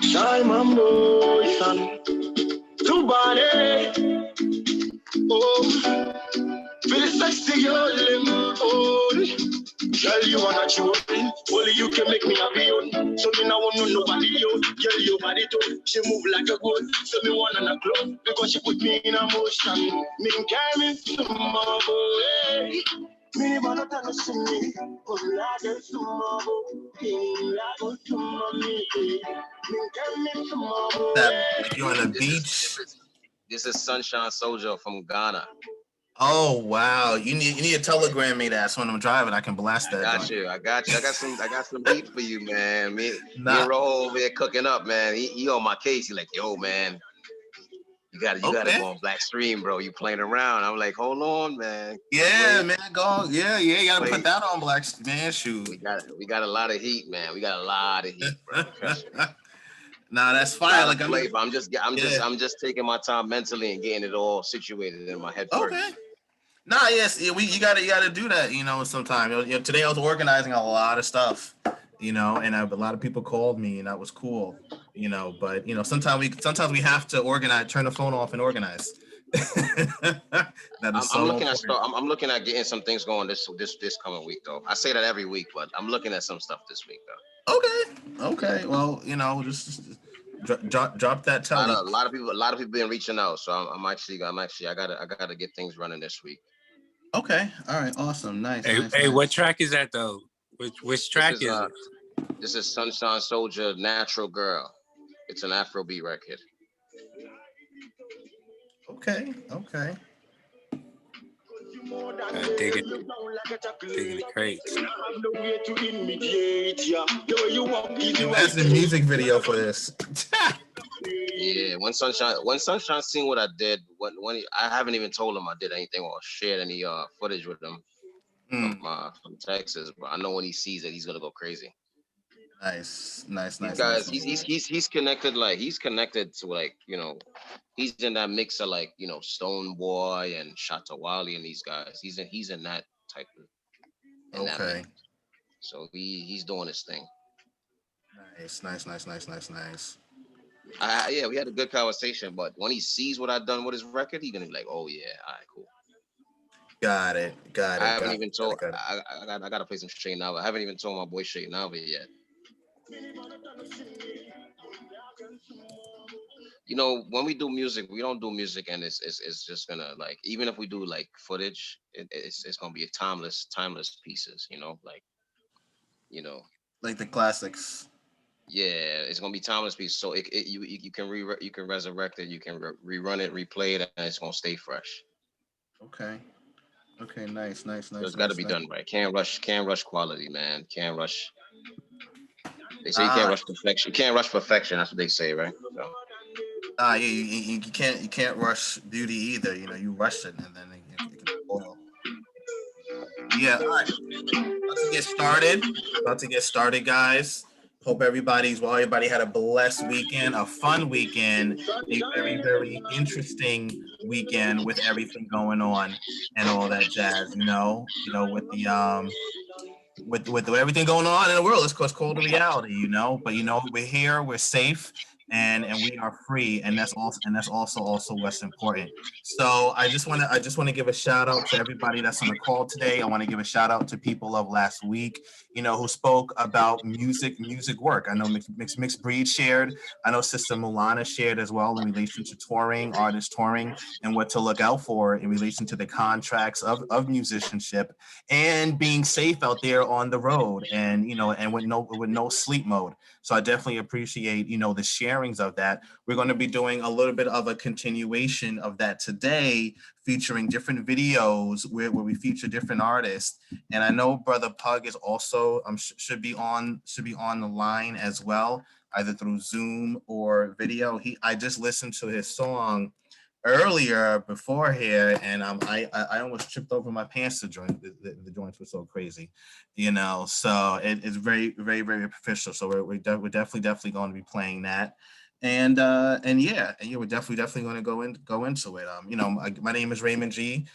Shine my motion to body. Oh, feel sexy, you're girl, you wanna chew in. Only you can make me happy on. So me now want no nobody else. Girl, your body too. She move like a goat. So me want on a club because she put me in a motion. Me carry some more boy. Me wanna tell us to me. Cause I get some more boy. I go to mommy. Me carry some more boy. Like you on the beach. This is Sunshine Soldier from Ghana. Oh wow! You need to telegram me that so when I'm driving I can blast that. I got some heat for you, man. Me and Ro over there cooking up, man. He on my case. He like, yo, man, you gotta go on Blackstream, bro. You playing around? I'm like, hold on, man. Yeah, man, go. Yeah, you gotta put that on Blackstream, man. Shoot, we got a lot of heat, man. We got a lot of heat, bro. Trust me. Nah, that's fine. Like I'm just taking my time mentally and getting it all situated in my head first. Okay. Nah, yes, you gotta do that. You know, sometime. You know, today I was organizing a lot of stuff. You know, and a lot of people called me, and that was cool. You know, but you know, sometimes we have to organize, turn the phone off, and organize. I'm looking at getting some things going this coming week, though. I say that every week, but I'm looking at some stuff this week, though. Okay. Well, you know, just drop that tell. A lot of people been reaching out, so I'm actually I gotta get things running this week. Okay. All right. Awesome. Nice. Hey, what track is that though? Which track is it? This is Sunshine Soldier, Natural Girl. It's an Afrobeat record. Okay. Digging the crates. That's the music video for this. Yeah, when Sunshine seen what I did, when I haven't even told him I did anything or shared any footage with him from Texas, but I know when he sees it, he's gonna go crazy. Nice. Guys, he's connected. Like he's connected to like he's in that mix of like Stone Boy and Shatta Wali and these guys. He's in that type of. Okay. So he's doing his thing. Nice. Yeah, we had a good conversation, but when he sees what I've done with his record, he's gonna be like, "Oh yeah, all right, cool." Got it. I haven't even told. I gotta play some Straight Now. I haven't even told my boy Straight Now yet. You know, when we do music, we don't do music, and it's just gonna like even if we do like footage, it's gonna be timeless pieces. Like the classics. Yeah, it's gonna be timeless piece. So you can resurrect it, you can rerun it, replay it, and it's gonna stay fresh. Okay, nice. So it's got to be done right. Can't rush quality, man. Can't rush. They say you can't rush perfection. You can't rush perfection. That's what they say, right? So. Yeah, you can't rush beauty either. You know, you rush it and then it can spoil. Yeah, all right. About to get started, guys. Hope everybody had a blessed weekend, a fun weekend, a very, very interesting weekend with everything going on and all that jazz, with the with everything going on in the world. It's called the reality, but we're here, we're safe, and we are free, and that's also what's important. So I just want to give a shout out to everybody that's on the call today. I want to give a shout out to people of last week, who spoke about music work. I know Mixed Breed shared. I know Sister Mulana shared as well in relation to artist touring, and what to look out for in relation to the contracts of musicianship and being safe out there on the road, and with no sleep mode. So I definitely appreciate the sharings of that. We're going to be doing a little bit of a continuation of that today, featuring different videos where we feature different artists. And I know Brother Pug is also should be on the line as well, either through Zoom or video. I just listened to his song earlier before here, and I almost tripped over my pants to join. The joints were so crazy, so it's very, very, very official. So we're definitely going to be playing that. And yeah, and you were definitely going to go into it. My name is Raymond G.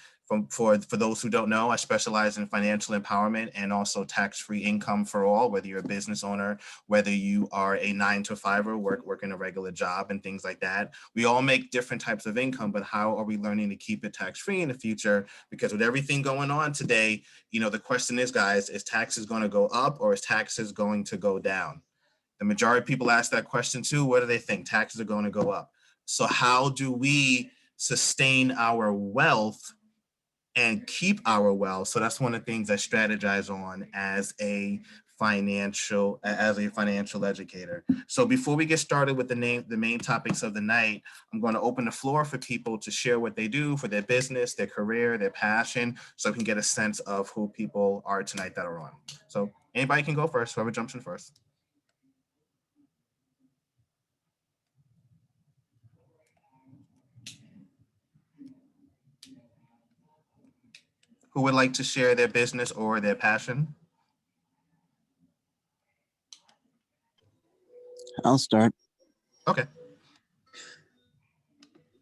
For those who don't know, I specialize in financial empowerment and also tax-free income for all, whether you're a business owner, whether you are a 9-to-5er, working a regular job and things like that. We all make different types of income, but how are we learning to keep it tax-free in the future? Because with everything going on today, the question is, guys, is taxes going to go up or is taxes going to go down? The majority of people ask that question too. What do they think? Taxes are going to go up. So how do we sustain our wealth and keep our wealth? So that's one of the things I strategize on as a financial educator. So before we get started with the main topics of the night, I'm going to open the floor for people to share what they do for their business, their career, their passion, so we can get a sense of who people are tonight that are on. So anybody can go first, whoever jumps in first. Who would like to share their business or their passion? I'll start. Okay.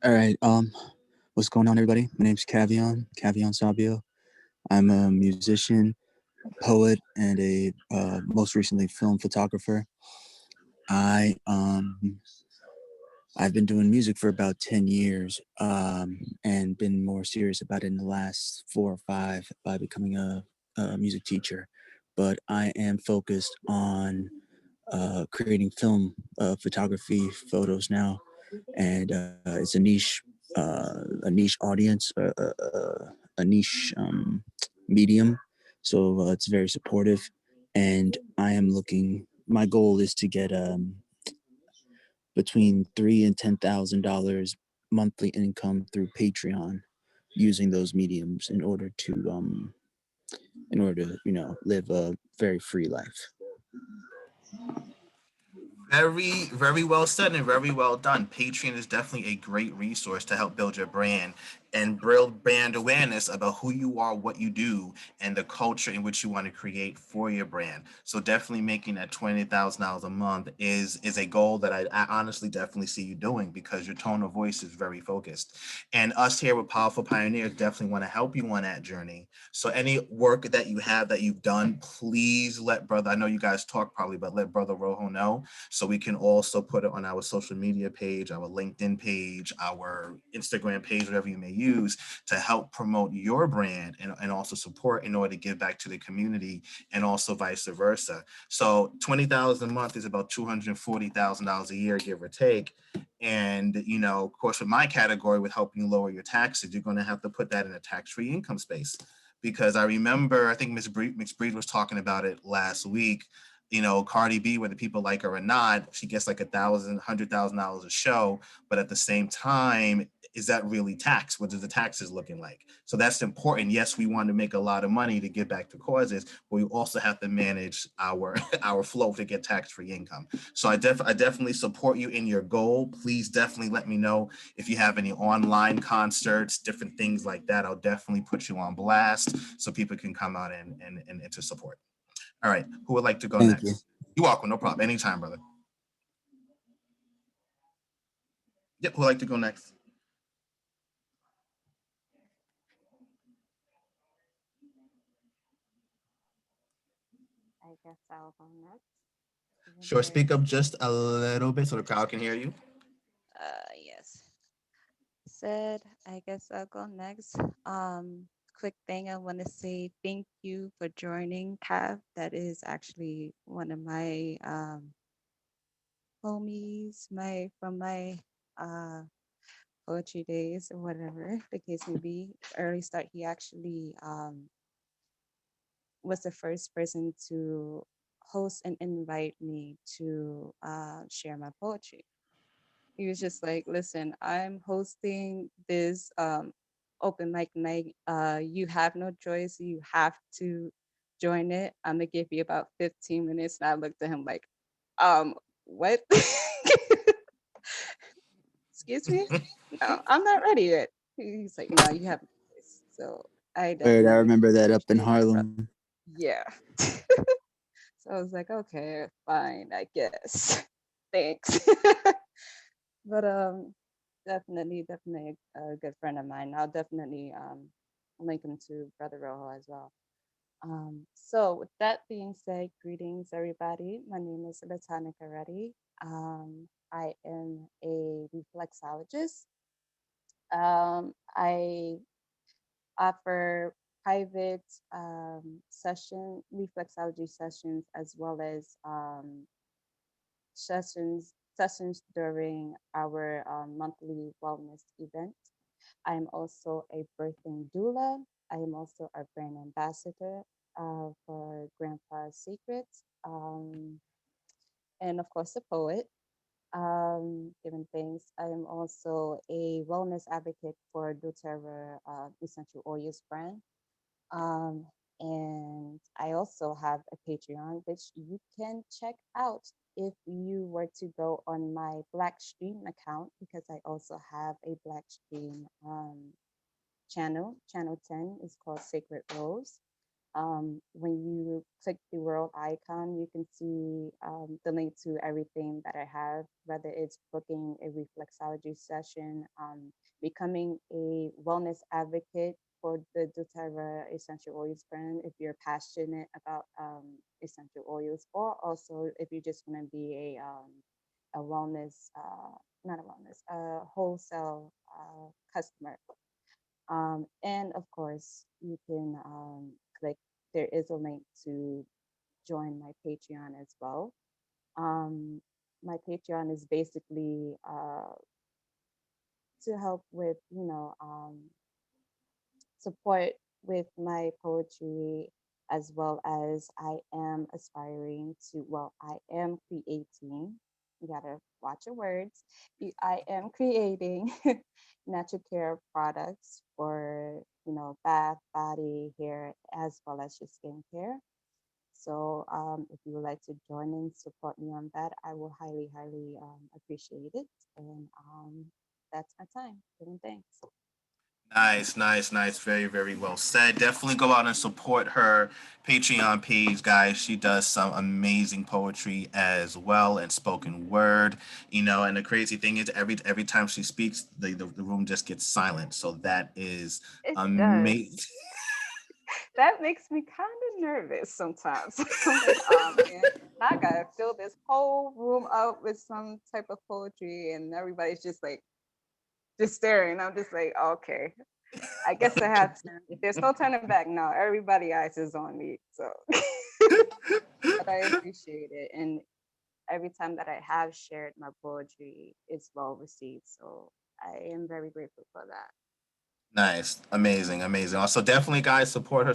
All right. What's going on, everybody? My name's Cavion Sabio. I'm a musician, poet, and a most recently film photographer. I've been doing music for about 10 years, and been more serious about it in the last 4 or 5 by becoming a music teacher. But I am focused on creating film photography photos now, and it's a niche audience, a niche medium. So it's very supportive, and I am looking. My goal is to get between $3,000 and $10,000 monthly income through Patreon, using those mediums in order to live a very free life. Very, very well said and very well done. Patreon is definitely a great resource to help build your brand and build brand awareness about who you are, what you do, and the culture in which you want to create for your brand. So definitely making that $20,000 a month is a goal that I honestly definitely see you doing, because your tone of voice is very focused. And us here with Powerful Pioneers definitely want to help you on that journey. So any work that you have that you've done, please let brother, I know you guys talk probably, but let brother R.O.J.O know, so we can also put it on our social media page, our LinkedIn page, our Instagram page, whatever you may use, to help promote your brand and also support in order to give back to the community, and also vice versa. So $20,000 a month is about $240,000 a year, give or take. And, of course, with my category, with helping you lower your taxes, you're going to have to put that in a tax-free income space. Because I remember, I think Ms. Breed was talking about it last week. Cardi B, whether people like her or not, she gets like $100,000 a show, but at the same time, is that really taxed? What does the taxes looking like? So that's important. Yes, we want to make a lot of money to give back to causes, but we also have to manage our flow to get tax-free income. So I definitely support you in your goal. Please definitely let me know if you have any online concerts, different things like that. I'll definitely put you on blast so people can come out and to support. All right, who would like to go Thank next? you. You're welcome, no problem. Anytime, brother. Yep, who would like to go next? I guess I'll go next. Sure, speak up just a little bit so the crowd can hear you. Yes. Said, I guess I'll go next. Quick thing, I want to say thank you for joining Cav. That is actually one of my homies, from my poetry days or whatever the case may be. Early start, he actually was the first person to host and invite me to share my poetry. He was just like, listen, I'm hosting this open mic night. You have no choice. You have to join it. I'm gonna give you about 15 minutes. And I looked at him like, what? Excuse me? No, I'm not ready yet. He's like, no, you have no choice. So I Right, I definitely remember that up in appreciate my brother. Harlem. Yeah. So I was like, okay, fine, I guess. Thanks. But definitely a good friend of mine. I'll definitely link him to Brother R.O.J.O as well. So with that being said, greetings everybody. My name is Latanika Reddy. I am a reflexologist. I offer private reflexology sessions, as well as sessions during our monthly wellness event. I am also a birthing doula. I am also a brand ambassador for Grandpa's Secrets, and of course a poet. Given things, I am also a wellness advocate for doTERRA essential oils brand. Um, and I also have a Patreon, which you can check out if you were to go on my Blackstream account, because I also have a Blackstream channel. Channel 10 is called Sacred Rose. When you click the world icon, you can see the link to everything that I have, whether it's booking a reflexology session, becoming a wellness advocate for the doTERRA essential oils brand, if you're passionate about essential oils, or also if you just want to be a wellness, not a wellness, a wholesale customer. And of course, you can click, there is a link to join my Patreon as well. Um, my Patreon is basically to help with, support with my poetry, as well as I am aspiring to, well, I am creating, you gotta watch your words. I am creating natural care products for, bath, body, hair, as well as your skincare. So if you would like to join and support me on that, I will highly, highly appreciate it. And that's my time. Giving thanks. Nice, nice, nice. Very, very well said. Definitely go out and support her Patreon page, guys. She does some amazing poetry as well and spoken word. And the crazy thing is, every time she speaks, the room just gets silent. So that is It amazing. does. That makes me kind of nervous sometimes. I'm like, oh man, now I gotta fill this whole room up with some type of poetry, and everybody's just like, just staring. I'm just like, okay, I guess I have to. If there's no turning back now, everybody eyes is on me. So, but I appreciate it, and every time that I have shared my poetry, it's well received. So I am very grateful for that. Nice, amazing, amazing. Also, definitely, guys, support her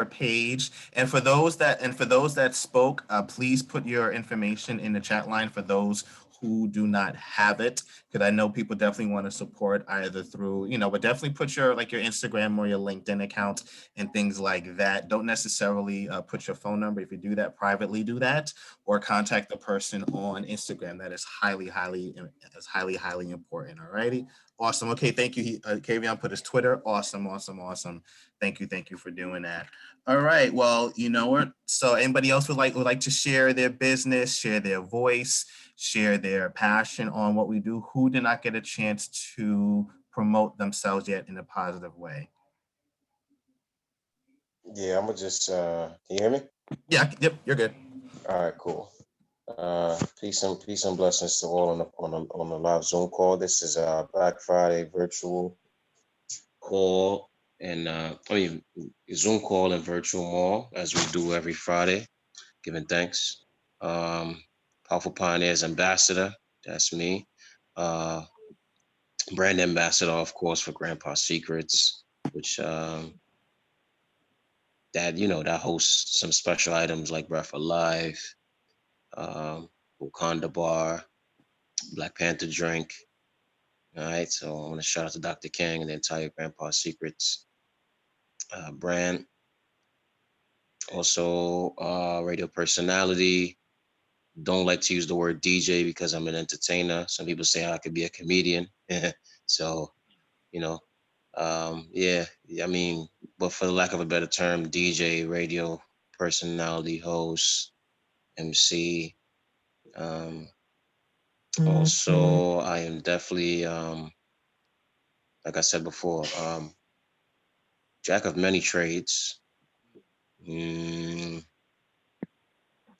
page. And for those that spoke, please put your information in the chat line for those who do not have it, because I know people definitely want to support either through, but definitely put your Instagram or your LinkedIn account and things like that. Don't necessarily put your phone number. If you do that privately, do that, or contact the person on Instagram. That is highly important. All righty. Awesome. Okay, thank you. Kavion put his Twitter. Awesome, awesome, awesome. Thank you for doing that. All right. Well, you know what? So anybody else would like to share their business, share their voice, share their passion on what we do, who did not get a chance to promote themselves yet in a positive way? Yeah, I'm gonna just can you hear me? Yeah, yep, you're good. All right, cool. Peace and blessings to all on the live Zoom call. This is Black Friday virtual call and Zoom call and virtual mall, as we do every Friday, giving thanks. Powerful Pioneers Ambassador, that's me. Brand ambassador, of course, for Grandpa Secrets, which that hosts some special items like Breath Alive, Wakanda Bar, Black Panther drink. All right, so I want to shout out to Dr. King and the entire Grandpa Secrets brand. Also, radio personality. Don't like to use the word DJ because I'm an entertainer. Some people say I could be a comedian. So, you know, yeah, I mean, but for the lack of a better term, DJ, radio personality, host, MC, um, Also, I am definitely, like I said before, jack of many trades. Mm,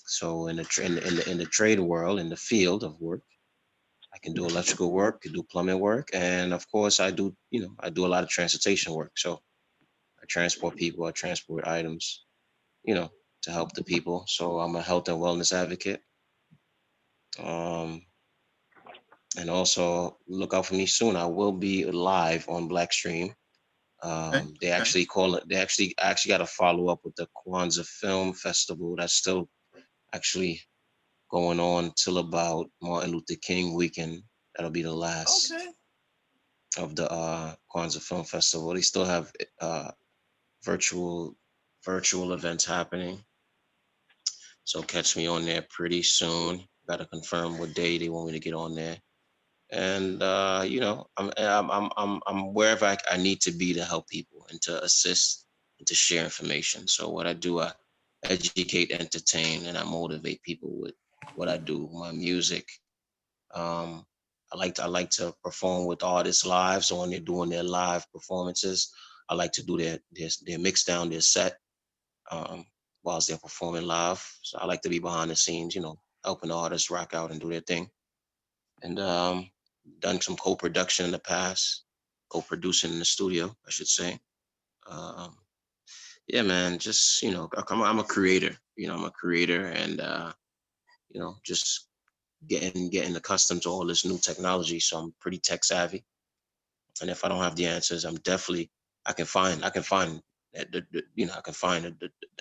so in the trade world, in the field of work, I can do electrical work, can do plumbing work, and of course, I do I do a lot of transportation work. So I transport people, I transport items, to help the people. So I'm a health and wellness advocate. Um, and also look out for me soon. I will be live on Blackstream. Okay. They Okay. actually call it. I actually got to follow up with the Kwanzaa Film Festival. That's still actually going on till about Martin Luther King weekend. That'll be the last Okay. of the Kwanzaa Film Festival. They still have virtual virtual events happening. So catch me on there pretty soon. Got to confirm what day they want me to get on there. And I'm wherever I need to be to help people and to assist and to share information. So what I do, I educate, entertain, and I motivate people with what I do. My music. Um, I like to perform with artists live. So when they're doing their live performances, I like to do their mix down, their set, um, whilst they're performing live. So I like to be behind the scenes, helping the artists rock out and do their thing. And done some co-production in the past, co-producing in the studio, I should say. Um, yeah, man, just I'm a creator. I'm a creator, and just getting accustomed to all this new technology. So I'm pretty tech savvy, and if I don't have the answers, I'm definitely I can find I can find the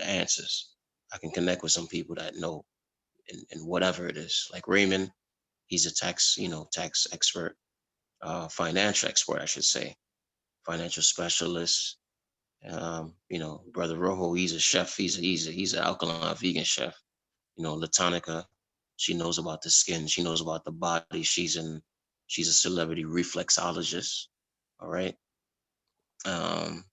answers. I can connect with some people that know in whatever it is. Like Raymond, he's a tax expert, financial expert, I should say, financial specialist. Brother R.O.J.O, he's a chef. He's an alkaline vegan chef. Latonica, she knows about the skin. She knows about the body. She's a celebrity reflexologist. All right. Um,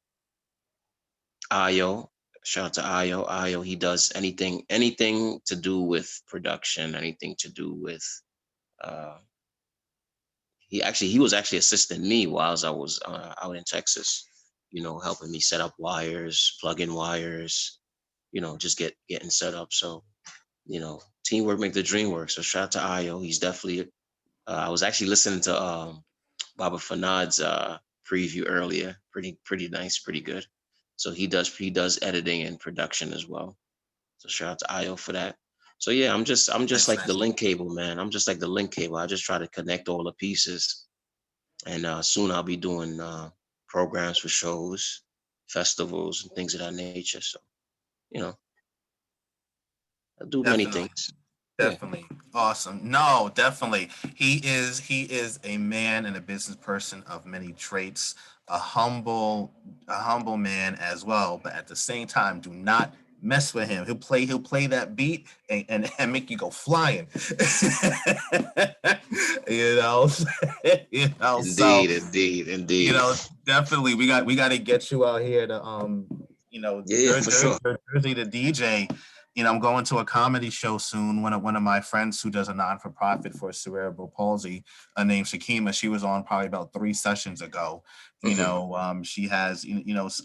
Ayo, shout out to Ayo. Ayo, he does anything to do with production, anything to do with uh, he was actually assisting me while I was out in Texas, helping me set up wires, plug in wires, just getting set up. So, teamwork make the dream work. So shout out to Ayo. He's definitely I was actually listening to Baba Fanad's preview earlier. Pretty nice, pretty good. So he does editing and production as well. So shout out to Ayo for that. So yeah, I'm just Nice. like the Nice. link cable, man. I'm just like the link cable. I just try to connect all the pieces, and soon I'll be doing programs for shows, festivals, and things of that nature. So you know, I do many Definitely. things. Yeah. Definitely. Awesome. No, definitely. He is a man and a business person of many traits, a humble man as well, but at the same time, do not mess with him. He'll play that beat and make you go flying. you know, so Indeed, indeed, indeed. definitely we got to get you out here to Yeah, yeah, for sure. Jersey to DJ. I'm going to a comedy show soon. One of my friends who does a non-for-profit for cerebral palsy, named Shakima, she was on probably about 3 sessions ago. Hmm. She has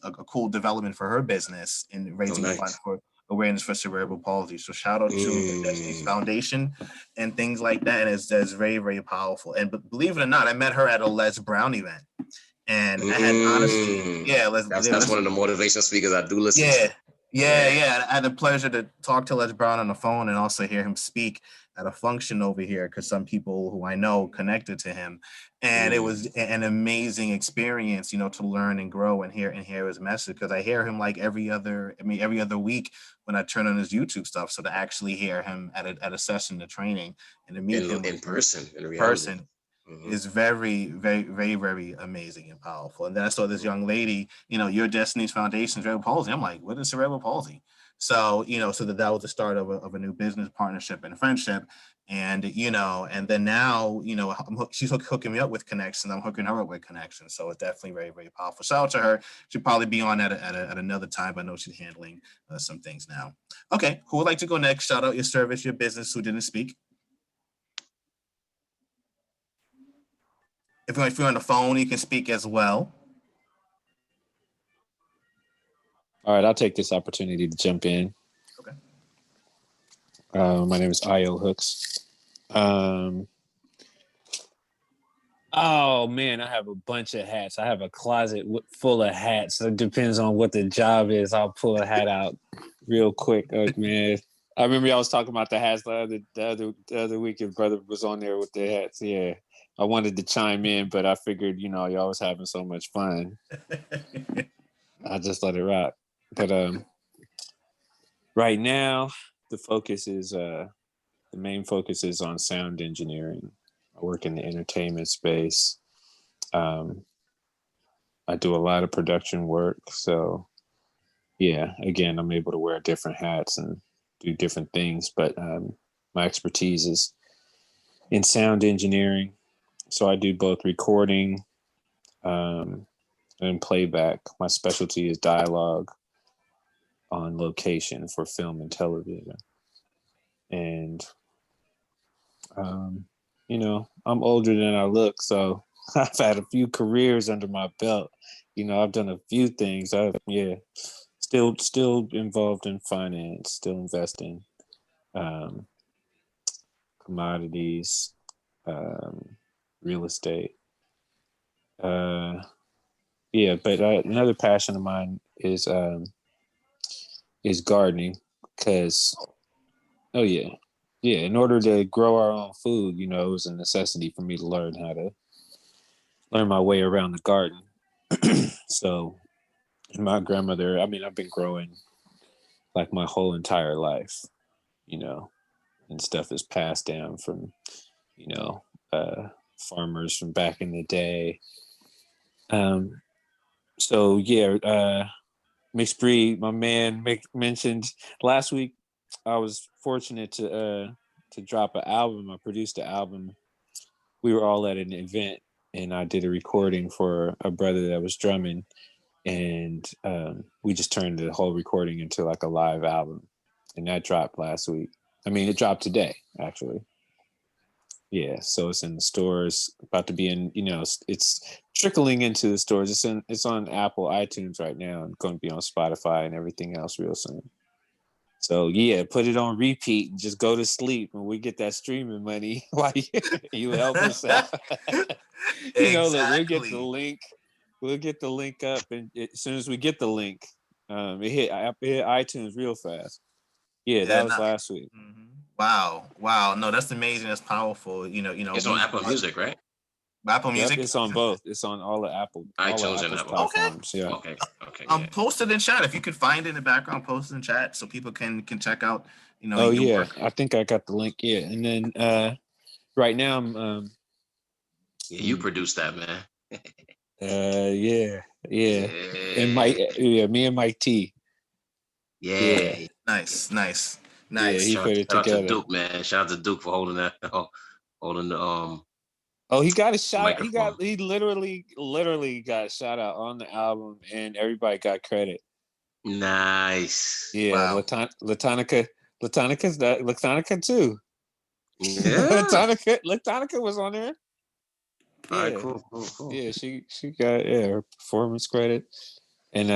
a cool development for her business in Oh, raising funds nice. for awareness for cerebral palsy. So shout out to the Destiny's Mm, Foundation and things like that. And it's very, very powerful. And believe it or not, I met her at a Les Brown event. And I had honestly, mm. yeah, That's one of the motivation speakers I do listen yeah, to. yeah, Yeah. yeah. I had the pleasure to talk to Les Brown on the phone and also hear him speak at a function over here because some people who I know connected to him, and it Mm, was an amazing experience, to learn and grow and hear his message because I hear him like every other week when I turn on his YouTube stuff. So to actually hear him at a session of training and to meet him in like person, in reality. person Hmm. is very, very, very, very amazing and powerful. And then I saw this young lady, your Destiny's Foundation, cerebral palsy. I'm like, what is cerebral palsy? So, so that was the start of a new business partnership and friendship. And then now, she's hooking me up with connections. I'm hooking her up with connections. So it's definitely very, very powerful. Shout out to her. She'll probably be on at another time. But I know she's handling some things now. Okay, who would like to go next? Shout out your service, your business who didn't speak. If you're on the phone, you can speak as well. All right, I'll take this opportunity to jump in. Okay. My name is R.O.J.O Hooks. Oh man, I have a bunch of hats. I have a closet full of hats. It depends on what the job is. I'll pull a hat out real quick. Man, I remember y'all was talking about the hats the other week. Your brother was on there with the hats. Yeah, I wanted to chime in, but I figured y'all was having so much fun. I just let it rock. But right now, the main focus is on sound engineering. I work in the entertainment space. I do a lot of production work. So yeah, again, I'm able to wear different hats and do different things, but my expertise is in sound engineering. So I do both recording and playback. My specialty is dialogue on location for film and television. And, I'm older than I look, so I've had a few careers under my belt. I've done a few things. Still involved in finance, still investing, commodities, real estate. But another passion of mine is gardening, because in order to grow our own food, it was a necessity for me to learn my way around the garden. So my grandmother, I've been growing like my whole entire life, and stuff is passed down from, farmers from back in the day. Mixed breed, my man mentioned last week, I was fortunate to drop an album. I produced an album. We were all at an event and I did a recording for a brother that was drumming, and we just turned the whole recording into like a live album, and that dropped last week. It dropped today, actually. Yeah, so it's in the stores, about to be in, it's trickling into the stores. It's on Apple iTunes right now, and going to be on Spotify and everything else real soon. So yeah, put it on repeat and just go to sleep, and we get that streaming money while you help us out. Exactly. We'll get the link. We'll get the link up, and as soon as we get the link, it hit iTunes real fast. Yeah, that was last week. Mm-hmm. Wow. No, that's amazing. That's powerful. It's on Apple Music, right? Apple Music. Yep, it's on both. It's on all the iTunes and Apple platforms. Okay. Yeah. Okay. Post it in chat if you could find it in the background. Post it in chat so people can check out. Oh yeah, work. I think I got the link. Yeah, and then right now I'm. You produced that, man. Yeah. And me and Mike T. Yeah. Nice. Yeah, he put it together. Shout out to Duke, man. Shout out to Duke for holding that. Holding the Oh, he got a shot. Microphone. He literally got a shout out on the album, and everybody got credit. Nice. Yeah, wow. Latonica too. Yeah. Latonica was on there. All right, cool. Yeah, she got her performance credit, and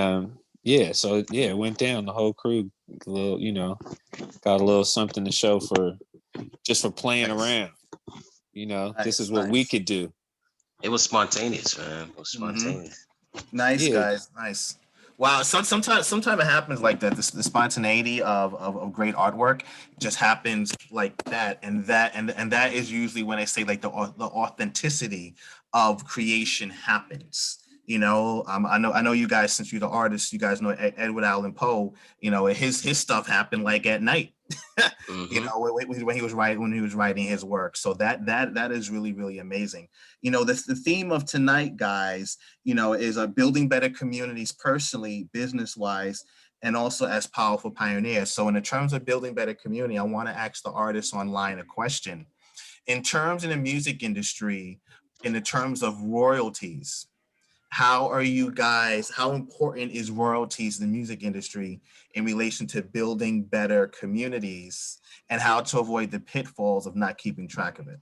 so it went down. The whole crew, got a little something to show for playing around. This is what we could do. It was spontaneous, man. It was spontaneous. Mm-hmm. Nice, guys. Nice. Wow. Sometimes it happens like that. The spontaneity of great artwork just happens like that, and that is usually when I say like the authenticity of creation happens. I know you guys, since you're the artist, you guys know Edward Allan Poe. His stuff happened like at night. Mm-hmm. When he was writing his work. So that is really, really amazing. The theme of tonight, guys, is building better communities personally, business wise, and also as powerful pioneers. So in the terms of building better community, I want to ask the artists online a question. In terms in the music industry, in the terms of royalties, how important is royalties in the music industry in relation to building better communities, and how to avoid the pitfalls of not keeping track of it?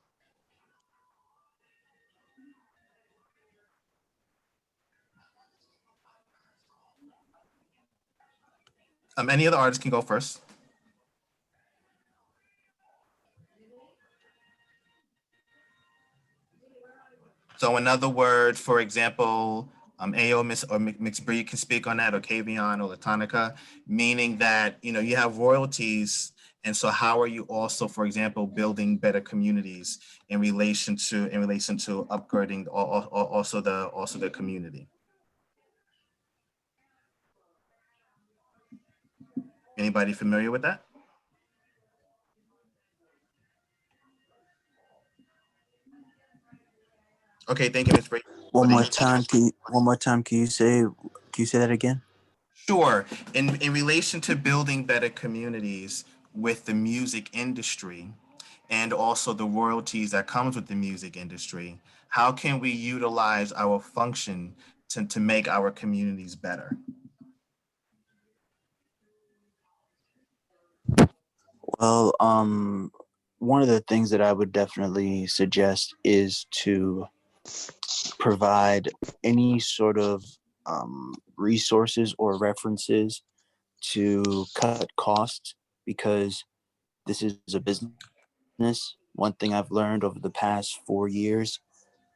Any other artists can go first. So another word, for example, AO Miss or Mixed Breed can speak on that, or Kavion or Latonica, meaning that, you know, you have royalties. And so how are you also, for example, building better communities in relation to upgrading also the community? Anybody familiar with that? Okay, thank you, Ms. Brady. One more time, can you say that again? Sure. In relation to building better communities with the music industry and also the royalties that comes with the music industry, how can we utilize our function to make our communities better? Well, one of the things that I would definitely suggest is to provide any sort of resources or references to cut costs, because this is a business. One thing I've learned over the past 4 years,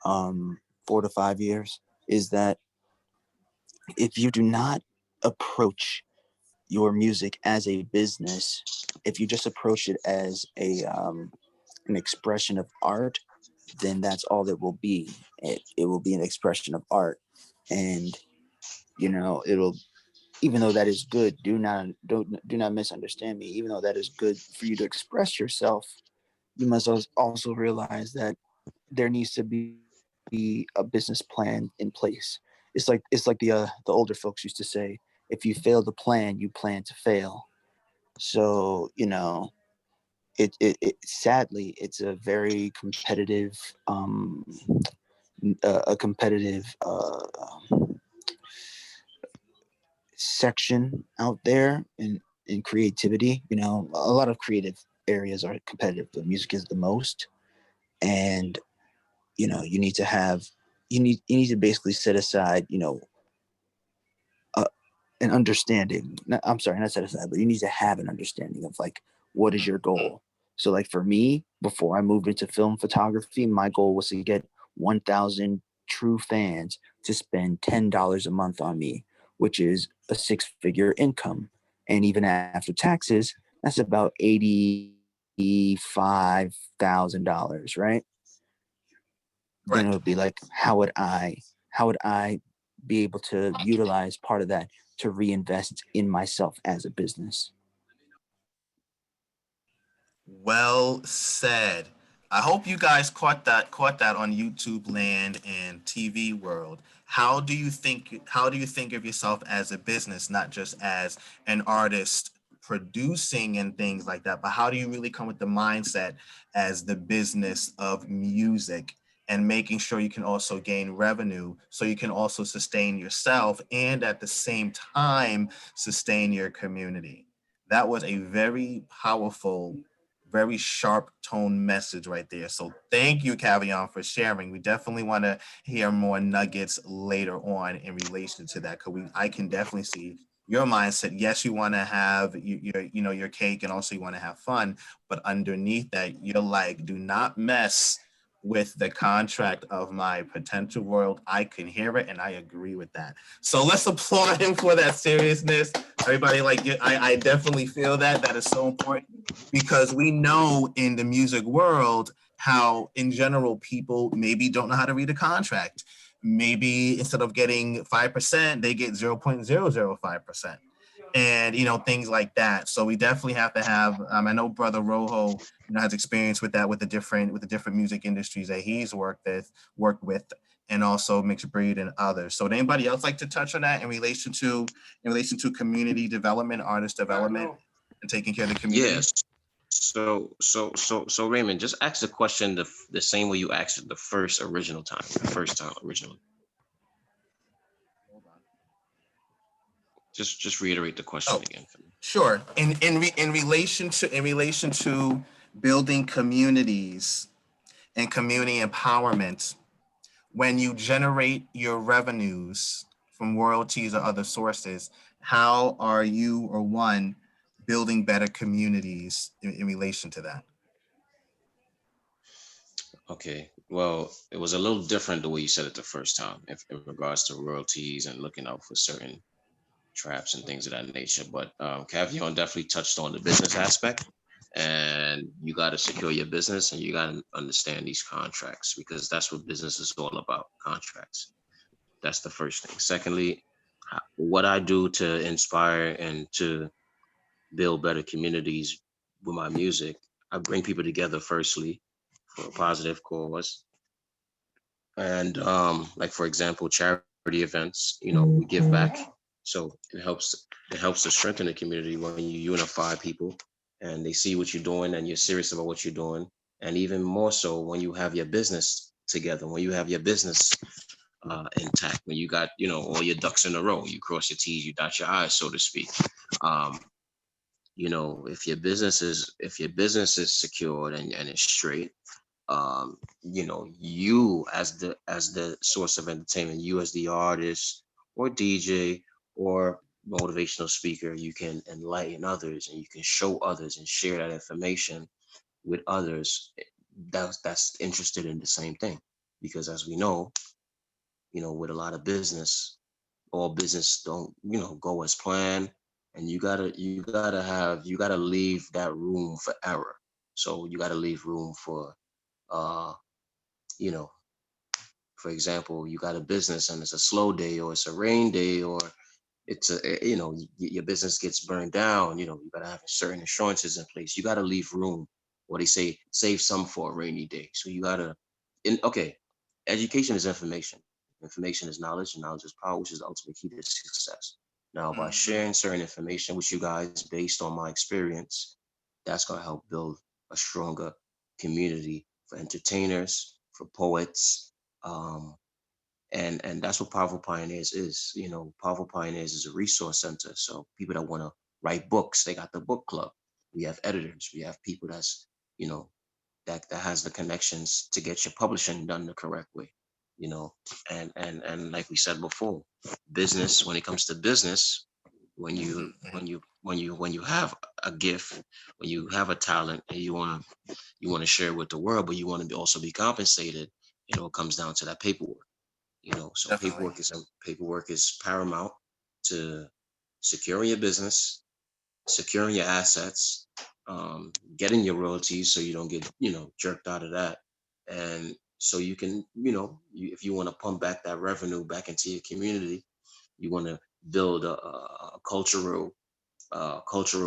4 to 5 years, is that if you do not approach your music as a business, if you just approach it as an expression of art, then that's all it will be. It will be an expression of art, and you know, it'll, even though that is good, do not misunderstand me. Even though that is good for you to express yourself, you must also realize that there needs to be a business plan in place. It's like the older folks used to say, if you fail to plan, you plan to fail. So, you know, it sadly, it's a very competitive a competitive section out there in creativity. You know, a lot of creative areas are competitive, but music is the most. And you know, you need to basically set aside, you know, an understanding. I'm sorry, not set aside, but you need to have an understanding of like, what is your goal. So like for me, before I moved into film photography, my goal was to get 1,000 true fans to spend $10 a month on me, which is a six-figure income. And even after taxes, that's about $85,000, right? Then it would be like, how would I be able to utilize part of that to reinvest in myself as a business? Well said. I hope you guys caught that on YouTube land and TV world. How do you think of yourself as a business, not just as an artist producing and things like that, but how do you really come with the mindset as the business of music and making sure you can also gain revenue so you can also sustain yourself and at the same time sustain your community? That was a very powerful, very sharp tone message right there. So thank you, Cavion, for sharing. We definitely want to hear more nuggets later on in relation to that, because I can definitely see your mindset. Yes, you want to have your cake, and also you want to have fun, but underneath that, you're like, do not mess with the contract of my potential world. I can hear it, and I agree with that. So let's applaud him for that seriousness. Everybody, like, I definitely feel that. That is so important, because we know in the music world how, in general, people maybe don't know how to read a contract. Maybe instead of getting 5%, they get 0.005%. And things like that. So we definitely have to have. I know Brother R.O.J.O, has experience with that, with the different music industries that he's worked with, and also Mixed Breed and others. So would anybody else like to touch on that in relation to community development, artist development, and taking care of the community? Yes. So Raymond, just ask the question the same way you asked it the first time originally. Just reiterate the question again for me. Sure. In relation to building communities and community empowerment, when you generate your revenues from royalties or other sources, how are you or one building better communities in relation to that? Okay, well, it was a little different the way you said it the first time, if, in regards to royalties and looking out for certain traps and things of that nature. But Cavion definitely touched on the business aspect, and you got to secure your business and you got to understand these contracts, because that's what business is all about, contracts. That's the first thing. Secondly, what I do to inspire and to build better communities with my music, I bring people together firstly for a positive cause. And like, for example, charity events, we give back. So it helps to strengthen the community when you unify people and they see what you're doing and you're serious about what you're doing. And even more so when you have your business together, when you have your business intact, when you got, all your ducks in a row, you cross your T's, you dot your I's, so to speak. um, if your business is secured and it's straight, you as the source of entertainment, you as the artist or DJ or motivational speaker, you can enlighten others and you can show others and share that information with others that's interested in the same thing. Because as we know, with a lot of business, all business don't, go as planned. And you gotta leave that room for error. So you gotta leave room for, uh, you know, for example, you got a business and it's a slow day or it's a rain day or your business gets burned down. You got to have certain insurances in place. You got to leave room, or they say save some for a rainy day. So you got to, okay, education is information. Information is knowledge, and knowledge is power, which is the ultimate key to success. Now, by sharing certain information with you guys based on my experience, that's going to help build a stronger community for entertainers, for poets, um, and that's what Powerful Pioneers is. Powerful Pioneers is a resource center. So people that want to write books, they got the book club. We have editors. We have people you know, that has the connections to get your publishing done the correct way. You know, and like we said before, business. When it comes to business, when you have a gift, when you have a talent, and you want to share it with the world, but you want to also be compensated. It comes down to that paperwork. So Definitely. paperwork is paramount to securing your business, securing your assets, getting your royalties so you don't get jerked out of that. And so you can, if you want to pump back that revenue back into your community, you want to build a cultural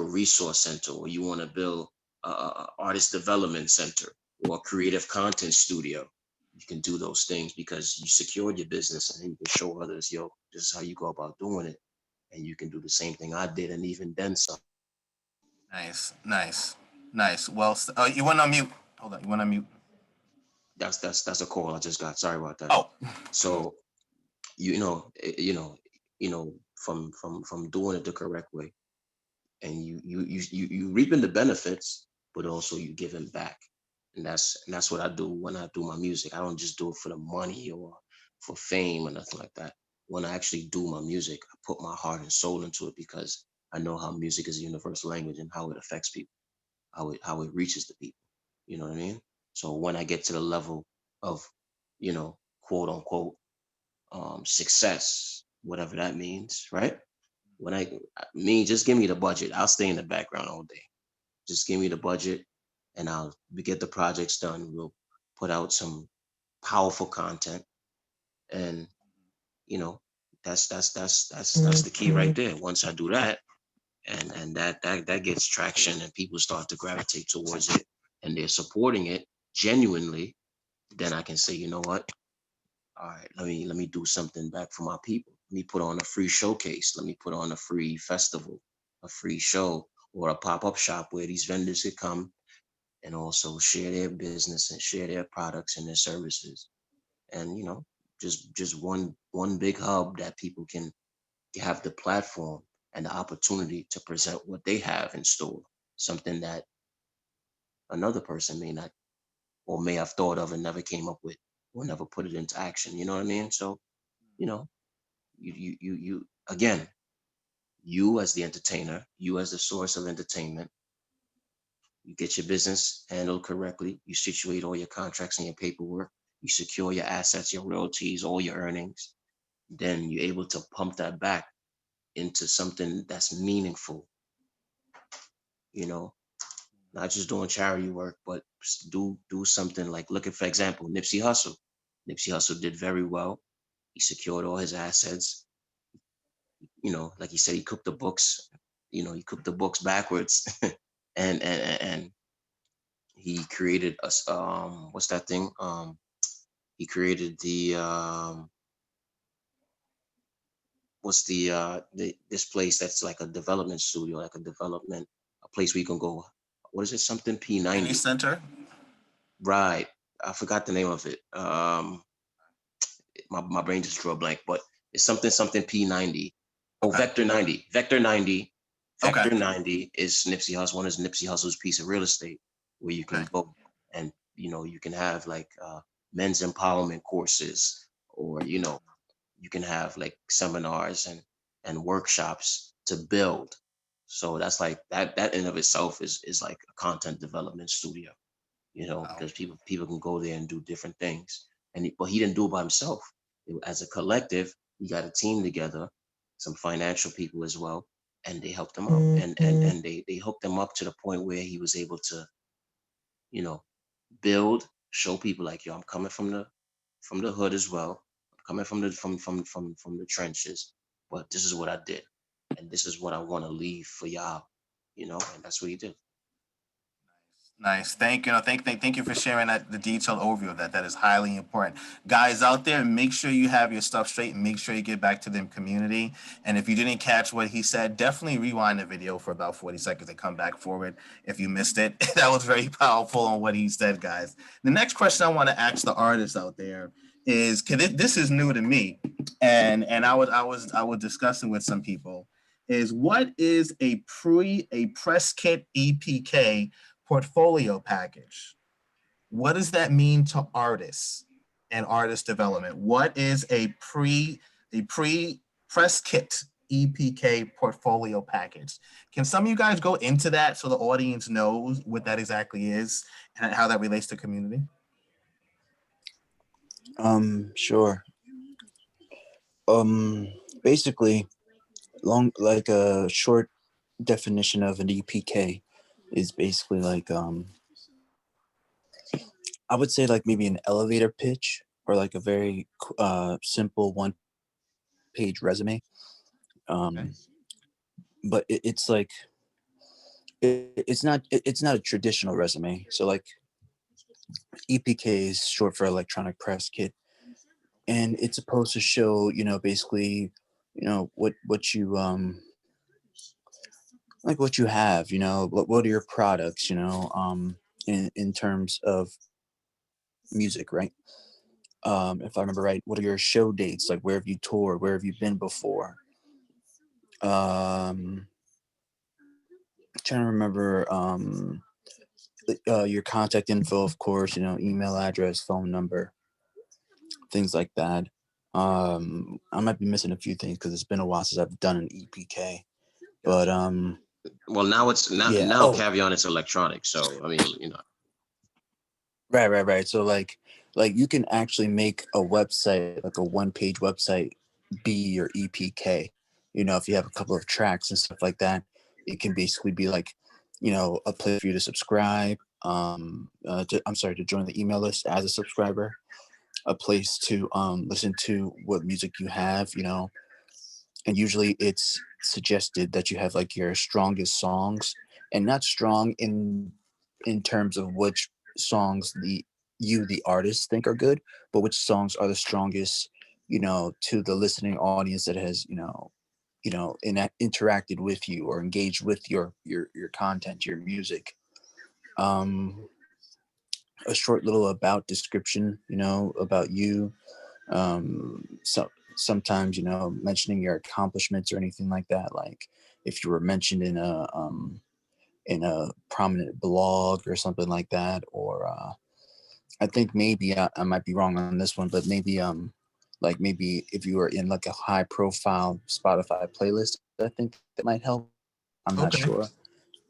resource center, or you want to build a artist development center or a creative content studio. You can do those things because you secured your business, and then you can show others, yo, this is how you go about doing it. And you can do the same thing I did, and even then some. Nice, nice, nice. Well, you went on mute. Hold on, you went on mute. That's a call I just got. Sorry about that. Oh, So from doing it the correct way, and you reaping the benefits, but also you giving back. And that's what I do when I do my music. I don't just do it for the money or for fame or nothing like that. When I actually do my music, I put my heart and soul into it, because I know how music is a universal language and how it affects people, how it reaches the people. You know what I mean? So when I get to the level of, quote unquote, success, whatever that means, right? When just give me the budget. I'll stay in the background all day. Just give me the budget, and we get the projects done. We'll put out some powerful content, and you know, that's the key right there. Once I do that, and that gets traction, and people start to gravitate towards it, and they're supporting it genuinely, then I can say, you know what? All right, let me do something back for my people. Let me put on a free showcase. Let me put on a free festival, a free show, or a pop-up shop where these vendors could come and also share their business and share their products and their services. And just one big hub that people can have the platform and the opportunity to present what they have in store, something that another person may not, or may have thought of and never came up with, or never put it into action. You know what I mean? So, you know, you again, you as the entertainer, you as the source of entertainment, you get your business handled correctly, you situate all your contracts and your paperwork, you secure your assets, your royalties, all your earnings, then you're able to pump that back into something that's meaningful, you know, not just doing charity work, but do something like, look at, for example, Nipsey Hussle. Nipsey Hussle did very well. He secured all his assets. You know, like he said, he cooked the books. You know, he cooked the books backwards, and he created us. What's that thing? He created the what's the this place that's like a development studio, like a place where you can go. What is it? Something Any P90. center? Right. I forgot the name of it. My brain just drew a blank, but it's something P90. Oh, Okay. Vector 90. Vector 90. Vector Okay. 90 is Nipsey Hussle. One is Nipsey Hussle's piece of real estate where you can Okay. go and, you know, you can have like men's empowerment courses, or, you know, you can have like seminars and workshops to build. So that's like that in of itself is like a content development studio, you know, Wow. because people can go there and do different things. But he didn't do it by himself. As a collective, he got a team together, some financial people as well, and they helped him out, and they hooked him up to the point where he was able to, you know, build, show people like, yo, I'm coming from the hood as well. I'm coming from the trenches, but this is what I did, and this is what I want to leave for y'all, you know, and that's what he did. Nice. Thank you. Thank you for sharing the detailed overview of that. That is highly important. Guys out there, make sure you have your stuff straight and make sure you get back to the community. And if you didn't catch what he said, definitely rewind the video for about 40 seconds and come back forward if you missed it. That was very powerful on what he said, guys. The next question I want to ask the artists out there is, this is new to me, and I was discussing with some people, is what is a press kit EPK portfolio package? What does that mean to artists and artist development? What is a pre press kit EPK portfolio package? Can some of you guys go into that so the audience knows what that exactly is and how that relates to community? Sure. Basically, like a short definition of an EPK is basically like I would say like maybe an elevator pitch or like a very simple one-page resume. Okay. But it's like it's not a traditional resume. So like EPK is short for electronic press kit, and it's supposed to show, you know, basically, you know, what you like what you have, you know, what are your products, you know, in terms of music, right? If I remember right, what are your show dates? Like, where have you toured? Where have you been before? Trying to remember your contact info, of course, you know, email address, phone number, things like that. I might be missing a few things because it's been a while since I've done an EPK, but Well, now it's yeah. now Oh, Cavion is electronic, so I mean, you know. right. So like you can actually make a website, like a one-page website, be your EPK. You know, if you have a couple of tracks and stuff like that, it can basically be like, you know, a place for you to subscribe. To join the email list as a subscriber, a place to listen to what music you have, you know, and usually it's suggested that you have like your strongest songs, and not strong in terms of which songs the artist think are good, but which songs are the strongest, you know, to the listening audience that has, interacted with you or engaged with your content, your music. um a short little about description, you know, about you. So sometimes, you know, mentioning your accomplishments or anything like that, like if you were mentioned in a prominent blog or something like that, or I think maybe I might be wrong on this one, but maybe like maybe if you were in like a high profile Spotify playlist, I think that might help. I'm not sure,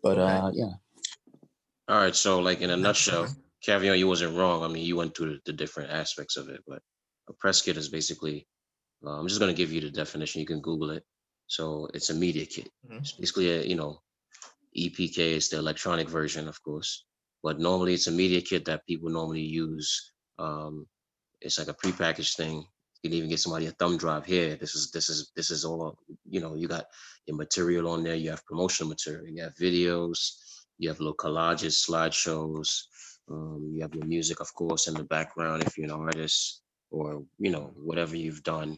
but yeah. All right, so like in a nutshell, Okay. Cavion, you wasn't wrong. I mean, you went through the different aspects of it, but a press kit is basically, I'm just gonna give you the definition. You can Google it. So it's a media kit. It's basically a, EPK is the electronic version, of course, but normally it's a media kit that people normally use. It's like a prepackaged thing. You can even get somebody a thumb drive here. This is all, you got your material on there. You have promotional material. You have videos. You have little collages, slideshows. You have your music, of course, in the background if you're an artist or whatever you've done.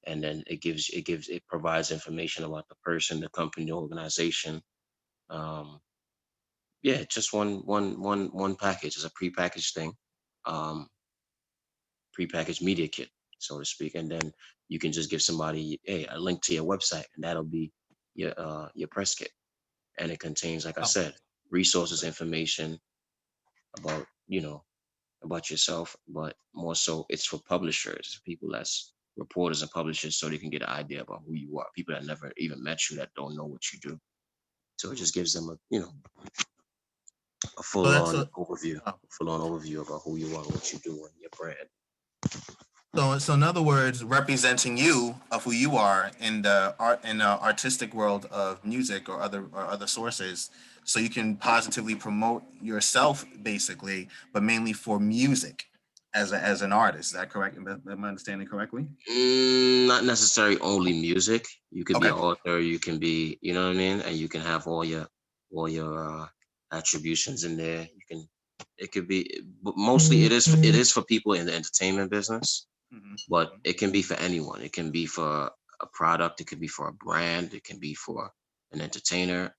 And then it provides information about the person, the company, the organization. Um, yeah, just one package. It's a prepackaged thing. Um, Prepackaged media kit, so to speak, and then you can just give somebody a link to your website, and that'll be your press kit. And it contains, like I Oh, said, resources, information about about yourself, but more so it's for publishers, people that's reporters and publishers, so they can get an idea about who you are. People that never even met you, that don't know what you do. So it just gives them a so that's oh. full on overview about who you are, what you do, and your brand. So in other words, representing you of who you are in the artistic world of music or other sources, so you can positively promote yourself, basically, but mainly for music as an artist. Is that correct? Am I understanding correctly? Not necessarily only music. You could be Okay. an author. You can be, you know what I mean, and you can have all your attributions in there. You can. It could be, but mostly it is for people in the entertainment business. But it can be for anyone. It can be for a product. It could be for a brand. It can be for an entertainer.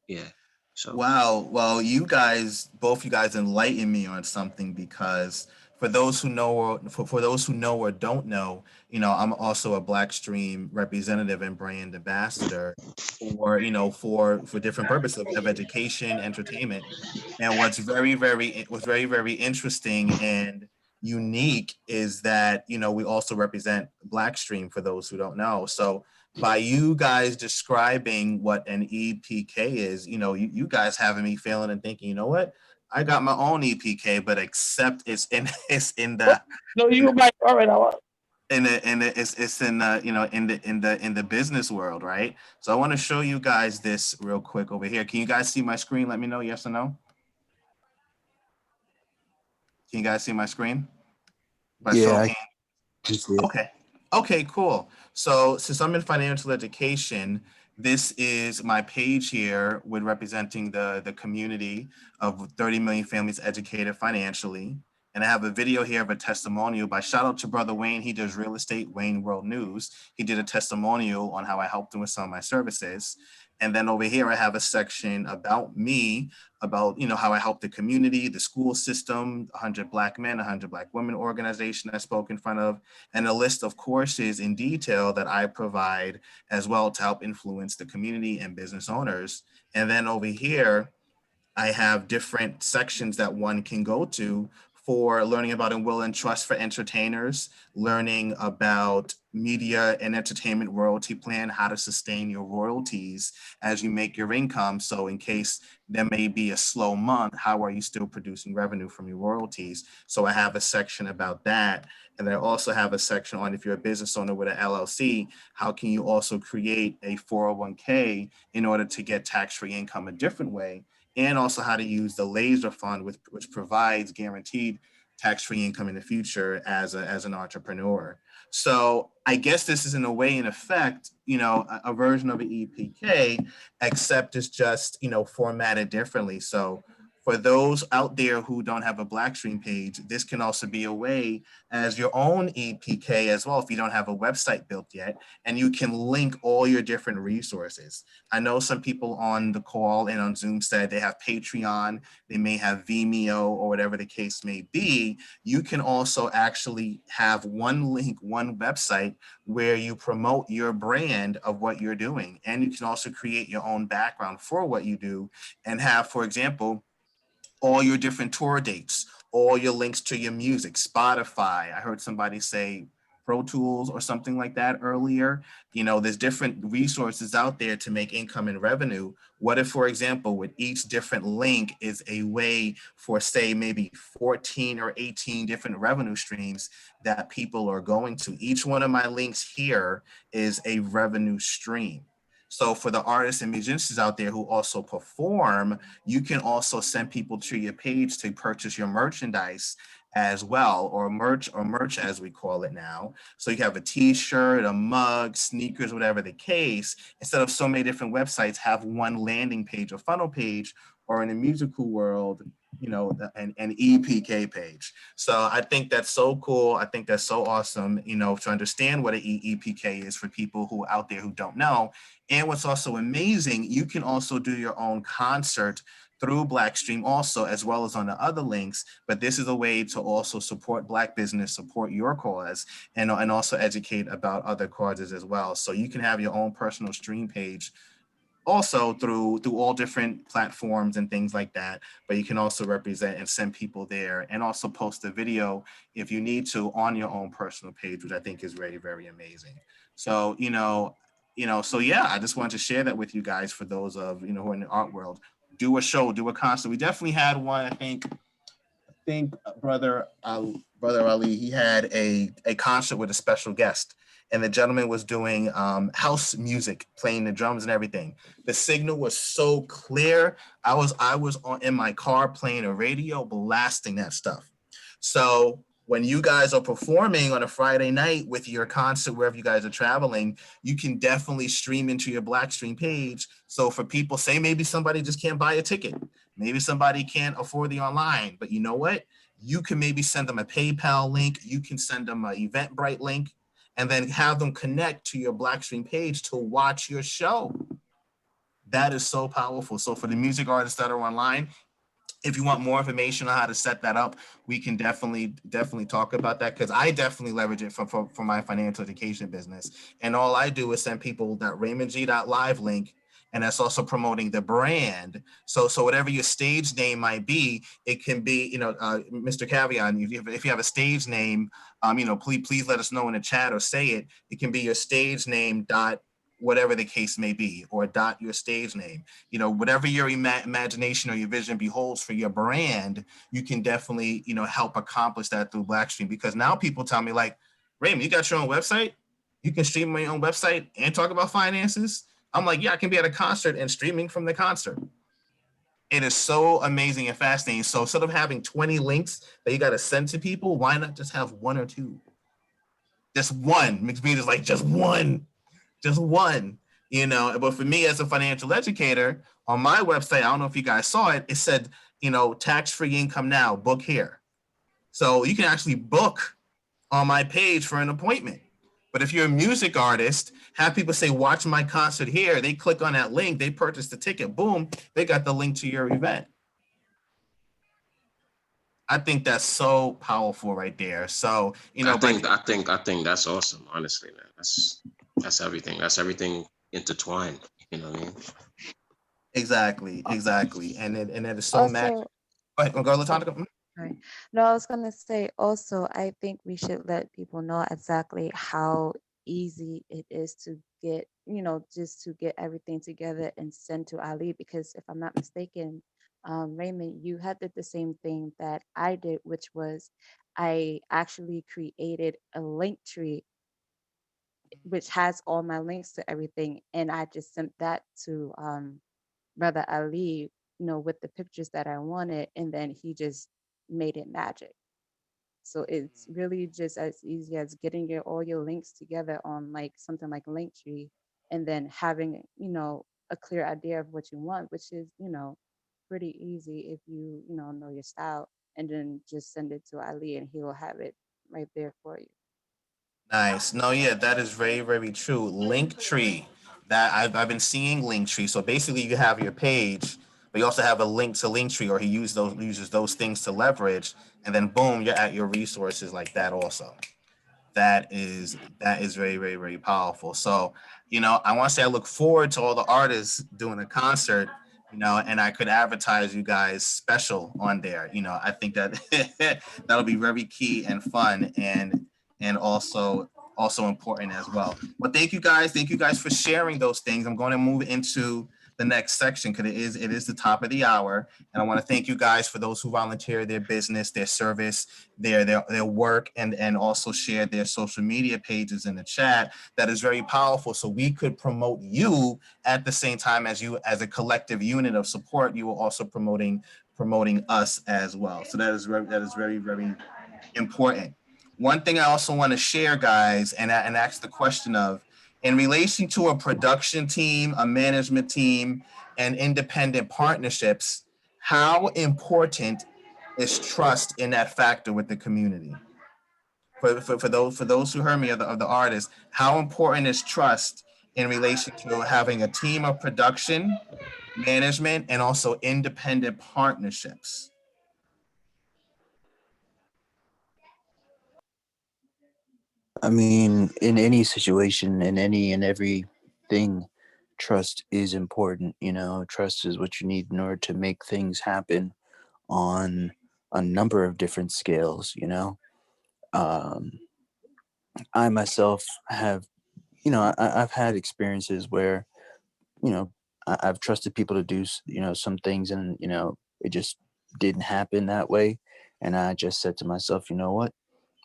Yeah. So. Wow. Well, both you guys enlighten me on something, because for those who know for those who know or don't know, I'm also a Blackstream representative and brand ambassador for different purposes of education, entertainment. And what's very interesting and unique is that, we also represent Blackstream, for those who don't know. So by you guys describing what an EPK is, you guys having me feeling and thinking, you know what? I got my own EPK, but except it's in the No, you might. All right, it's in the business world, right? So I want to show you guys this real quick over here. Can you guys see my screen? Let me know, yes or no. Can you guys see my screen? By show Yeah, of I hands. can see it. Okay. Okay, cool. So since I'm in financial education, this is my page here with representing the community of 30 million families educated financially. And I have a video here of a testimonial by, shout out to brother Wayne. He does real estate, Wayne World News. He did a testimonial on how I helped him with some of my services. And then over here, I have a section about me, about how I help the community, the school system, 100 Black men, 100 Black women organization I spoke in front of, and a list of courses in detail that I provide as well to help influence the community and business owners. And then over here, I have different sections that one can go to for learning about and will and trust for entertainers, learning about media and entertainment royalty plan, how to sustain your royalties as you make your income. So in case there may be a slow month, how are you still producing revenue from your royalties? So I have a section about that. And I also have a section on, if you're a business owner with an LLC, how can you also create a 401k in order to get tax-free income a different way? And also how to use the laser fund, which provides guaranteed tax-free income in the future as an entrepreneur. So I guess this is in a way, in effect, a version of an EPK, except it's just, formatted differently. So for those out there who don't have a Blackstream page, this can also be a way as your own EPK as well, if you don't have a website built yet, and you can link all your different resources. I know some people on the call and on Zoom said they have Patreon, they may have Vimeo, or whatever the case may be. You can also actually have one link, one website where you promote your brand of what you're doing. And you can also create your own background for what you do and have, for example, all your different tour dates, all your links to your music, Spotify. I heard somebody say Pro Tools or something like that earlier. You know, there's different resources out there to make income and revenue. What if, for example, with each different link is a way for, say, maybe 14 or 18 different revenue streams that people are going to? Each one of my links here is a revenue stream. So for the artists and musicians out there who also perform, you can also send people to your page to purchase your merchandise as well, or merch as we call it now. So you have a t-shirt, a mug, sneakers, whatever the case. Instead of so many different websites, have one landing page or funnel page, or in the musical world, you know, an EPK page. So I think that's so cool. I think that's so awesome, you know, to understand what an EPK is for people who out there who don't know. And what's also amazing, you can also do your own concert through Blackstream also, as well as on the other links. But this is a way to also support Black business, support your cause, and also educate about other causes as well. So you can have your own personal stream page also through all different platforms and things like that. But you can also represent and send people there, and also post a video if you need to on your own personal page, which I think is very, very amazing. So, so yeah, I just wanted to share that with you guys, for those of, who are in the art world. Do a show, do a concert. We definitely had one, I think brother Ali, he had a concert with a special guest, and the gentleman was doing house music, playing the drums and everything. The signal was so clear. I was in my car playing a radio, blasting that stuff. So when you guys are performing on a Friday night with your concert, wherever you guys are traveling, you can definitely stream into your Blackstream page. So for people, say maybe somebody just can't buy a ticket, maybe somebody can't afford the online, but you know what? You can maybe send them a PayPal link. You can send them an Eventbrite link, and then have them connect to your Blackstream page to watch your show. That is so powerful. So for the music artists that are online, if you want more information on how to set that up, we can definitely talk about that, because I definitely leverage it for my financial education business. And all I do is send people that RaymondG.live link, and that's also promoting the brand. So whatever your stage name might be, it can be, Mr. Cavion, if you have a stage name, please let us know in the chat or say it. It can be your stage name dot whatever the case may be, or dot your stage name. Whatever your imagination or your vision beholds for your brand, you can definitely, help accomplish that through Blackstream. Because now people tell me, like, Raymond, you got your own website? You can stream on your own website and talk about finances? I'm like, yeah, I can be at a concert and streaming from the concert. It is so amazing and fascinating. So instead of having 20 links that you got to send to people, why not just have one or two? Just one. Mixed Beat is like, just one. But for me as a financial educator, on my website, I don't know if you guys saw it, it said, tax-free income now, book here. So you can actually book on my page for an appointment. But if you're a music artist, have people say, watch my concert here. They click on that link, they purchase the ticket, boom, they got the link to your event. I think that's so powerful right there. So, I think that's awesome. Honestly, man, that's everything. That's everything intertwined. You know what I mean? Exactly. And it is so Also, magic. Go ahead, go, Latanya. right. No, I was gonna say also, I think we should let people know exactly how easy it is to get, just to get everything together and send to Ali. Because if I'm not mistaken, Raymond, you had did the same thing that I did, which was I actually created a link tree which has all my links to everything, and I just sent that to Brother Ali, with the pictures that I wanted, and then he just made it magic. So it's really just as easy as getting all your links together on like something like Linktree, and then having, a clear idea of what you want, which is, pretty easy if you, know your style, and then just send it to Ali and he will have it right there for you. Nice. No, yeah, that is very, very true. Linktree. That I've been seeing Linktree. So basically you have your page, but you also have a link to Linktree, or he uses those things to leverage, and then boom, you're at your resources like that also. That is very, very, very powerful. So, I want to say I look forward to all the artists doing a concert, and I could advertise you guys special on there. I think that that'll be very key and fun, and also also important as well. But thank you guys for sharing those things. I'm going to move into the next section because it is the top of the hour, and I want to thank you guys for those who volunteer their business, their service, their work, and also shared their social media pages in the chat. That is very powerful. So we could promote you at the same time as you, as a collective unit of support. You are also promoting us as well. So that is very, very important. One thing I also want to share, guys, and ask the question of, in relation to a production team, a management team, and independent partnerships, how important is trust in that factor with the community? For those who heard me, of the artists, how important is trust in relation to having a team of production, management, and also independent partnerships? I mean, in any situation, in any and everything, trust is important. You know, trust is what you need in order to make things happen on a number of different scales. You know, I myself have, I've had experiences where, I've trusted people to do, some things, and, it just didn't happen that way. And I just said to myself, you know what?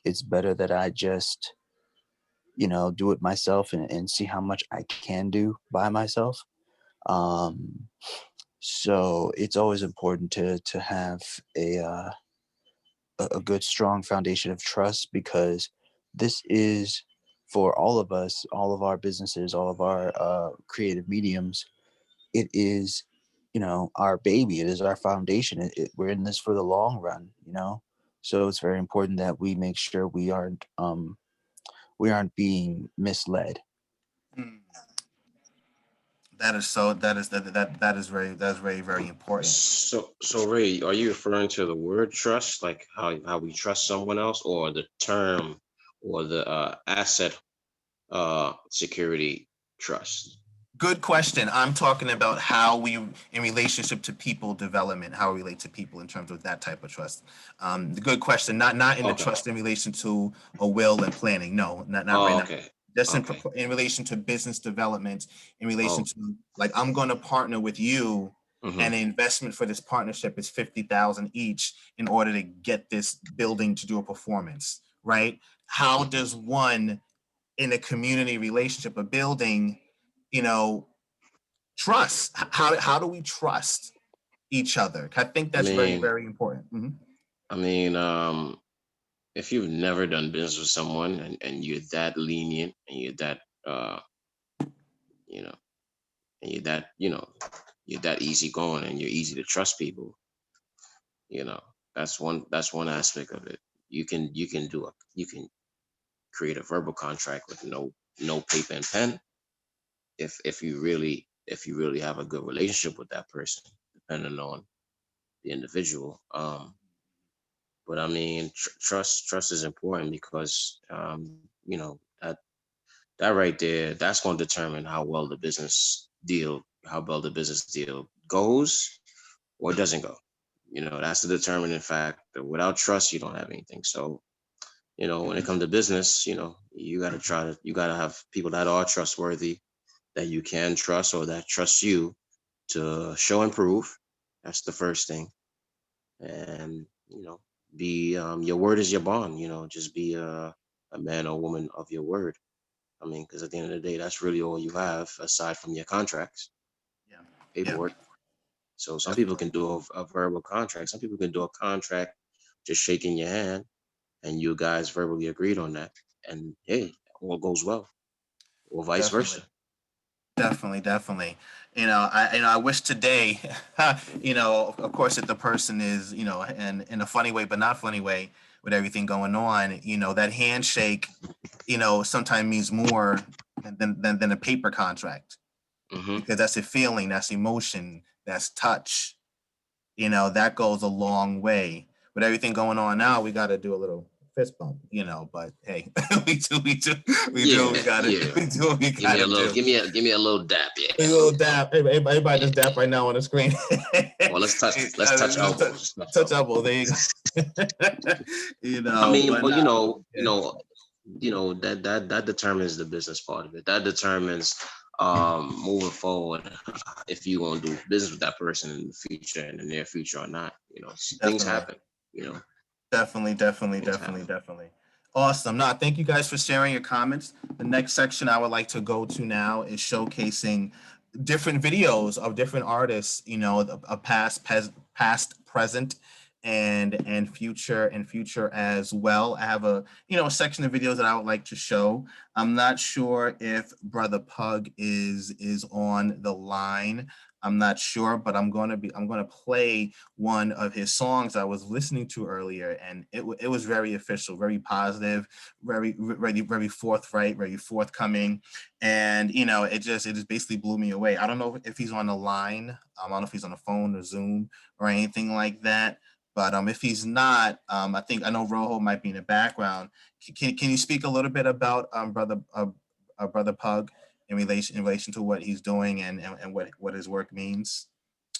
It's better that I just, do it myself and see how much I can do by myself. Um, so it's always important to have a good, strong foundation of trust, because this is, for all of us, all of our businesses, all of our creative mediums, it is, our baby. It is our foundation. We're in this for the long run, So it's very important that we make sure we aren't being misled. Mm. That is very, very important. So Ray, are you referring to the word trust, like how we trust someone else, or the term, or the asset security trust? Good question. I'm talking about how we, in relationship to people development, how we relate to people in terms of that type of trust. The good question. Not in the trust in relation to a will and planning. No, not right now. Okay. Just in relation to business development, in relation to, like, I'm going to partner with you, and the investment for this partnership is $50,000 each in order to get this building to do a performance, right? How does one, in a community relationship, a building, trust? How do we trust each other? I think that's very, very important. Mm-hmm. I mean, if you've never done business with someone, and you're that lenient, and you're that you know and you're that easygoing, and you're easy to trust people, that's one aspect of it. You can create a verbal contract with no paper and pen, if you really have a good relationship with that person, depending on the individual. But I mean, trust is important, because that right there, that's going to determine how well the business deal goes or doesn't go. That's the determining factor. Without trust, you don't have anything. So, when it comes to business, you got to have people that are trustworthy, that you can trust, or that trust you to show and prove. That's the first thing. And, be, your word is your bond. Just be a man or woman of your word. I mean, because at the end of the day, that's really all you have aside from your contracts, paperwork. So some people can do a verbal contract. Some people can do a contract just shaking your hand, and you guys verbally agreed on that, and hey, all goes well, or vice versa. Definitely. I wish today, of course, if the person is, and in a funny way, but not funny way, with everything going on, that handshake, sometimes means more than a paper contract, because that's a feeling, that's emotion, that's touch, that goes a long way. With everything going on now, we got to do a little fist bump, but hey, we do what we gotta do. We do what we gotta do. Give me a little dap, A little dap. Everybody just dap right now on the screen. Well, let's touch elbows. Touch elbows. There you go. I mean, but you know, that determines the business part of it. That determines moving forward if you're gonna do business with that person in the future, in the near future or not. You know, things Definitely. happen. You know, Definitely. Awesome. No, thank you guys for sharing your comments. The next section I would like to go to now is showcasing different videos of different artists, you know, a past, present, and future as well. I have a a section of videos that I would like to show. I'm not sure if Brother Pug is on the line. I'm not sure, but I'm going to play one of his songs I was listening to earlier, and it was very official, very positive, very forthright, very forthcoming, and it just basically blew me away. I don't know if he's on the line. I don't know if he's on the phone or Zoom or anything like that. But if he's not, I know R.O.J.O might be in the background. Can you speak a little bit about Brother Pug in relation to what he's doing and what his work means?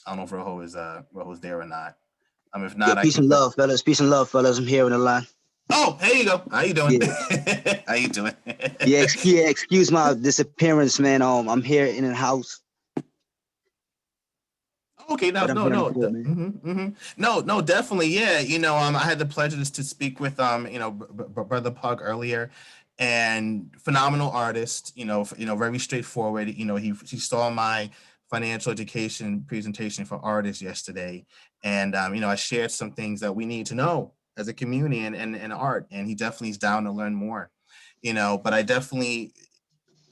I don't know if R.O.J.O is there or not. If Yo, not, I peace can and put. love, fellas. Peace and love, fellas. I'm here on the line. Oh, here you go. How you doing? Yeah, How you doing? yeah. Excuse my disappearance, man. I'm here in the house, Okay, but I'm here on the phone, man. no, definitely, yeah. I had the pleasure to speak with Brother Pug earlier, and phenomenal artist. Very straightforward. He saw my financial education presentation for artists yesterday, and I shared some things that we need to know as a community and art, and he definitely is down to learn more. But I definitely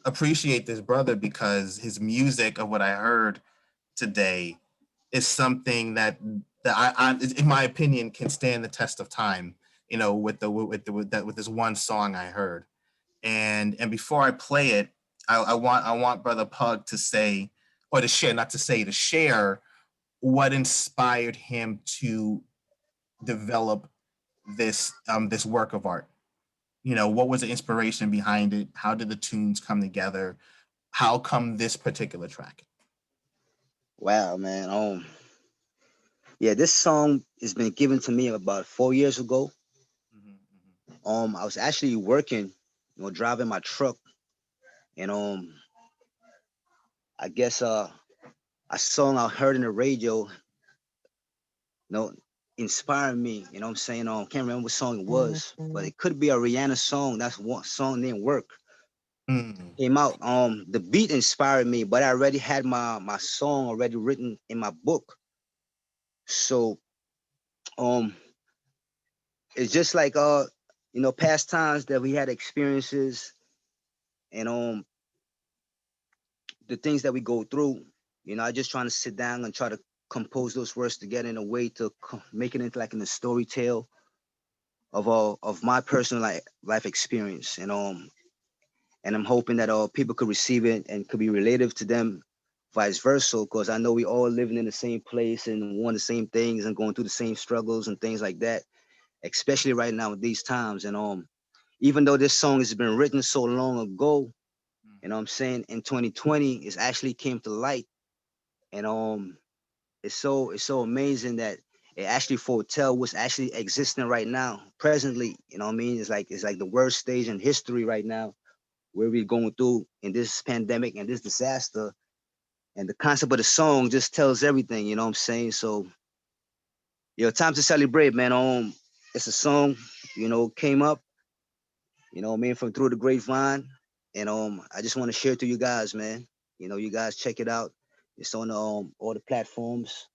appreciate this brother because his music of what I heard today is something that I, in my opinion, can stand the test of time. With this one song I heard, and before I play it, I want Brother Pug to say, or to share, not to say, to share what inspired him to develop this work of art. What was the inspiration behind it? How did the tunes come together? How come this particular track? Wow, man. Yeah, this song has been given to me about 4 years ago. I was actually working, driving my truck, and I guess a song I heard in the radio, inspired me. You know what I'm saying? Can't remember what song it was, but it could be a Rihanna song. That's one song didn't work. Came out. The beat inspired me, but I already had my song already written in my book. So it's just like past times that we had experiences, and the things that we go through. I just trying to sit down and try to compose those words together in a way to make it into like in a story tale of my personal life experience, and I'm hoping that people could receive it and could be relative to them, vice versa, because I know we all living in the same place and want the same things and going through the same struggles and things like that, especially right now with these times. And even though this song has been written so long ago, what I'm saying, in 2020, it actually came to light. And it's so amazing that it actually foretell what's actually existing right now, presently. You know what I mean? It's like the worst stage in history right now, where we're going through in this pandemic and this disaster. And the concept of the song just tells everything, you know what I'm saying? So, time to celebrate, man. It's a song, came up, from through the grapevine. And I just want to share it to you guys, man. You guys check it out. It's on all the platforms,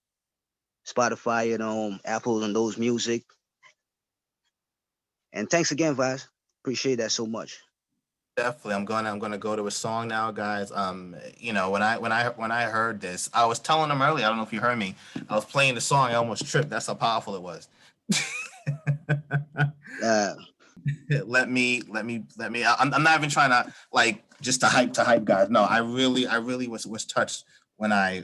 Spotify and Apple and those music. And thanks again, Vaz. Appreciate that so much. Definitely, I'm gonna go to a song now, guys. When I heard this, I was telling them earlier. I don't know if you heard me. I was playing the song. I almost tripped. That's how powerful it was. Yeah. let me. I'm not even trying to just to hype guys. No, I really was touched when I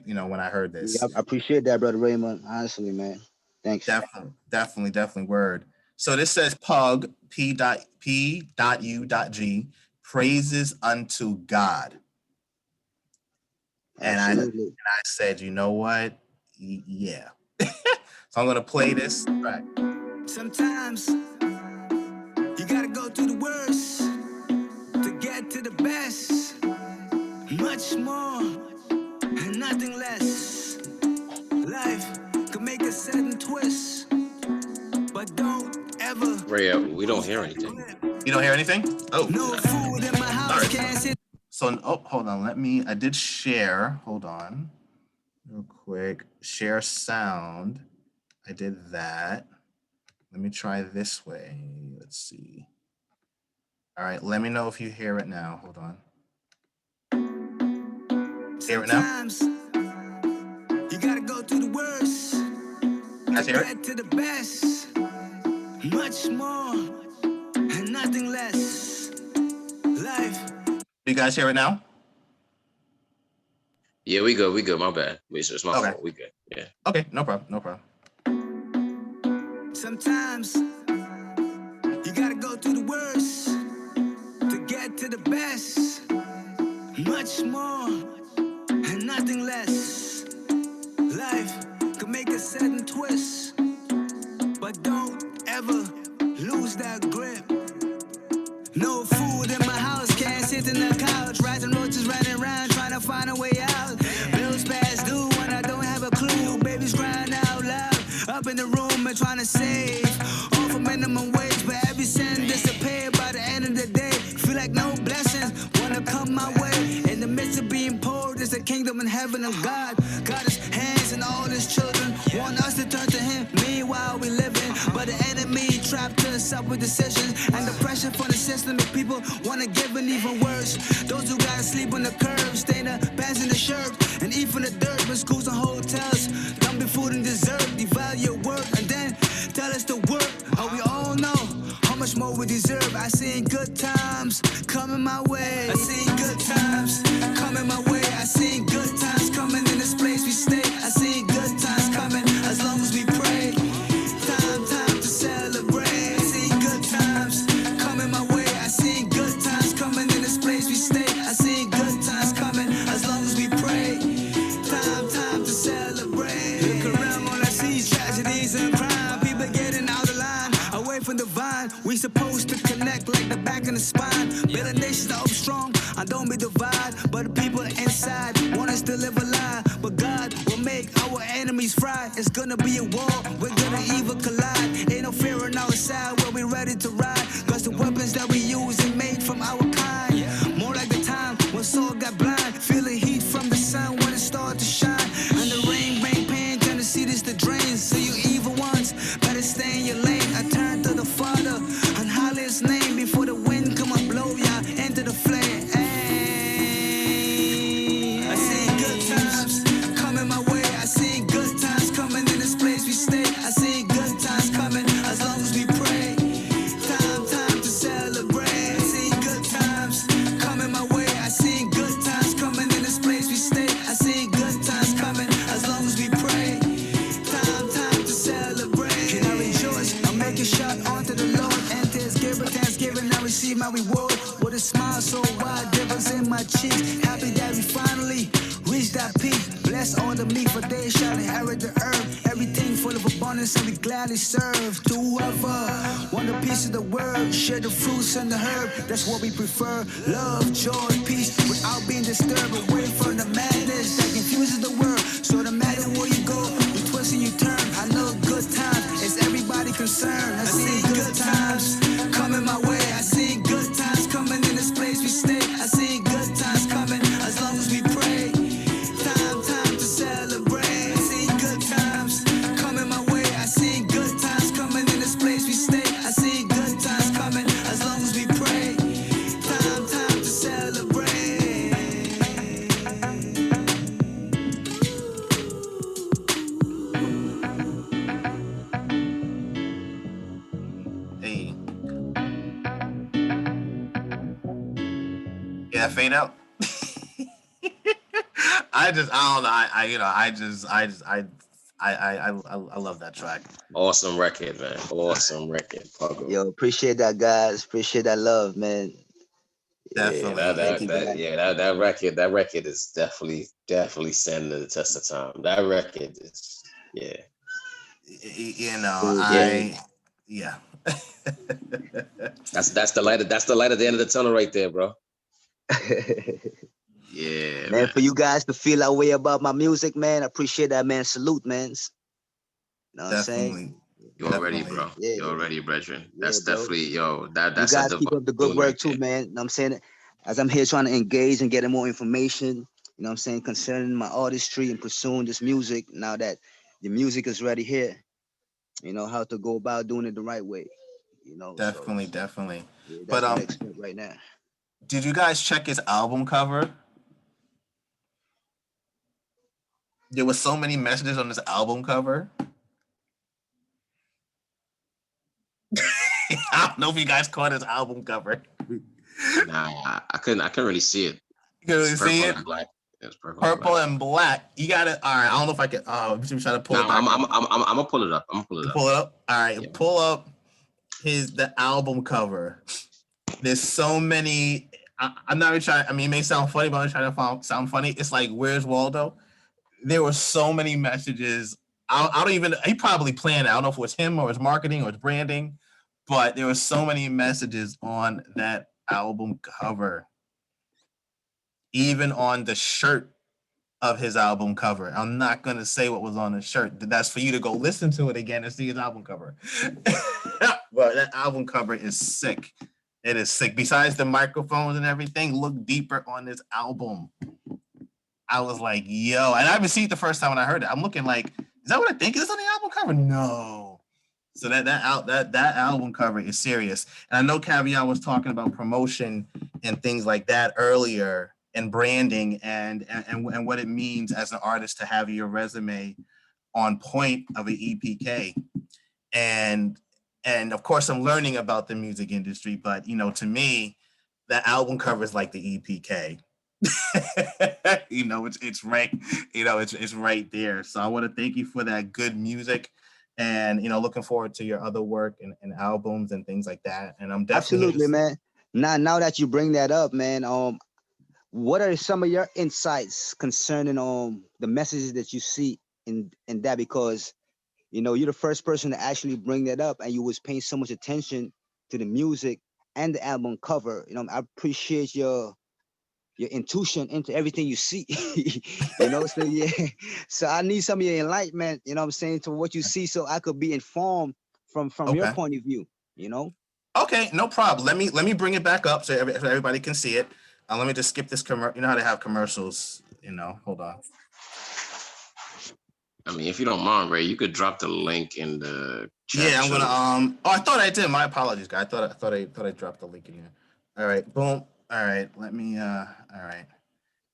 heard this. Yeah, I appreciate that, brother Raymond. Honestly, man. Thanks. Definitely word. So this says Pug P.U.G praises unto God. And Absolutely. I said, you know what? Yeah. So I'm gonna play this track. Sometimes you gotta go through the worst nothing less. Life could make a sudden twist, but don't ever. Ray, we don't hear anything. You don't hear anything? Oh, no food in my house. Can't sit. So, oh, hold on. I did share. Hold on. Real quick. Share sound. I did that. Let me try this way. Let's see. All right. Let me know if you hear it now. Hold on. Hear it now? You gotta go through the worst. You guys hear it? To the best. Much more and nothing less. Life. Do you guys hear it now? Yeah, we good. We good. My bad. It's my fault. We good. Yeah. Okay. No problem. No problem. Sometimes you gotta go through the worst to get to the best. Much more and nothing less. Life could make a sudden twist, but don't ever lose that grip. No food in my house, can't sit in the couch. Rats and roaches running around trying to find a way out. Bills past due when I don't have a clue. Babies crying out loud up in the room and trying to save all for minimum wage, but every cent disappear by the end of the day. Feel like no blessings wanna come my way. In the midst of being poor, there's a kingdom in heaven of God. Got his hands in all his children, want us to turn to him. Meanwhile we living, but the enemy trapped us up with decisions, and the pressure from the system make people wanna give an even worse. Those who gotta sleep on the curb, stay in the pants in the shirt, and eat from the dirt when schools and hotels don't be food and dessert. Devalue your work and then tell us to work. Oh, we all know how much more we deserve. I seen good times coming my way. I seen good times coming my way. I seen good times coming in this place we stay. I seen good times coming as long as we pray. Time to celebrate. I seen good times coming my way. I seen good times coming in this place we stay. I seen good times coming as long as we pray. Time to celebrate. Look around, all I see is tragedies and crime. People getting out of line, away from the vine. We supposed to connect like the back and the spine. Build a nation up strong, I don't be divided. But the people inside want us to live a lie. But God will make our enemies fry. It's gonna be a war, we're gonna evil collide. Ain't no fear on our side, we'll be ready to ride. Cause the weapons that we use are made from our kind. More like the time when Saul got blind. Feel the heat from the sun when it started to shine. And the rain pain, turn to see this the drains. So you evil ones, better stay in your lane. I turn to the Father and holler his name before the wind come and blow ya into the flame. I seen good times coming my way. I seen good times coming in this place we stay. I seen good times coming as long as we pray. Time to celebrate. I seen good times coming my way. I seen good times coming in this place we stay. I seen good times coming as long as we pray. Time to celebrate. Can I rejoice? I'm making shot onto the Lord. Enter his gate with thanksgiving. I receive my reward with a smile so wide, difference in my cheeks. Happy that we finally reached that peak. Bless all the meek, for they shall inherit the earth. Everything full of abundance, and we gladly serve. To whoever want a piece of the word, share the fruits and the herb. That's what we prefer. Love, joy, peace, without being disturbed. Away from the madness that confuses the world. So no matter where you go, you twist and you turn. I know good times is everybody concerned. I see good times coming my way. I see good times coming in this place we stay. I see good times coming as long as we pray. Time to celebrate. I see good times coming my way. I see good times coming in this place we stay. I see good times coming as long as we pray. Time to celebrate. Hey. Yeah, fade out. I don't know. I love that track. Awesome record, man. Awesome record. Puggle. Yo, appreciate that, guys. Appreciate that love, man. Definitely. That record is definitely standing the test of time. That record is, yeah. You know, yeah. That's the light at the end of the tunnel right there, bro. Yeah, Man, for you guys to feel that way about my music, man, I appreciate that, man. Salute, man. You know what I'm saying? Definitely. You already, Definitely. bro. Yeah, You already, brethren. yeah, That's bro. definitely, yo, You that's a guys keep divine up the good tune work right too, there. man. You know what I'm saying? As I'm here trying to engage and getting more information, you know what I'm saying, concerning my artistry and pursuing this music, now that the music is ready here, you know, how to go about doing it the right way. You know, so Definitely, definitely. yeah, But that's the next step right now. did you guys check his album cover? There was so many messages on this album cover. I don't know if you guys caught his album cover. Nah, I couldn't really see it. You can It's really see purple it. and black. It's purple and Purple black. and black. You got it. All right. I don't know if I can. Let me try to pull it Now back I'm up. gonna pull it up. I'm gonna pull it up. Pull it up. All right. Yeah. Pull up the album cover. There's so many. I'm not even trying. I mean, it may sound funny, but I'm trying to sound funny. It's like, where's Waldo? There were so many messages. I don't even. He probably planned it. I don't know if it was him or his marketing or his branding, but there were so many messages on that album cover. Even on the shirt of his album cover. I'm not gonna say what was on the shirt. That's for you to go listen to it again and see his album cover. But that album cover is sick. It is sick. Besides the microphones and everything, look deeper on this album. I was like, yo, and I haven't seen it the first time when I heard it. I'm looking like, is that what I think is on the album cover? No. So that album cover is serious. And I know Caviar was talking about promotion and things like that earlier, and branding and what it means as an artist to have your resume on point of an EPK. And of course I'm learning about the music industry, but to me, that album cover is like the EPK. It's right, it's right there. So I want to thank you for that good music, and looking forward to your other work and albums and things like that. And I'm definitely Absolutely, man. Now that you bring that up, man, what are some of your insights concerning the messages that you see in that? Because you're the first person to actually bring that up, and you was paying so much attention to the music and the album cover. I appreciate your intuition into everything you see. So yeah. So I need some of your enlightenment, what I'm saying, to what you see, so I could be informed from your okay. point of view, Okay, no problem. Let me bring it back up so everybody can see it. Let me just skip this commercial. You know how they have commercials. Hold on. I mean, if you don't mind, Ray, you could drop the link in the chat. Yeah, I'm gonna. Oh, I thought I did. My apologies, guys. I thought I dropped the link in here. All right, boom. All right, let me. All right.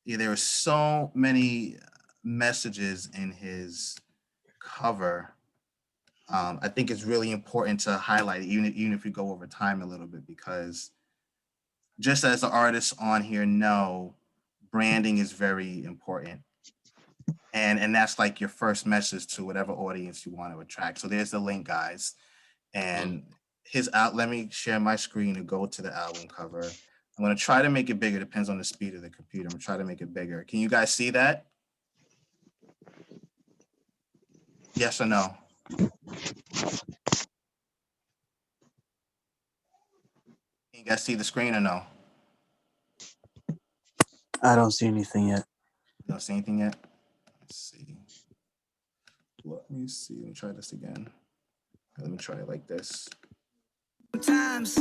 Yeah, there were so many messages in his cover. I think it's really important to highlight it, even if you go over time a little bit, because just as the artists on here know, branding is very important. And that's like your first message to whatever audience you want to attract. So there's the link, guys. And let me share my screen to go to the album cover. I'm going to try to make it bigger. Depends on the speed of the computer. I'm going to try to make it bigger. Can you guys see that? Yes or no? Can you guys see the screen or no? I don't see anything yet. You don't see anything yet? Let's see. Let me see. Let me try this again. Let me try it like this. Sometimes.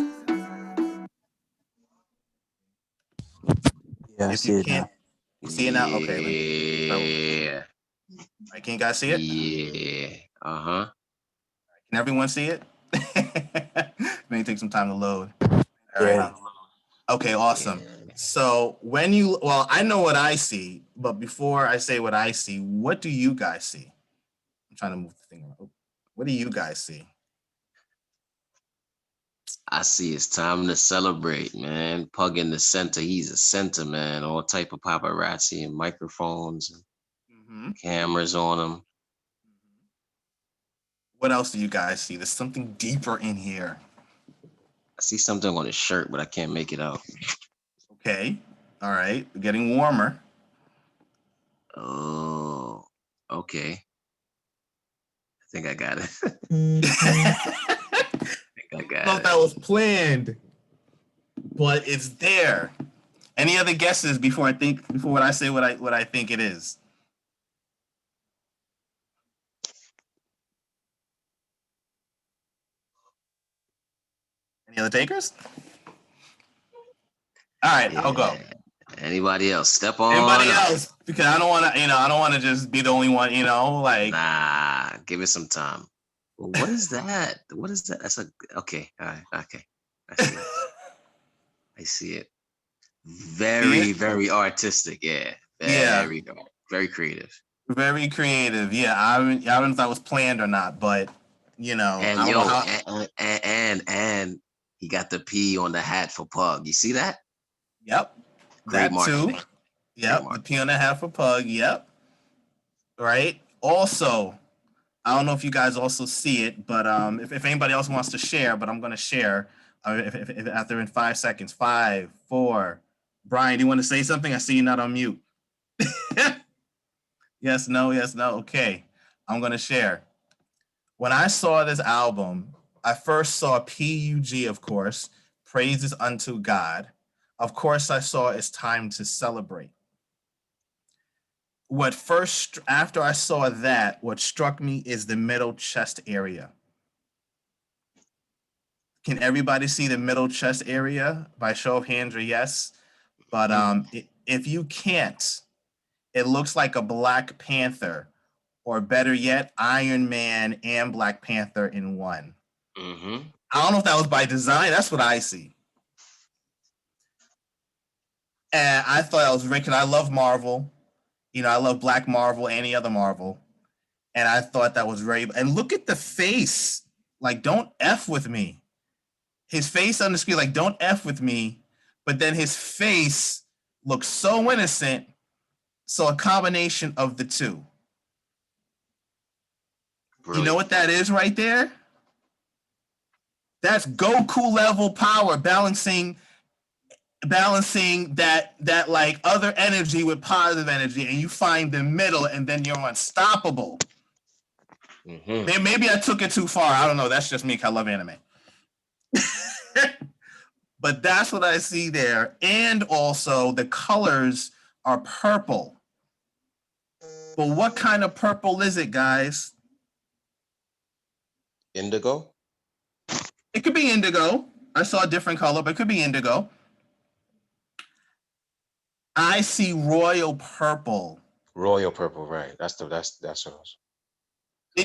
Yeah, I If see you it now. can't see it now, okay. Yeah. All right, can you guys see it? Yeah. Uh-huh. Can everyone see it? It may take some time to load. All right. Yeah. Okay, awesome. Yeah. So I know what I see, but before I say what I see, what do you guys see? I'm trying to move the thing around. What do you guys see? I see it's time to celebrate, man. Pug in the center. He's a center, man. All type of paparazzi and microphones and cameras on him. What else do you guys see? There's something deeper in here. I see something on his shirt, but I can't make it out. Okay. All right. We're getting warmer. Oh, okay. I think I got it. I thought that was planned, but it's there. Any other guesses before I say what I think it is? Any other takers? All right, I'll go. Anybody else? Step on. Anybody else? Because I don't want to, I don't want to just be the only one, like. Nah, give it some time. Well, what is that? What is that? That's okay. All right. Okay. I see it. I see it. Very artistic. Yeah. Very creative. Very creative. Yeah. I don't know if that was planned or not, but and he got the P on the hat for Pug. You see that? Yep. Great that marketing. too. Yep. The P on the hat for Pug. Yep. Right. Also, I don't know if you guys also see it, but if anybody else wants to share, but I'm going to share if after in 5 seconds. 5, 4. Brian, do you want to say something? I see you're not on mute. Yes, no. Okay. I'm going to share. When I saw this album, I first saw PUG, of course, Praises Unto God. Of course, I saw It's Time to Celebrate. After I saw that, what struck me is the middle chest area. Can everybody see the middle chest area? By show of hands or yes? But if you can't, it looks like a Black Panther, or better yet, Iron Man and Black Panther in one. Mm-hmm. I don't know if that was by design. That's what I see. And I thought that was great because I love Marvel. I love Black Marvel, any other Marvel. And I thought that was very, and look at the face. Like, don't F with me. His face on the screen, like, don't F with me. But then his face looks so innocent. So a combination of the two. Brilliant. You know what that is right there? That's Goku level power, balancing that like other energy with positive energy, and you find the middle, and then you're unstoppable. Mm-hmm. Maybe I took it too far. I don't know. That's just me because I love anime. But that's what I see there. And also the colors are purple. But what kind of purple is it, guys? Indigo? It could be indigo. I saw a different color, but it could be indigo. I see royal purple. Royal purple, right? That's what I was.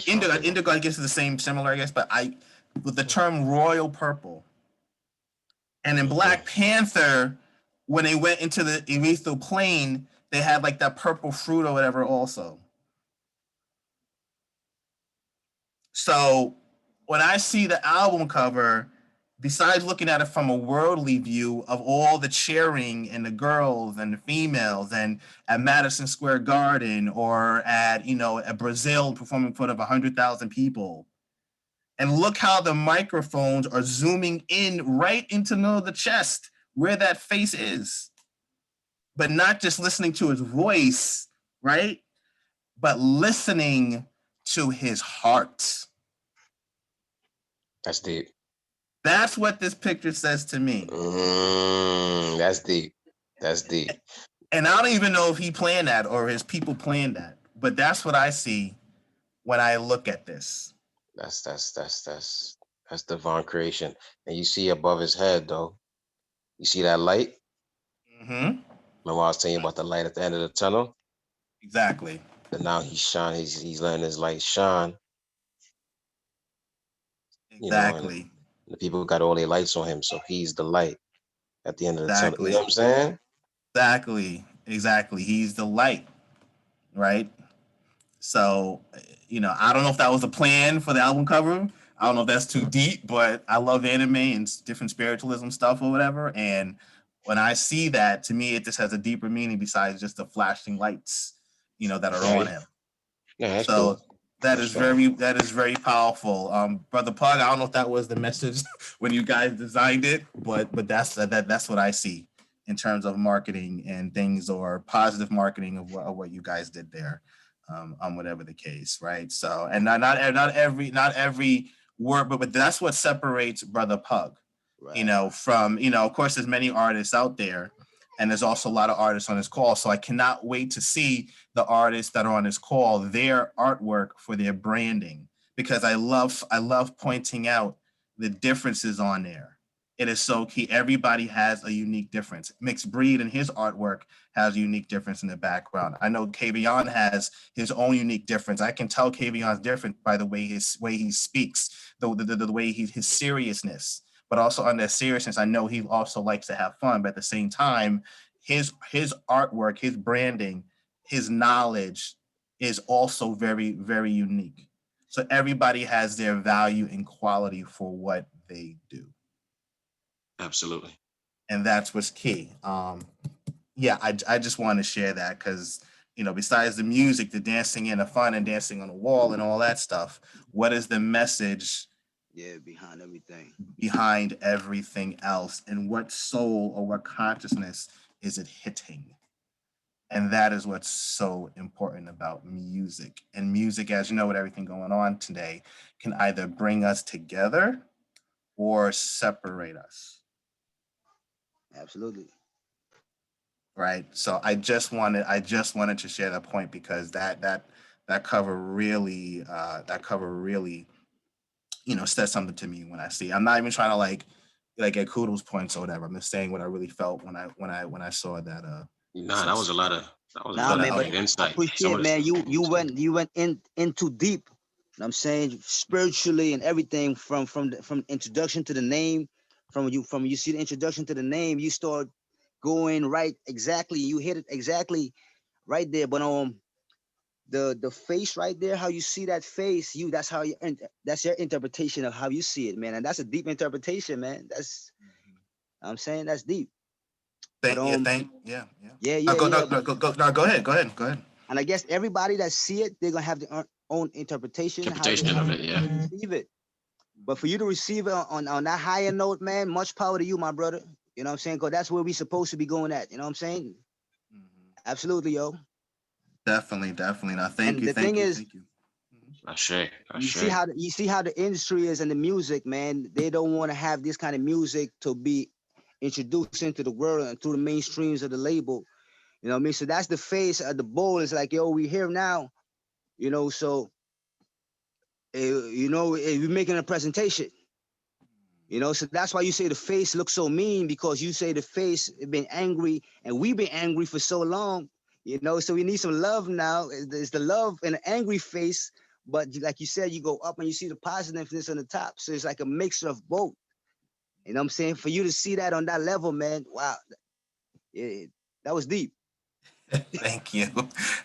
Indigo, I guess, is the same, similar, I guess, but with the term royal purple. And in Black Panther, when they went into the ethereal plane, they had like that purple fruit or whatever also. So when I see the album cover, besides looking at it from a worldly view of all the cheering and the girls and the females, and at Madison Square Garden or at Brazil performing in front of 100,000 people, and look how the microphones are zooming in right into the chest where that face is, but not just listening to his voice, right? But listening to his heart. That's deep. That's what this picture says to me. That's deep. That's deep. And I don't even know if he planned that or his people planned that, but that's what I see when I look at this. That's divine creation. And you see above his head, though, you see that light? Mm-hmm. Remember I was telling you about the light at the end of the tunnel? Exactly. And now he's letting his light shine. Exactly. And the people got all their lights on him, so he's the light at the end of the tunnel. You know what I'm saying? Exactly. He's the light, right? So, I don't know if that was a plan for the album cover. I don't know if that's too deep, but I love anime and different spiritualism stuff or whatever. And when I see that, to me, it just has a deeper meaning besides just the flashing lights, that are on him. Yeah, that's so cool. that is very powerful. Brother Pug, I don't know if that was the message when you guys designed it, but that's what I see in terms of marketing and things, or positive marketing of what you guys did there. On whatever the case, right? So, and not every word, but that's what separates Brother Pug, right. From, of course, there's many artists out there, And there's also a lot of artists on this call. So I cannot wait to see the artists that are on this call, their artwork for their branding, because I love pointing out the differences on there. It is so key. Everybody has a unique difference. Mixed Breed and his artwork has a unique difference in the background. I know Kavion has his own unique difference. I can tell Kavion's different by the way he speaks, the way his seriousness. But also on that seriousness, I know he also likes to have fun. But at the same time, his artwork, his branding, his knowledge is also very, very unique. So everybody has their value and quality for what they do. Absolutely. And that's what's key. Yeah, I just want to share that because, besides the music, the dancing and the fun and dancing on the wall and all that stuff, what is the message? Yeah, behind everything. Behind everything else, and what soul or what consciousness is it hitting? And that is what's so important about music. And music, as you know, with everything going on today, can either bring us together or separate us. Absolutely. Right. So I just wanted to share that point because that cover really said something to me when I see. I'm not even trying to like get kudos points or whatever. I'm just saying what I really felt when I saw that. That was a lot of man, but insight. I appreciate, man. You went in too deep. You know what I'm saying, spiritually and everything from introduction to the name, from you see the introduction to the name, you start going right exactly. You hit it exactly right there. But the face right there, how you see that face, that's your interpretation of how you see it, man. And that's a deep interpretation, man. I'm saying that's deep. Yeah. Go ahead. And I guess everybody that see it, they're gonna have their own interpretation of it, yeah. Receive it. But for you to receive it on that higher note, man, much power to you, my brother. You know what I'm saying? Because that's where we supposed to be going at. You know what I'm saying? Mm-hmm. Absolutely, yo. Definitely. Now, thank you. Thank you. You see how the industry is and the music, man. They don't want to have this kind of music to be introduced into the world and through the mainstreams of the label. You know what I mean? So that's the face of the bowl. It's like, yo, we here now. So we're making a presentation. So that's why you say the face looks so mean, because you say the face been angry and we've been angry for so long. So we need some love now. It's the love in an angry face, but like you said, you go up and you see the positiveness on the top. So it's like a mixture of both. You know what I'm saying? For you to see that on that level, man, wow, that was deep. Thank you.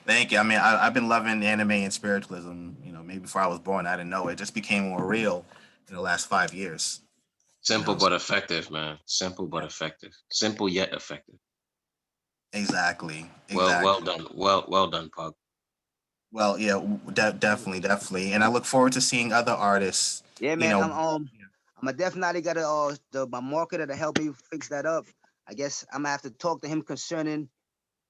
I mean, I've been loving anime and spiritualism. Maybe before I was born, I didn't know it. Just became more real in the last 5 years. Simple but effective, man. Simple but effective. Simple yet effective. Exactly. Well done. Well done, Pug. Well, yeah, definitely. And I look forward to seeing other artists. Yeah, man. I'm definitely got my marketer to help me fix that up. I guess I'm gonna have to talk to him concerning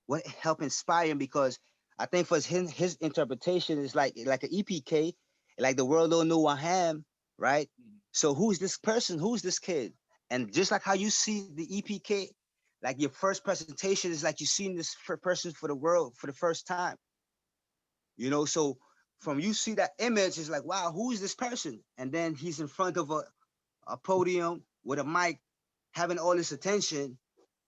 what help inspire him, because I think for his interpretation is like an EPK, like the world don't know who I am, right? So who's this person? Who's this kid? And just like how you see the EPK, like your first presentation is like you seeing this person for the world for the first time. So from you see that image, it's like, wow, who is this person? And then he's in front of a podium with a mic, having all this attention.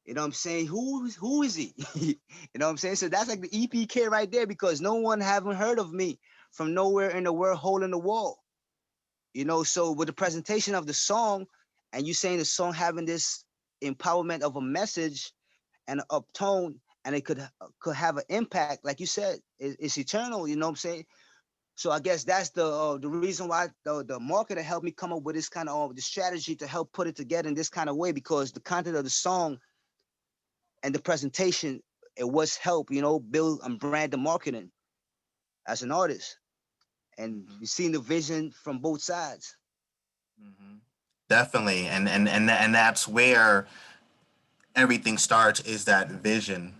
You know what I'm saying? Who is he? You know what I'm saying? So that's like the EPK right there, because no one haven't heard of me from nowhere in the world holding the wall. So with the presentation of the song, and you saying the song having this empowerment of a message and an uptone, and it could have an impact, like you said, it's eternal. You know what I'm saying? So I guess that's the reason why the marketer helped me come up with this kind of the strategy to help put it together in this kind of way, because the content of the song and the presentation, it was help, build and brand the marketing as an artist. And you've seen the vision from both sides. Mm-hmm. Definitely. And that's where everything starts, is that vision.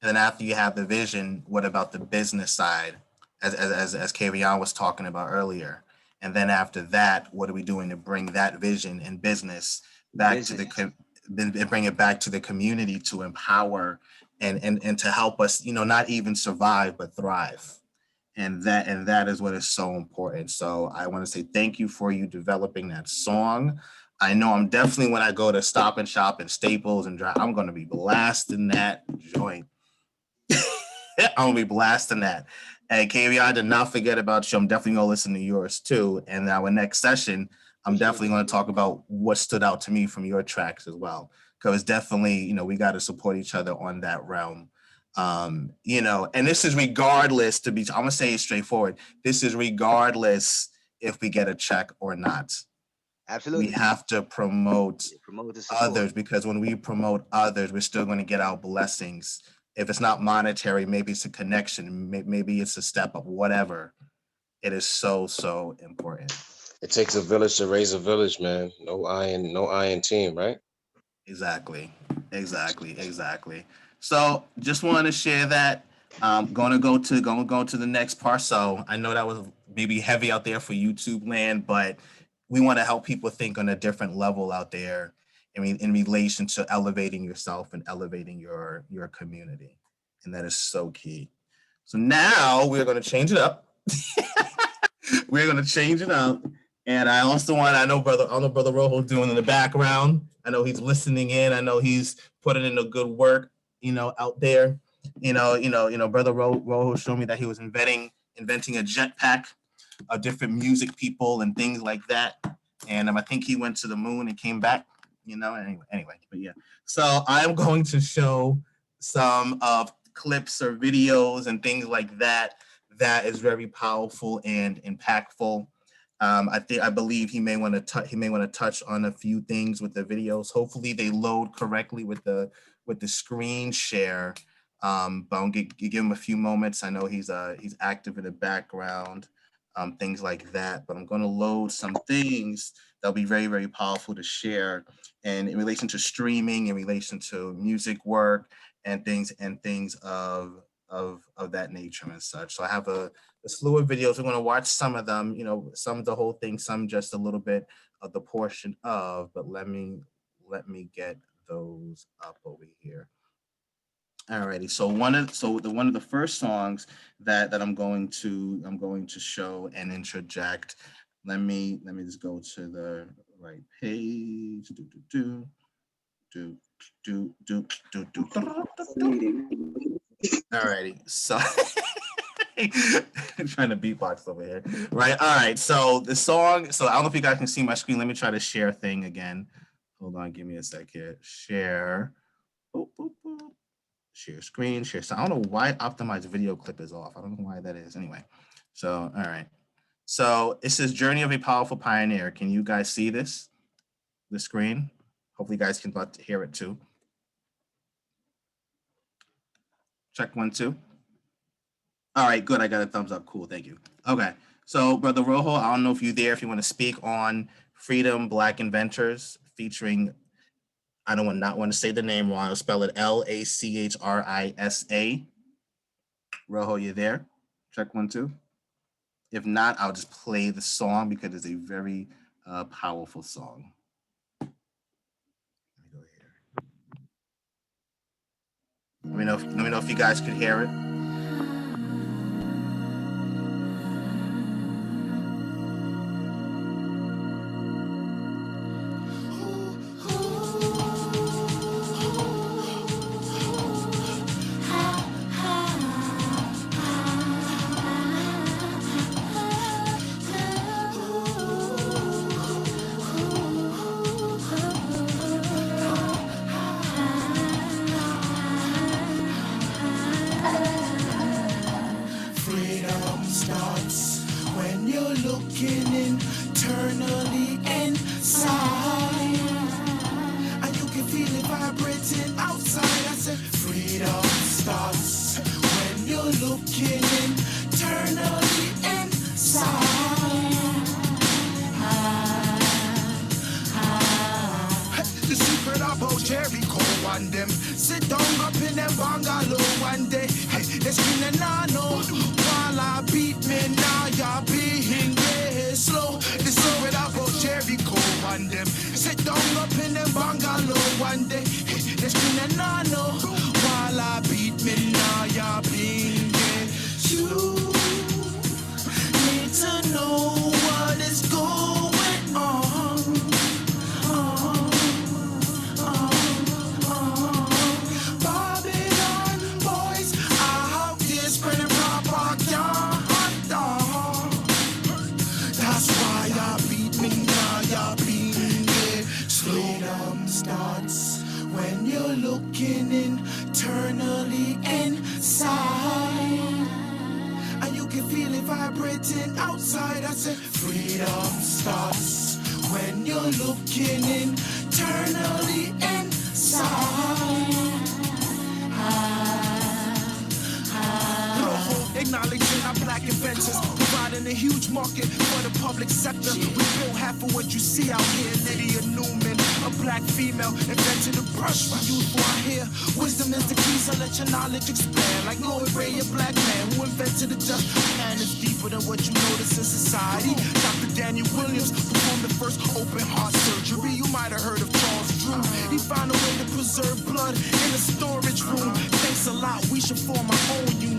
And then after you have the vision, what about the business side, as Kavion was talking about earlier? And then after that, what are we doing to bring that vision and business back to the bring it back to the community to empower and to help us, not even survive, but thrive. And that is what is so important. So I want to say thank you for you developing that song. I know I'm definitely, when I go to Stop and Shop and Staples and Drive, I'm going to be blasting that joint. I'm going to be blasting that. And KVI, did not forget about you. I'm definitely going to listen to yours too. And our next session, I'm definitely going to talk about what stood out to me from your tracks as well. Because definitely, we got to support each other on that realm. And this is regardless I'm going to say it straightforward. This is regardless if we get a check or not. Absolutely. We have to promote others, because when we promote others, we're still going to get our blessings. If it's not monetary, maybe it's a connection, maybe it's a step up, whatever. It is so, so important. It takes a village to raise a village, man. No iron team, right? Exactly. So just wanted to share that. Going to go to the next part. So I know that was maybe heavy out there for YouTube land, but we want to help people think on a different level out there. I mean, in relation to elevating yourself and elevating your community, and that is so key. So now we're going to change it up. And I also I know Brother R.O.J.O doing in the background. I know he's listening in. I know he's putting in a good work, out there. Brother R.O.J.O showed me that he was inventing a jetpack of different music people and things like that. And I think he went to the moon and came back, anyway, but yeah. So I'm going to show some of clips or videos and things like that is very powerful and impactful. I believe he may want to touch on a few things with the videos. Hopefully they load correctly with the screen share. But I'll give him a few moments. I know he's active in the background, things like that. But I'm going to load some things that'll be very, very powerful to share, and in relation to streaming, in relation to music work, and things of that nature and such. So I have a slew of videos. We're going to watch some of them, some of the whole thing, some just a little bit of the portion of, but let me get those up over here. Alrighty, so one of the first songs that I'm going to show and interject. Let me just go to the right page. Alrighty, so trying to beatbox over here, right? All right, so the song. So I don't know if you guys can see my screen. Let me try to share thing again. Hold on, give me a sec here. Share. Boop, boop, boop. Share screen, share sound. I don't know why optimized video clip is off. I don't know why that is. Anyway, so all right. So it says Journey of a Powerful Pioneer. Can you guys see this? The screen? Hopefully you guys can hear it too. Check 1, 2. All right, good. I got a thumbs up. Cool, thank you. Okay, so Brother R.O.J.O, I don't know if you're there, if you want to speak on Freedom Black Inventors featuring, I don't want to say the name wrong. I'll spell it Lachrisa. R.O.J.O, you there? Check 1, 2. If not, I'll just play the song because it's a very powerful song. Let me go here. Let me know if you guys can hear it. Sit down up in them bungalow one day. Next thing I know, while I beat me now, you're being there. You need to know what is going on. Babylon boys out there spreading propaganda. That's why I beat me now, you're being there. Freedom starts when you're looking internally inside. And you can feel it vibrating outside. I said freedom starts when you're looking internally inside. Acknowledging our black inventors, providing a huge market for the public sector. We built half of what you see out here. Lydia Newman, a black female, invented a brush we use for our hair. Wisdom is the key, so let your knowledge expand. Like Lloyd Ray, a black man who invented the dust. And it's deeper than what you notice in society. Dr. Daniel Williams performed the first open heart surgery. You might have heard of Charles Drew. He found a way to preserve blood in a storage room. Thanks a lot, we should form our own union.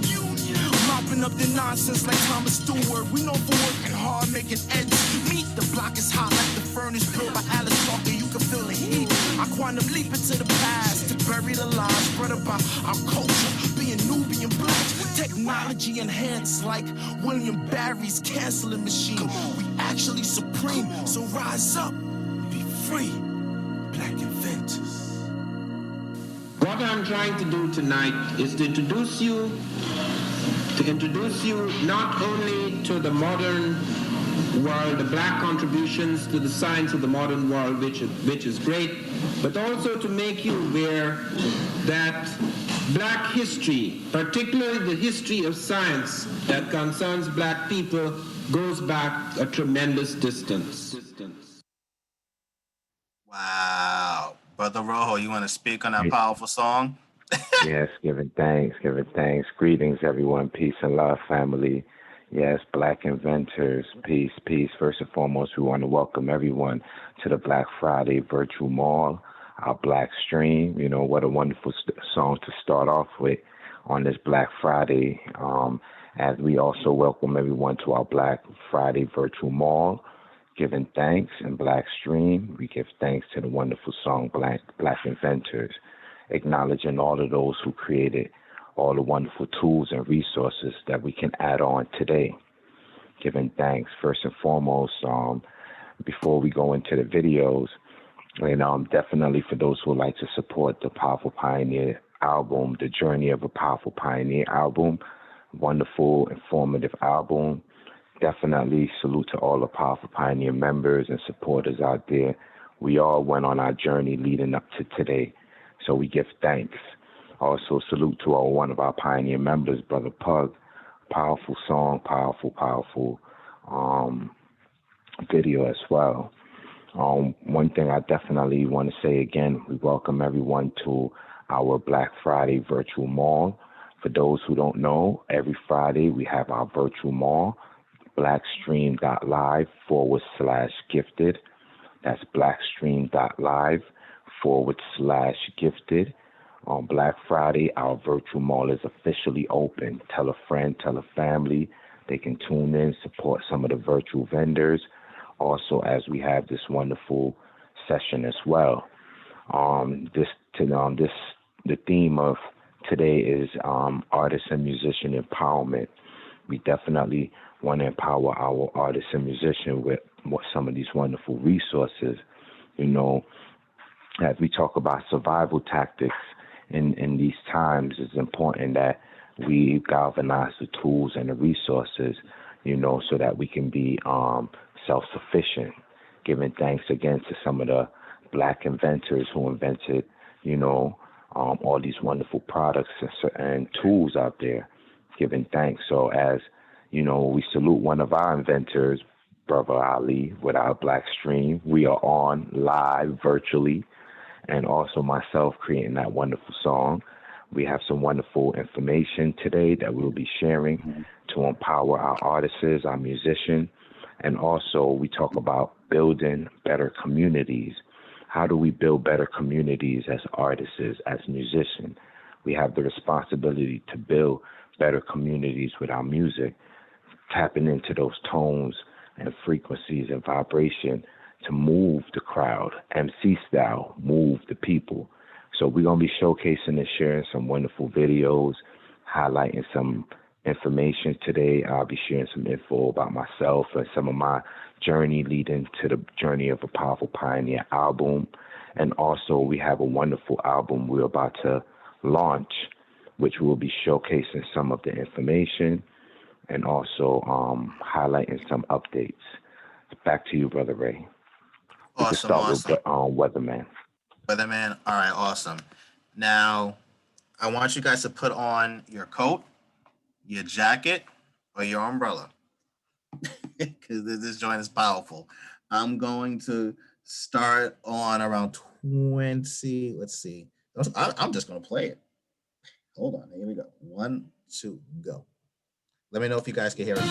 Mopping up the nonsense like Thomas Stewart. We know for working hard, making ends meet. The block is hot like the furnace built by Alice Walker. You can feel the heat. I quantum leap into the past to bury the lies spread about our culture, being Nubian black. Technology enhanced like William Barry's canceling machine. We actually supreme, so rise up, be free, black inventors. What I'm trying to do tonight is to introduce you not only to the modern world, the black contributions to the science of the modern world, which is great, but also to make you aware that black history, particularly the history of science that concerns black people, goes back a tremendous distance. Wow. Brother R.O.J.O, you want to speak on that powerful song? Yes, giving thanks. Greetings, everyone. Peace and love, family. Yes, black inventors, peace. First and foremost, we want to welcome everyone to the Black Friday Virtual Mall, our Blackstream. You know, what a wonderful song to start off with on this Black Friday. As we also welcome everyone to our Black Friday Virtual Mall, giving thanks in Blackstream. We give thanks to the wonderful song Black Inventors, acknowledging all of those who created all the wonderful tools and resources that we can add on today. Giving thanks first and foremost, before we go into the videos, and definitely for those who would like to support the Powerful Pioneer album, The Journey of a Powerful Pioneer album, wonderful, informative album. Definitely salute to all the Powerful Pioneer members and supporters out there. We all went on our journey leading up to today, so we give thanks. Also salute to one of our Pioneer members, Brother Pug. Powerful song, powerful video as well. One thing I definitely want to say again, we welcome everyone to our Black Friday Virtual Mall. For those who don't know, every Friday we have our virtual mall, Blackstream.live/gifted. That's Blackstream.live/gifted. On Black Friday, our virtual mall is officially open. Tell a friend, tell a family. They can tune in, support some of the virtual vendors. Also, as we have this wonderful session as well. The theme of today is artist and musician empowerment. We definitely want to empower our artists and musicians with some of these wonderful resources. You know, as we talk about survival tactics in these times, it's important that we galvanize the tools and the resources, you know, so that we can be self-sufficient. Giving thanks again to some of the black inventors who invented, you know, all these wonderful products and tools out there. Giving thanks. So as, you know, we salute one of our inventors, Brother Ali, with our Blackstream. We are on live virtually, and also myself creating that wonderful song. We have some wonderful information today that we'll be sharing to empower our artists, our musicians, and also we talk about building better communities, How do we build better communities as artists, as musicians? We have the responsibility to build better communities with our music, tapping into those tones and frequencies and vibration to move the crowd, MC style, move the people. So we're going to be showcasing and sharing some wonderful videos, highlighting some information today. I'll be sharing some info about myself and some of my journey leading to the journey of a Powerful Pioneer album. And also we have a wonderful album we're about to launch, which we'll be showcasing some of the information and also highlighting some updates. Back to you, Brother Ray. We can start with Weatherman. Weatherman, all right, awesome. Now, I want you guys to put on your coat, your jacket, or your umbrella, because this joint is powerful. I'm going to start on around 20. Let's see. I'm just going to play it. Hold on. Here we go. 1, 2, go. Let me know if you guys can hear it.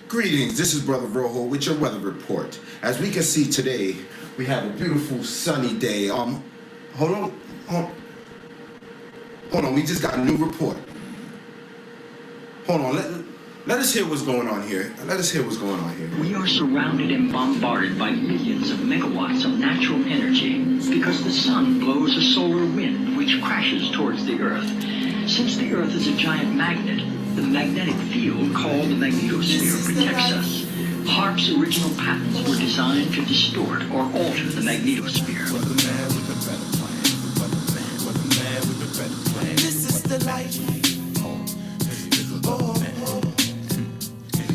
Greetings, this is Brother R.O.J.O with your weather report. As we can see today, we have a beautiful sunny day. Hold on, we just got a new report. Hold on, let us hear what's going on here. We are surrounded and bombarded by millions of megawatts of natural energy because the sun blows a solar wind which crashes towards the Earth. Since the Earth is a giant magnet, the magnetic field called the magnetosphere protects us. HAARP's original patents were designed to distort or alter the magnetosphere. This is the life.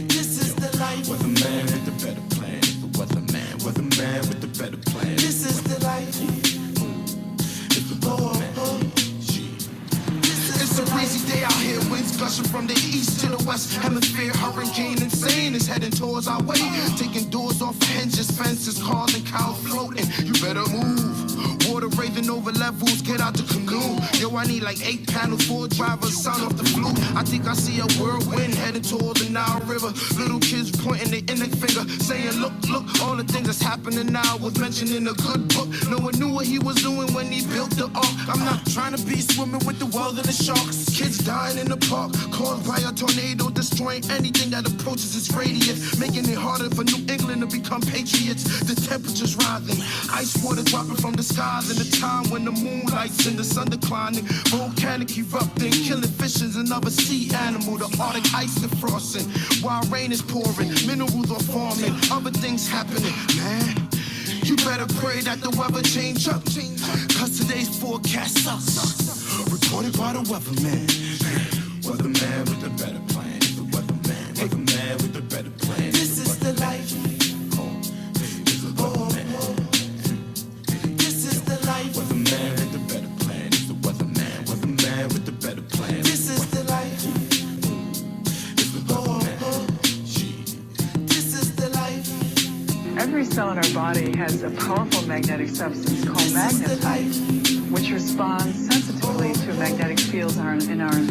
This is the life. Weatherman with the better plan. The weatherman with the better plan. This is the life. It's a crazy day out here, winds gushing from the east to the west hemisphere. Hurricane insane is heading towards our way, taking doors off hinges, fences, cars and cows floating. You better move. Water raving over levels, get out the canoe. Yo, I need like 8 panels, 4 drivers, sound off the flute. I think I see a whirlwind heading toward the Nile River. Little kids pointing their index finger, saying, look, all the things that's happening now was mentioned in a good book. No one knew what he was doing when he built the ark. I'm not trying to be swimming with the world and the sharks. Kids dying in the park, caused by a tornado, destroying anything that approaches its radius, making it harder for New England to become patriots. The temperature's rising, ice water dropping from the skies in the time when the moon lights and the sun declining, volcanic erupting, killing fishes and other sea animal. The Arctic ice defrosting, while rain is pouring, minerals are forming, other things happening. Man, you better pray that the weather change up, cause today's forecast sucks. Reported by the weatherman. Weatherman with the better plan. The weatherman with the better plan. This is the life. This is the life. Weatherman with the better plan. The weatherman with the better plan. This is the life. This is the life. Every cell in our body has a powerful magnetic substance called magnetite, which responds sensitively to magnetic fields in our environment.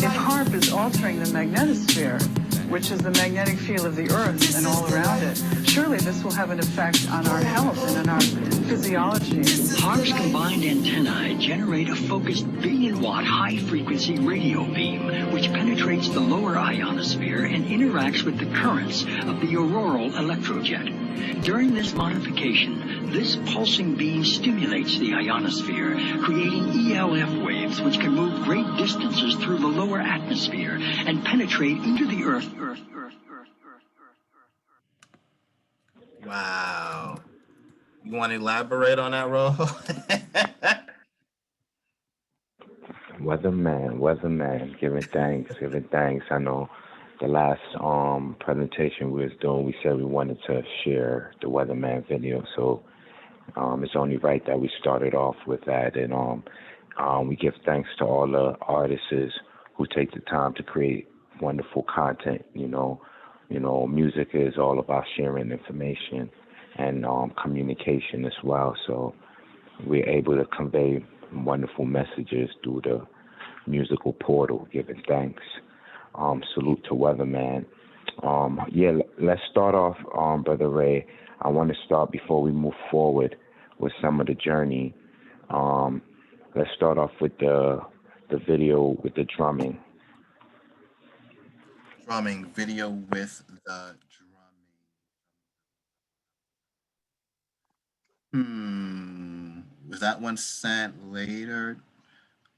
If HAARP is altering the magnetosphere, which is the magnetic field of the Earth and all around it, surely this will have an effect on our health and on our physiology. HAARP's combined antennae generate a focused billion-watt high-frequency radio beam, which penetrates the lower ionosphere and interacts with the currents of the auroral electrojet. During this modification, this pulsing beam stimulates the ionosphere, creating ELF waves which can move great distances through the lower atmosphere and penetrate into the Earth. Wow. You want to elaborate on that, Ro? Weatherman, giving thanks. I know the last presentation we was doing, we said we wanted to share the Weatherman video, so it's only right that we started off with that. And we give thanks to all the artists who take the time to create wonderful content. You know, music is all about sharing information and communication as well. So we're able to convey wonderful messages through the musical portal, giving thanks. Salute to Weatherman. Let's start off, Brother Ray. I want to start before we move forward with some of the journey. Let's start off with the video with the drumming. Video with the drumming. Was that one sent later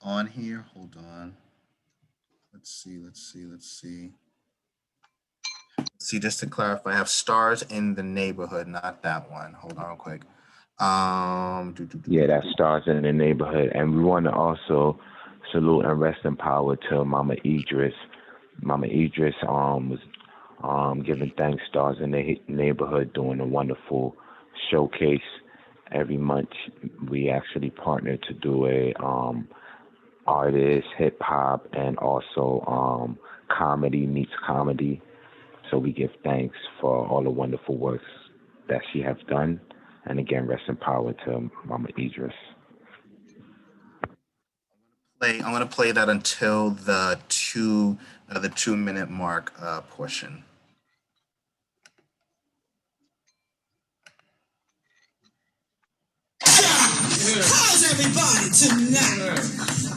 on here? Hold on. Let's see. See, just to clarify, I have Stars in the Neighborhood, not that one. Hold on real quick. Yeah, that's Stars in the Neighborhood. And we want to also salute and rest in power to Mama Idris. Mama Idris was giving thanks, Stars in the Neighborhood, doing a wonderful showcase. Every month we actually partner to do a artist, hip hop, and also comedy meets comedy. So we give thanks for all the wonderful works that she has done. And again, rest in power to Mama Idris. I'm gonna play that until the 2-minute mark portion. How's everybody tonight?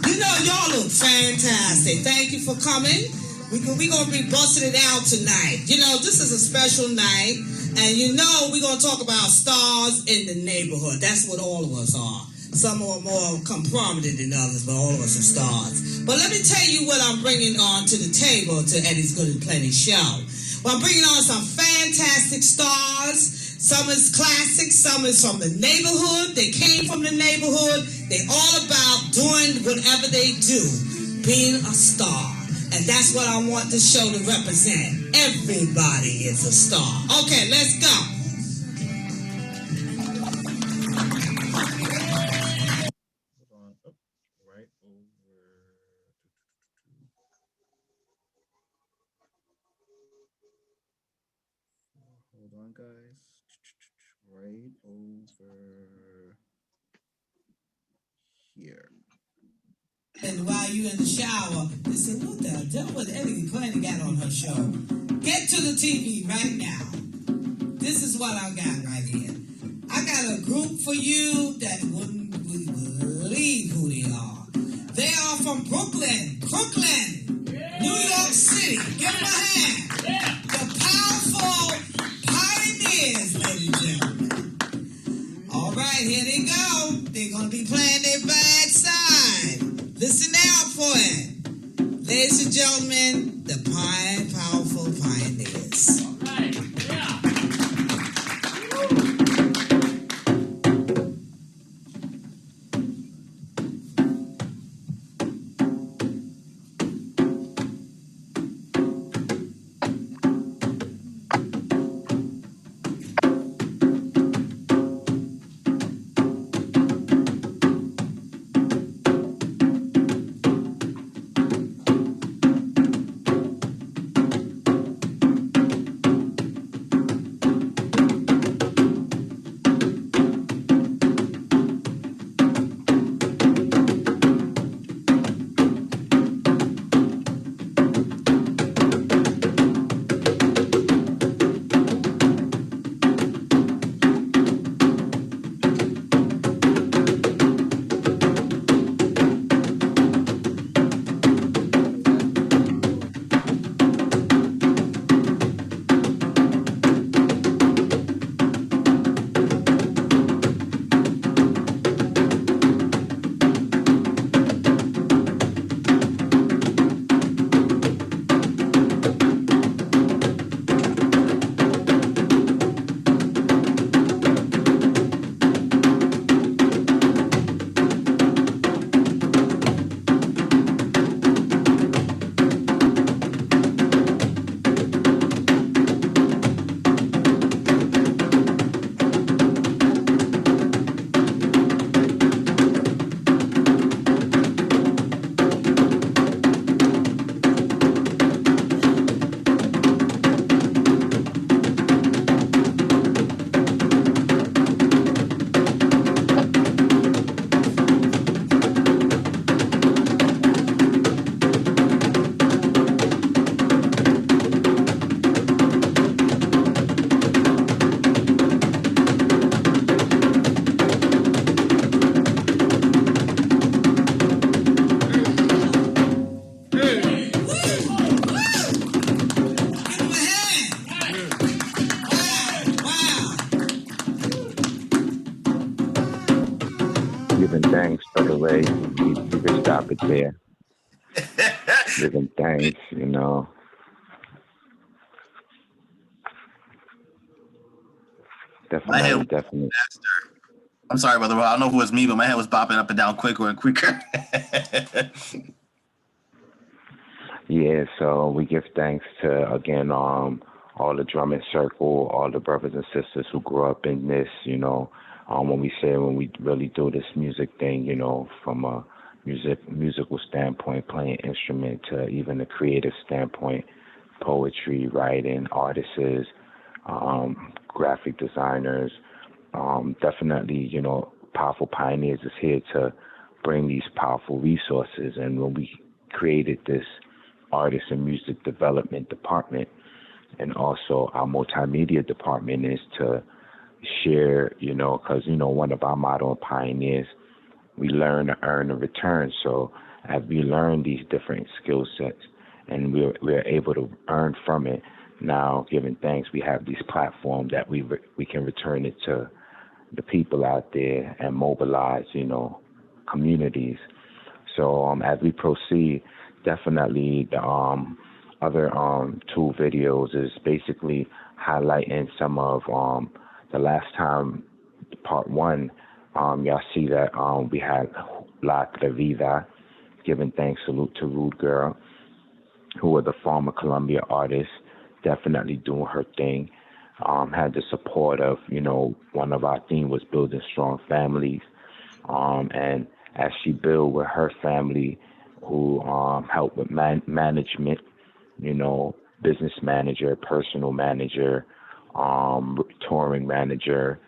You know, y'all look fantastic. Thank you for coming. We're going to be busting it out tonight. You know, this is a special night. And you know, we're going to talk about stars in the neighborhood. That's what all of us are. Some are more prominent than others, but all of us are stars. But let me tell you what I'm bringing on to the table to Eddie's Good and Plenty show. Well, I'm bringing on some fantastic stars. Some is classic, some is from the neighborhood. They came from the neighborhood. They all about doing whatever they do, being a star. And that's what I want the show to represent. Everybody is a star. Okay, let's go. Hold on, guys. Right over here. And while you're in the shower, they said, what the hell was Eddie Clinton got on her show? Get to the TV right now. This is what I got right here. I got a group for you that wouldn't believe who they are. They are from Brooklyn, New York City. Give them a hand. The powerful pioneers, ladies and gentlemen. All right, here they go. They're going to be playing their bad side. Listen out for it. Ladies and gentlemen, the powerful pioneers. All right, yeah. Brother Ray. You can stop it there. Giving thanks, you know. Definitely. I'm sorry, Brother Ray. I don't know if it was me, but my head was bopping up and down quicker and quicker. Yeah, so we give thanks to, again, all the drumming circle, all the brothers and sisters who grew up in this, you know, when we really do this music thing, you know, from a musical standpoint, playing instrument, to even a creative standpoint, poetry, writing, artists, graphic designers, definitely, you know, Powerful Pioneers is here to bring these powerful resources. And when we created this artist and music development department, and also our multimedia department, is to share, you know, because, you know, one of our motto in Pioneers, we learn to earn a return. So as we learn these different skill sets and we're able to earn from it, now giving thanks, we have these platforms that we can return it to the people out there and mobilize, you know, communities. So as we proceed, definitely the other two videos is basically highlighting some of the last time, part one. Y'all see that we had La Trevida, giving thanks, salute to Rude Girl, who was the former Columbia artist, definitely doing her thing. Had the support of, you know, one of our themes was building strong families. And as she built with her family, who helped with management, you know, business manager, personal manager, touring manager,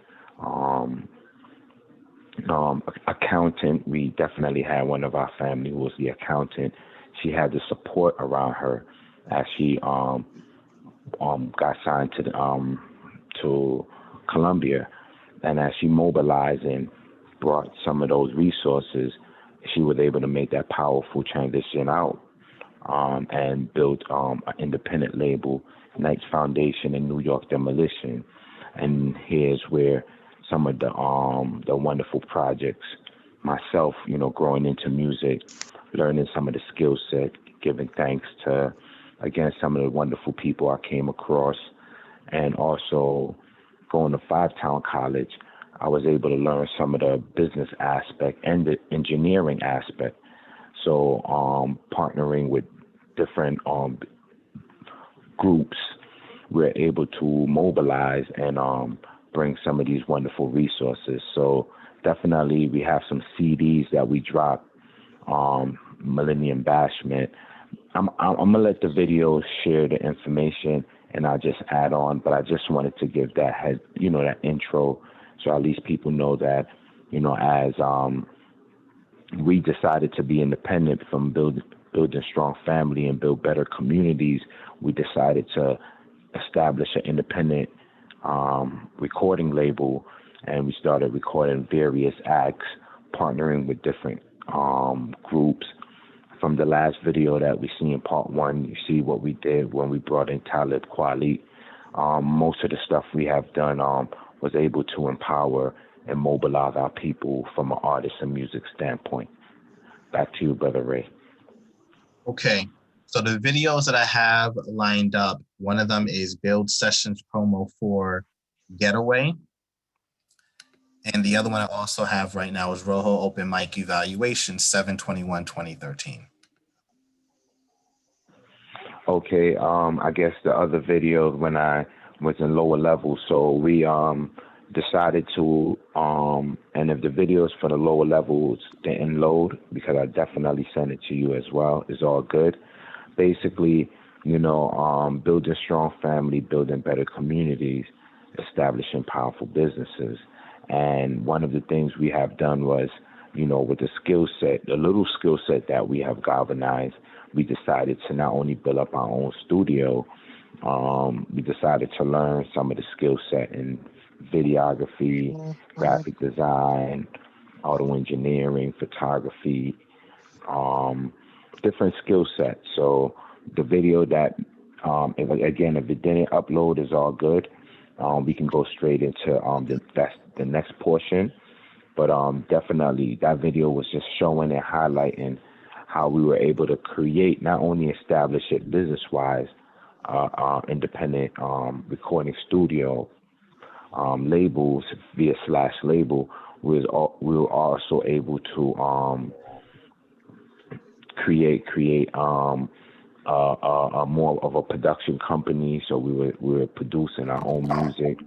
accountant. We definitely had one of our family who was the accountant. She had the support around her as she got signed to Columbia, and as she mobilized and brought some of those resources, she was able to make that powerful transition out and build an independent label, Knights Foundation and New York Demolition. And here's where some of the wonderful projects, myself, you know, growing into music, learning some of the skill set, giving thanks to, again, some of the wonderful people I came across, and also going to Five-Town College, I was able to learn some of the business aspect and the engineering aspect. So partnering with different groups, we're able to mobilize and bring some of these wonderful resources. So definitely we have some CDs that we drop, Millennium Bashment. I'm going to let the video share the information and I'll just add on, but I just wanted to give that that intro, so at least people know that, you know, as we decided to be independent from building strong family and build better communities, we decided to establish an independent recording label, and we started recording various acts, partnering with different groups. From the last video that we see in part one, you see what we did when we brought in Talib Kweli. Most of the stuff we have done was able to empower and mobilize our people from an artist and music standpoint. Back to you, Brother Ray. Okay, so the videos that I have lined up, one of them is Build Sessions promo for Getaway. And the other one I also have right now is R.O.J.O Open Mic Evaluation, 7/21/2013. Okay, I guess the other videos when I was in lower levels, so we decided to, and if the videos for the lower levels didn't load, because I definitely sent it to you as well, it's all good. Basically, you know, building strong family, building better communities, establishing powerful businesses. And one of the things we have done was, you know, with the skill set, the little skill set that we have galvanized, we decided to not only build up our own studio, we decided to learn some of the skill set in videography, graphic design, auto engineering, photography, different skill sets. So the video that, if it didn't upload, is all good. We can go straight into the next portion. But definitely that video was just showing and highlighting how we were able to create, not only establish it business-wise, independent recording studio labels via /label. We were also able to create more of a production company. So we were producing our own music.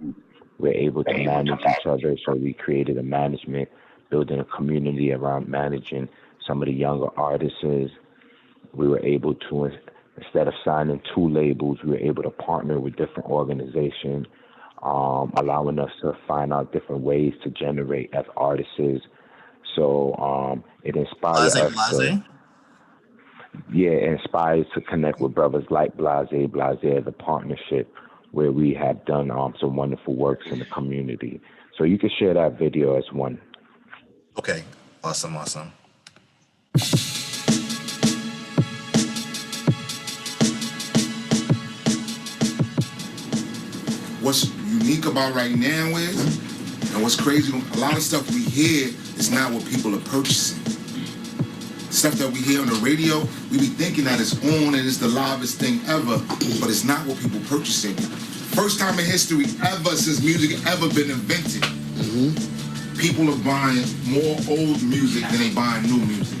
We were able to manage each other. So we created a management, building a community around managing some of the younger artists. We were able to, instead of signing 2 labels, we were able to partner with different organizations, allowing us to find out different ways to generate as artists. So it inspired us to, it inspired to connect with brothers like Blase as a partnership where we have done some wonderful works in the community. So you can share that video as one. Okay, awesome. What's unique about right now is, and what's crazy, a lot of stuff we hear is not what people are purchasing. Stuff that we hear on the radio, we be thinking that it's on and it's the livest thing ever, but it's not what people purchasing. First time in history ever since music ever been invented. People are buying more old music than they buying new music.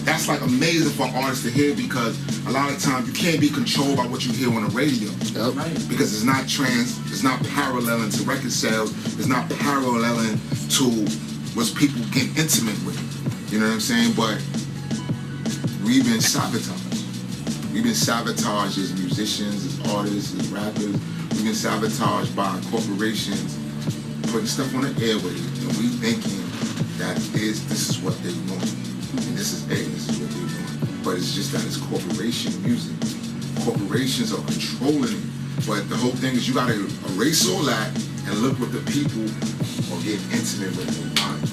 That's like amazing for artists to hear, because a lot of times you can't be controlled by what you hear on the radio. Because it's not paralleling to record sales, it's not paralleling to what people get intimate with. You know what I'm saying? But we've been sabotaged. We've been sabotaged as musicians, as artists, as rappers. We've been sabotaged by corporations putting stuff on the airwaves, and we thinking that this is what they want. And this is what they want. But it's just that it's corporation music. Corporations are controlling it. But the whole thing is you gotta erase all that and look what the people are getting intimate with their mind.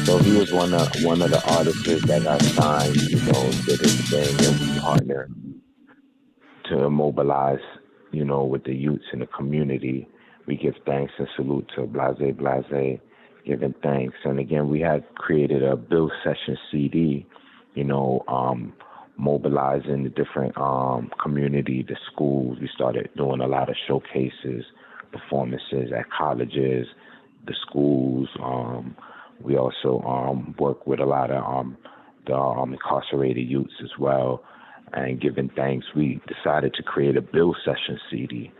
So he was one of the artists that got signed, did his thing, and we partnered to mobilize, with the youths in the community. We give thanks and salute to Blase, giving thanks. And again, we had created a Bill Session CD, mobilizing the different community, the schools. We started doing a lot of showcases, performances at colleges, the schools. We also work with a lot of the incarcerated youths as well. And giving thanks, we decided to create a Bill Session CD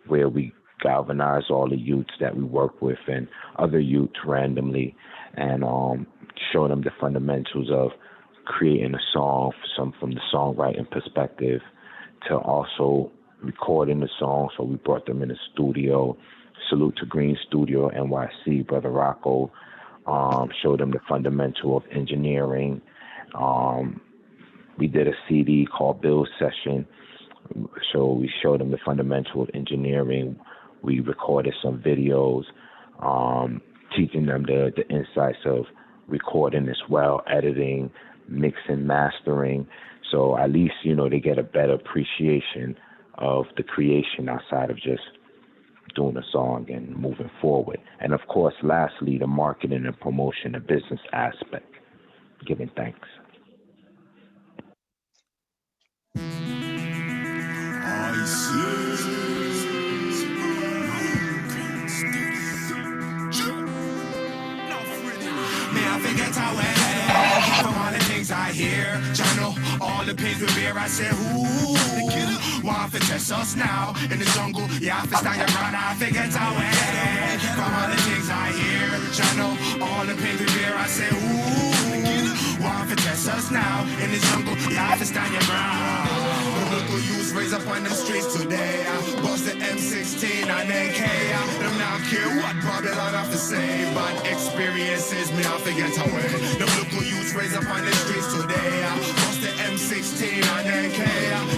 where we galvanize all the youths that we work with and other youths randomly, and show them the fundamentals of creating a song from the songwriting perspective to also recording the song. So we brought them in the studio. Salute to Green Studio NYC, Brother R.O.J.O. Showed them the fundamental of engineering. We did a CD called Bill Session. So we showed them the fundamental of engineering. We recorded some videos, teaching them the insights of recording as well, editing, mixing, mastering. So at least, they get a better appreciation of the creation outside of just doing a song and moving forward. And of course, lastly, the marketing and promotion, the business aspect, giving thanks. From all the things I hear, Jono, all the pains we bear, I say, who? Want to test us now in the jungle? Yeah, I stand your ground, I forget our way. From all the things I hear, Jono, all the pains we bear, I say, who? Want to test us now in the jungle? Yeah, I stand your ground. Local youths raise up on them streets today. Bust the M16 and AK. Them not care what Babylon have to say, but experiences me I forget away. Them local youths raise up on the streets today. Bust the M16 and AK.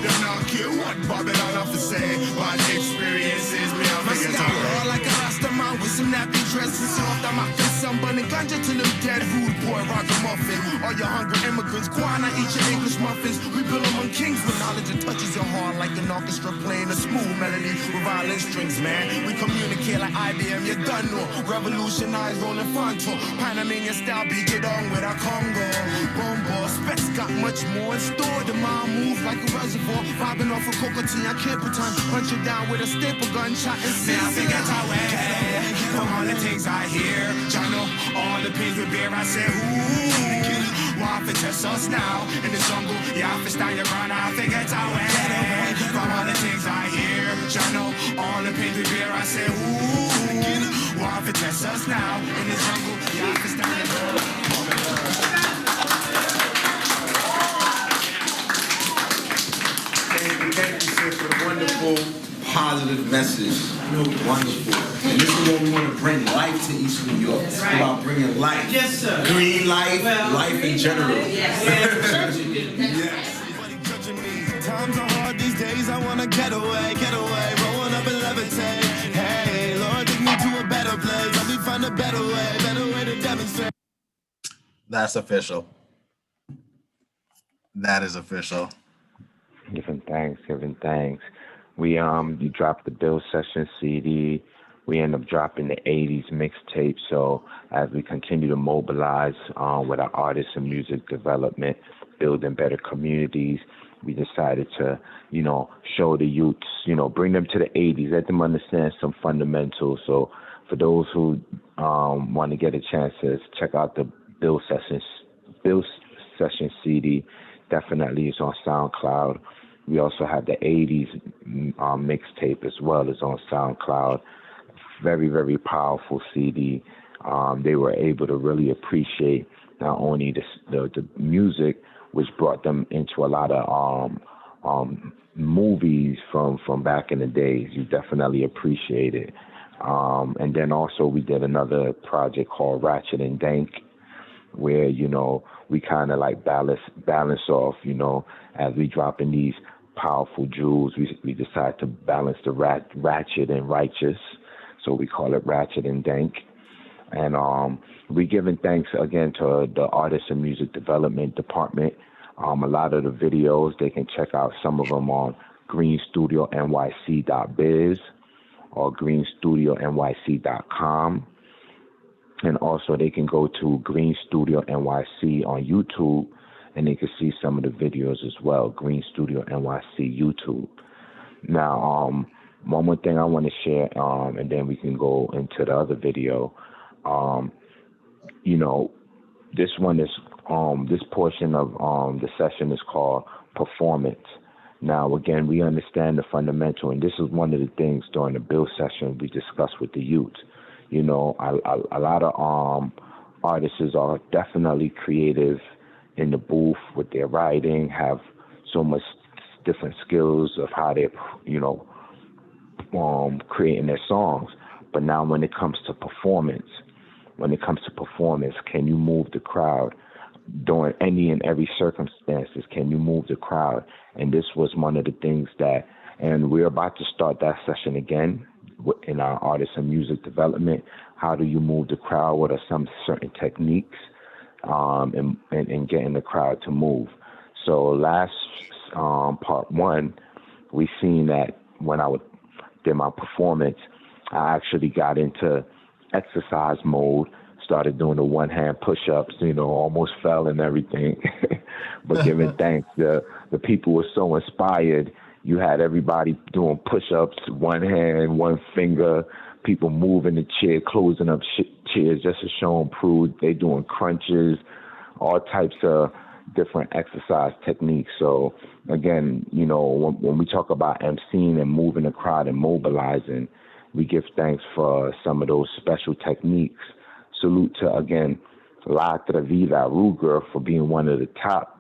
Them not care what Babylon have to say, but experiences me I forget away. Like a rasta man with some nappy dressing soft, I'm out for some burning ganja to them dead rude boy ragamuffin. All your hungry immigrants, guana, eat your English muffins. We build among kings with knowledge that touches your heart like an orchestra playing a smooth melody with violin strings, man. We communicate like IBM, you done know. Revolutionize rolling frontal. Panamanian style, beat it on with our Congo. Bombo, Specs got much more in store. The mind moves like a reservoir. Vibing off a cocaine, I can't pretend. Punch you down with a staple gun, shot and see. I forget how from all the things I hear. Y'all know all the pains we bear. I say, ooh, why for test us now in the jungle? Yeah, I stand your ground. I forget how from all the things I hear. Y'all know all the pains we bear. I say, ooh, why for test us now in the jungle? Yeah, I stand your ground. Thank you, sir, for the wonderful, positive message. Wonderful. And this is what we want to bring life to East New York. It's about bringing life. Yes, sir. Green life, life in general. Yes. Times are hard these days. I want to get away, rolling up and levitate. Hey, Lord, take me to a better place. Let me find a better way to demonstrate. That's official. That is official. Giving thanks. We you dropped the Bill Sessions CD. We end up dropping the 80s mixtape. So as we continue to mobilize with our artists and music development, building better communities, we decided to, show the youths, bring them to the 80s, let them understand some fundamentals. So for those who want to get a chance to check out the Bill Sessions CD, definitely it's on SoundCloud. We also have the 80s mixtape as well. It's on SoundCloud. Very, very powerful CD. They were able to really appreciate not only the music, which brought them into a lot of movies from back in the days. You definitely appreciate it. And then also we did another project called Ratchet and Dank, where, we kind of like balance off, as we drop in these powerful jewels, we decide to balance the ratchet and righteous. So we call it Ratchet and Dank. And we giving thanks again to the Artists and Music Development Department. A lot of the videos, they can check out some of them on greenstudionyc.biz or greenstudionyc.com. And also they can go to Green Studio NYC on YouTube, and they can see some of the videos as well, Green Studio NYC YouTube. Now, one more thing I want to share, and then we can go into the other video. This one is, this portion of the session is called Performance. Now, again, we understand the fundamental, and this is one of the things during the Bill session we discussed with the youth. A lot of artists are definitely creative in the booth with their writing, have so much different skills of how they're, creating their songs. But now when it comes to performance, can you move the crowd? During any and every circumstances, can you move the crowd? And this was one of the things that, and we're about to start that session again in our artists and music development. How do you move the crowd? What are some certain techniques in getting the crowd to move? So last part one, we seen that when I did my performance, I actually got into exercise mode, started doing the one-hand push-ups, almost fell and everything. But giving thanks, the people were so inspired. You had everybody doing push-ups, one hand, one finger, people moving the chair, closing up chairs just to show and prove. They doing crunches, all types of different exercise techniques. So again, when we talk about emceeing and moving the crowd and mobilizing, we give thanks for some of those special techniques. Salute to, again, La Trevida Ruger for being one of the top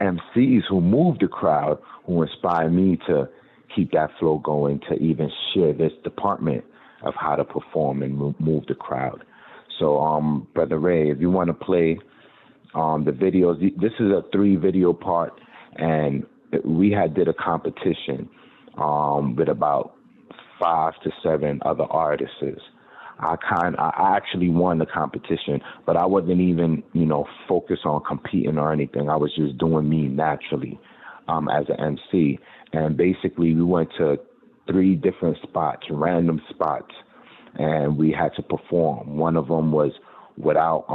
MCs who moved the crowd, who inspired me to keep that flow going, to even share this department of how to perform and move the crowd. So, Brother Ray, if you want to play the videos, this is a 3-video part, and we did a competition with about 5 to 7 other artists. I actually won the competition, but I wasn't even, focused on competing or anything. I was just doing me naturally as an MC. And basically we went to 3 different spots, random spots, and we had to perform. One of them was without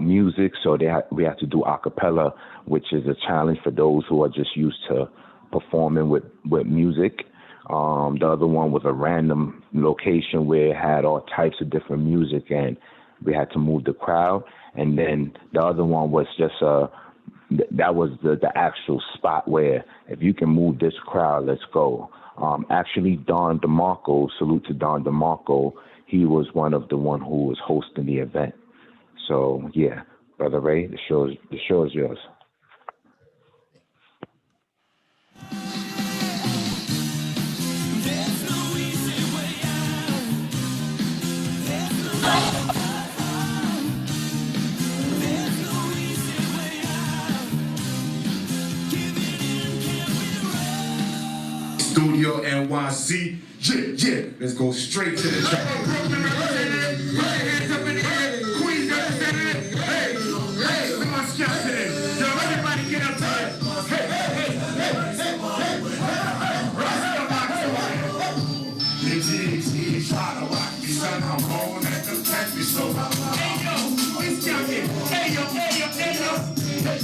music, so we had to do a cappella, which is a challenge for those who are just used to performing with music. The other one was a random location where it had all types of different music, and we had to move the crowd. And then the other one was just that was the actual spot where if you can move this crowd, let's go. Actually, Don DeMarco, salute to Don DeMarco, he was one of the one who was hosting the event. So yeah, Brother Ray, the show is yours. Studio NYC, yeah, let's go straight to the track. Hands up in the air, Queens represented. Hey, we gonna scout today. Yo, everybody get up there. Hey. He's trying to watch me, son. I'm going at the catch me so. Hey, yo, we scout it. Hey, yo. Hey,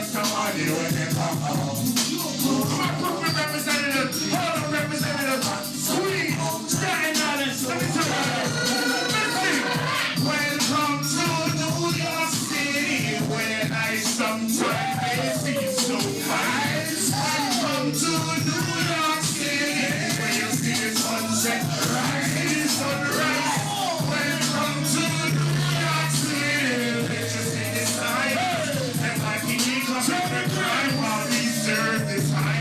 somebody when they come home. Representative, Harlem representative, Queen, Staten Island, let me tell you. Welcome to New York City, where I sometimes see so fine. Welcome to New York City, where you see the sunset rise, sunrise. Welcome to New York City, where you see the sign. And like he comes up and cry while we serve this high.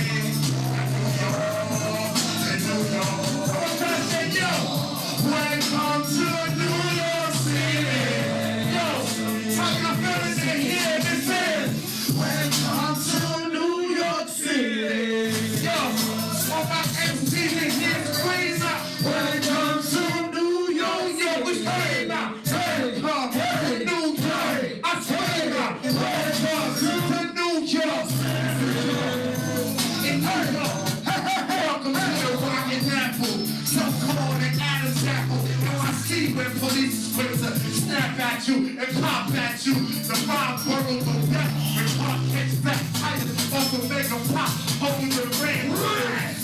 Welcome to New York City. Yo, talking about fellas in here, this is welcome to New York City. Yo, all my MCs in here, squeeze out. Welcome to New York. Yo, we straight now. Welcome to New York. I swear now. Welcome to New York. In New York. Welcome to the Rocket Apple. So-called an Adam's apple. NYC where police is quick to snap at you and pop at you. The 5 boroughs of death when pop gets back tighter. Off the mega pop, holding the rain.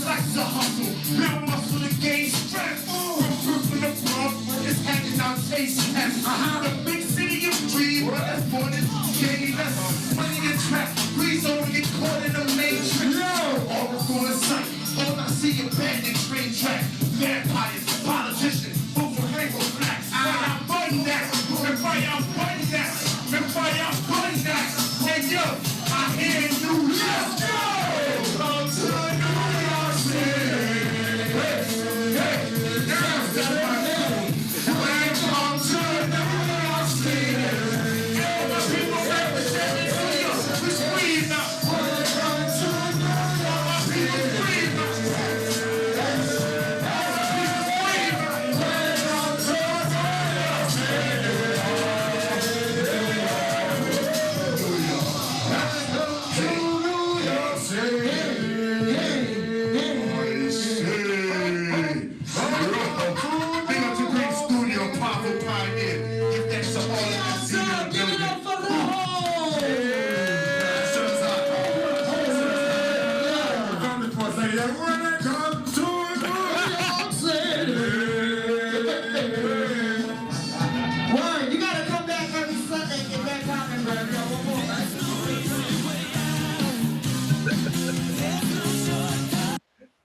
Like the hustle, build muscle to gain strength. From Brooklyn to Bronx, it's handing out taste tests. The big city of dreams, but that's more than gay. That's money to trap. Please don't get caught in the matrix. All the full of sight. All I see is bandit train track. Vampires, politicians, over rainbow flags. When I button that, hey yo, I hear New York. Come to New York City. Welcome to New York City. All the people representing New York. We scream now. Welcome to New York. All the people scream now.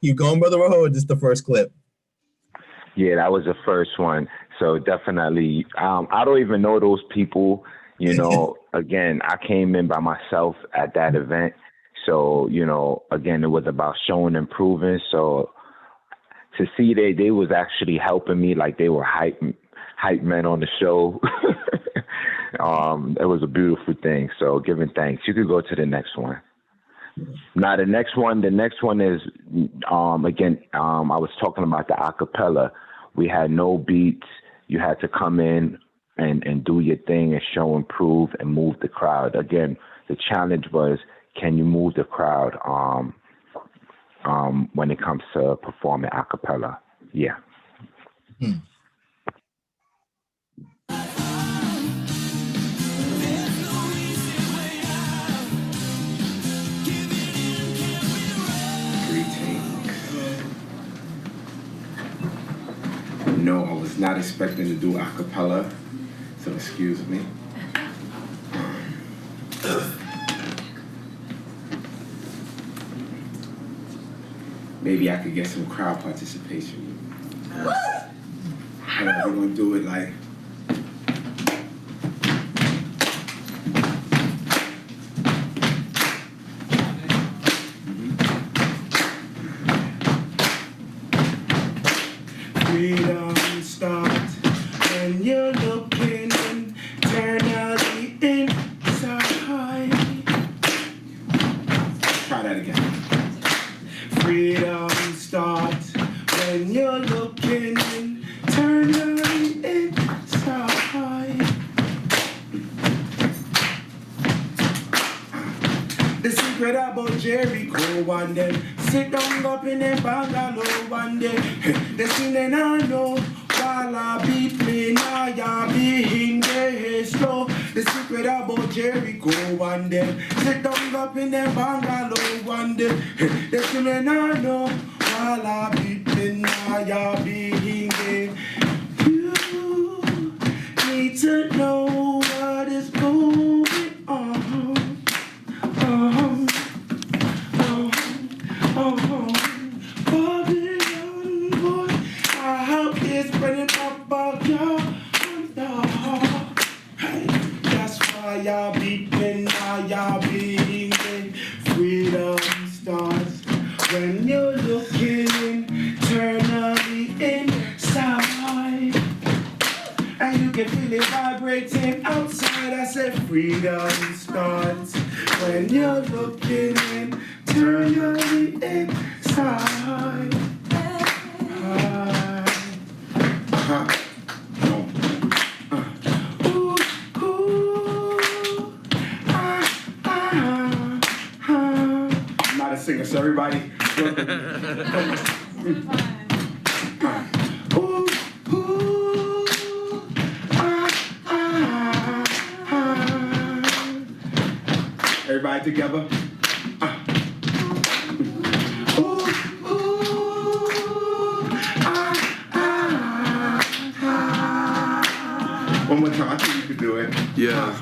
You going, Brother R.O.J.O, or just the first clip? Yeah, that was the first one. So definitely, I don't even know those people. Again, I came in by myself at that event. So, again, it was about showing and proving. So to see they was actually helping me, like they were hype men on the show. It was a beautiful thing. So giving thanks. You could go to the next one. Now the next one is again, I was talking about the acapella. We had no beats. You had to come in and do your thing and show and prove and move the crowd. Again, the challenge was, can you move the crowd when it comes to performing acapella? Yeah. No, I was not expecting to do a cappella, so excuse me. Maybe I could get some crowd participation. We're gonna do it like. Freedom starts when you're looking internally inside. Try that again. Freedom starts when you're looking internally inside. The secret about Jericho one day. Sit down up in a bungalow one day. They sing and I know while I beat me now ya being there slow. The secret about Jericho one day. Sit down up in a bungalow one day. They sing and I know while I beat me now ya being there. You need to know what is going on. Babylon boy, I hope it's spreading about your hey, that's why y'all beating, now y'all beating. Freedom starts when you're looking internally inside. And you can feel it vibrating outside. I said freedom starts when you're looking internally inside. I'm not a singer, so everybody. Everybody together. One more time, I think you could do it. Yeah.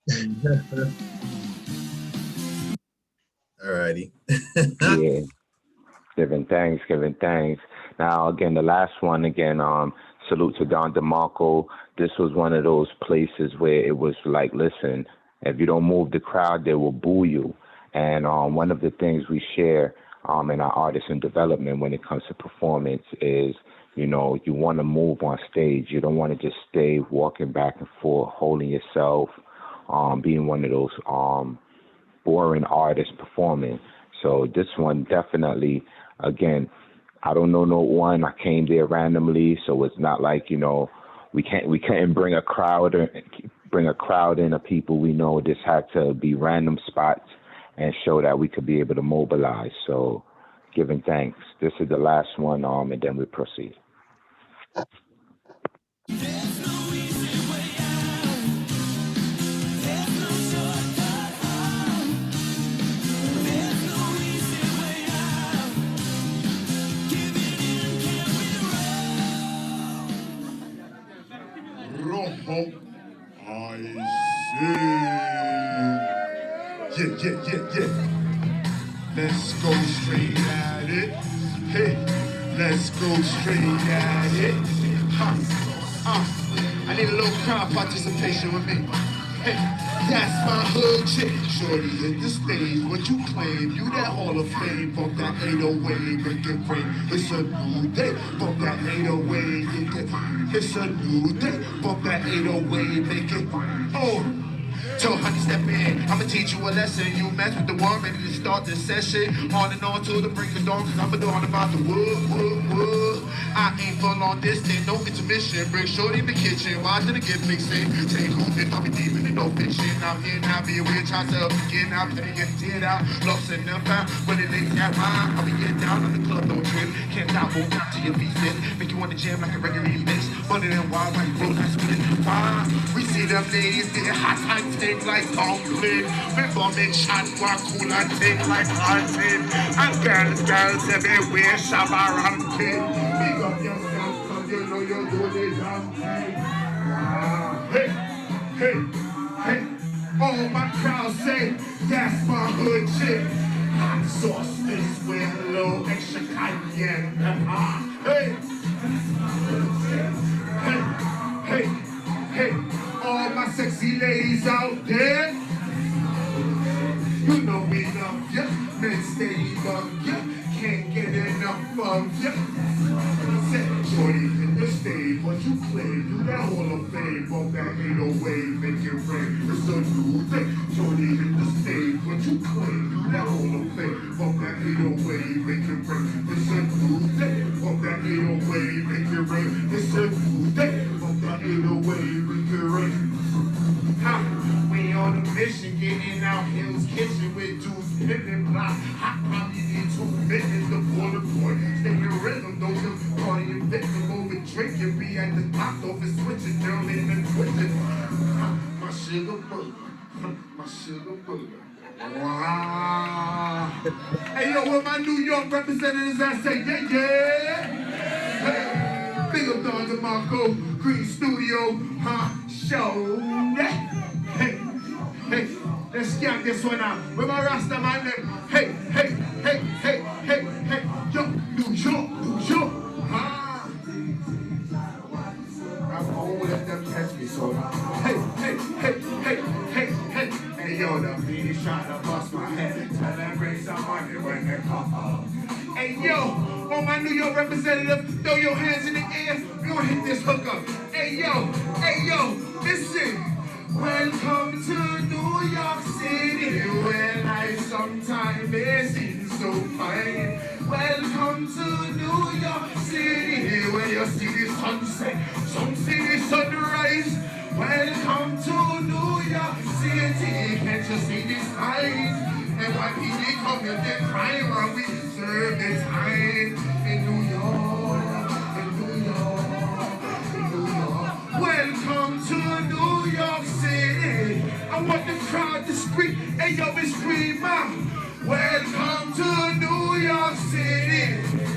Thank you very much. Alrighty. Yeah. Giving thanks. Now, again, the last one, salute to Don DeMarco. This was one of those places where it was like, listen, if you don't move the crowd, they will boo you. And one of the things we share in our artists in development when it comes to performance is, you know, you want to move on stage. You don't want to just stay walking back and forth, holding yourself, being one of those boring artists performing. So this one definitely, again, I don't know no one. I came there randomly, so it's not like, you know, we can't bring a crowd in of people we know. This had to be random spots and show that we could be able to mobilize. So giving thanks. This is the last one, and then we proceed. Yeah. Let's go straight at it. Hey, let's go straight at it. I need a little crowd participation with me. Hey, that's my hood chick. Shorty hit the stage, what you claim? You that Hall of Fame, bump that 808, make it rain. It's a new day, bump that 808, make it. It's a new day, bump that 808, make it. Oh. So honey, step in, I'ma teach you a lesson. You mess with the one, ready to start this session. On and on till the break of dawn, cause I'ma do all about the wood. I ain't full on this thing, no intermission. Bring shorty in the kitchen, watching the gift mixing. Take who did, I'll be deep in the no fiction. I'm in, I'll be with myself again. I'm gonna get teared out, lost in the found. When it ain't that rhyme, I'll be getting down on the club, don't trip. Can't stop, won't down to your feet fit. Make you wanna jam like a regular mix. Funny than wild, like roll, I split. Why? We see them ladies getting hot, hot, take like Alkaline. We bombing shot, walk cool and take like R.O.J.O. And girls everywhere, shabba ranking. Big up yourself, cause you know you're doing it damn thing. Hey. All my crowd say, that's my hood chick. Hot sauce is with a little extra cayenne pepper. Hey. All my sexy ladies out there, you know we love ya, men stay love ya, can't get enough of ya. Shorty in the stage, what you play, you that Hall of Fame, bump that 808, make it rain, it's a new day. Shorty in the stage, what you play, you that Hall of Fame, bump that 808, make it rain, it's a new day. Bump that 808, make it rain, it's a new day. Bump that 808, make it rain. We on a mission, getting out Hill's Kitchen with juice, pippin' block. Hot probably need 2 minutes to pull the point. Stay in rhythm, don't just party and victim over drinking. Be at the top office switching, girl in the twitching. My sugar booger. Wow. Hey, yo, where my New York representatives at say, yeah. Hey, big up Don DeMarco, Green Studio, show. Hey, let's get this one out. Where my Rasta man them? Hey, yo, New York, I'm gonna let them catch me, so hey, yo, the beat trying to bust my head. Tell them bring some money when they come up. Hey, yo, all my New York representatives, throw your hands in the air. We gonna hit this hook up. Hey, yo, listen. Welcome to New York City, where life sometimes seems so fine. Welcome to New York City, where you see the sunset, some see the sunrise. Welcome to New York City, can't you see the signs? And why people come in the crime while we serve the time in New York. Welcome to New York City. I want the crowd to scream, hey yo, we scream out. Welcome to New York City.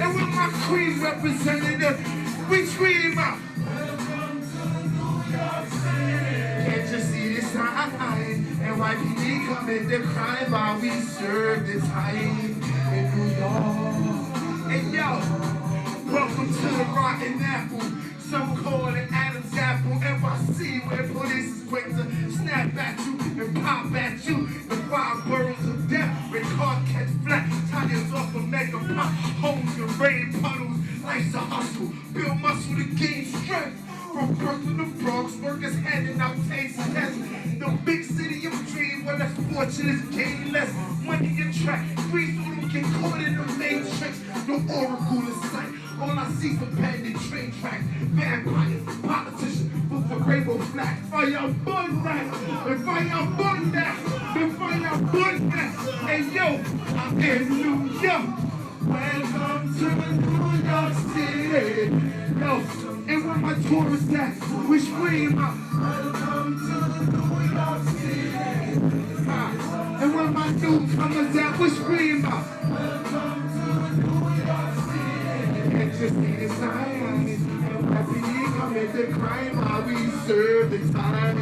And with my queen representative, we scream out. Welcome to New York City. Can't you see the sign? NYPD commit the crime while we serve the time in New York. And yo, welcome to the Rotten Apple. Some call it Adam's Apple. NYC, where police is quick to snap at you and pop at you. The 5 boroughs of death, where car catch flat, tires off a mega pop, homes and rain puddles. Life's a hustle, build muscle to gain strength. From Brooklyn to Bronx, workers handing out taste tests. The big city of dreams, where less fortunate gain less money and track. Free so don't get caught in the matrix. No oracle in sight. All I see is abandoned train tracks. Vampires, politicians, vote for rainbow flag. Fire burn that. And fire burn that. And fire burn that. Hey yo, I'm in New York. Welcome to New York City. Yo, and where my tourists at, we scream out. Welcome to New York City. And where my newcomers at, we scream out. Welcome to New York City. And just see the signs. And why we commit the crime, how we serve the time.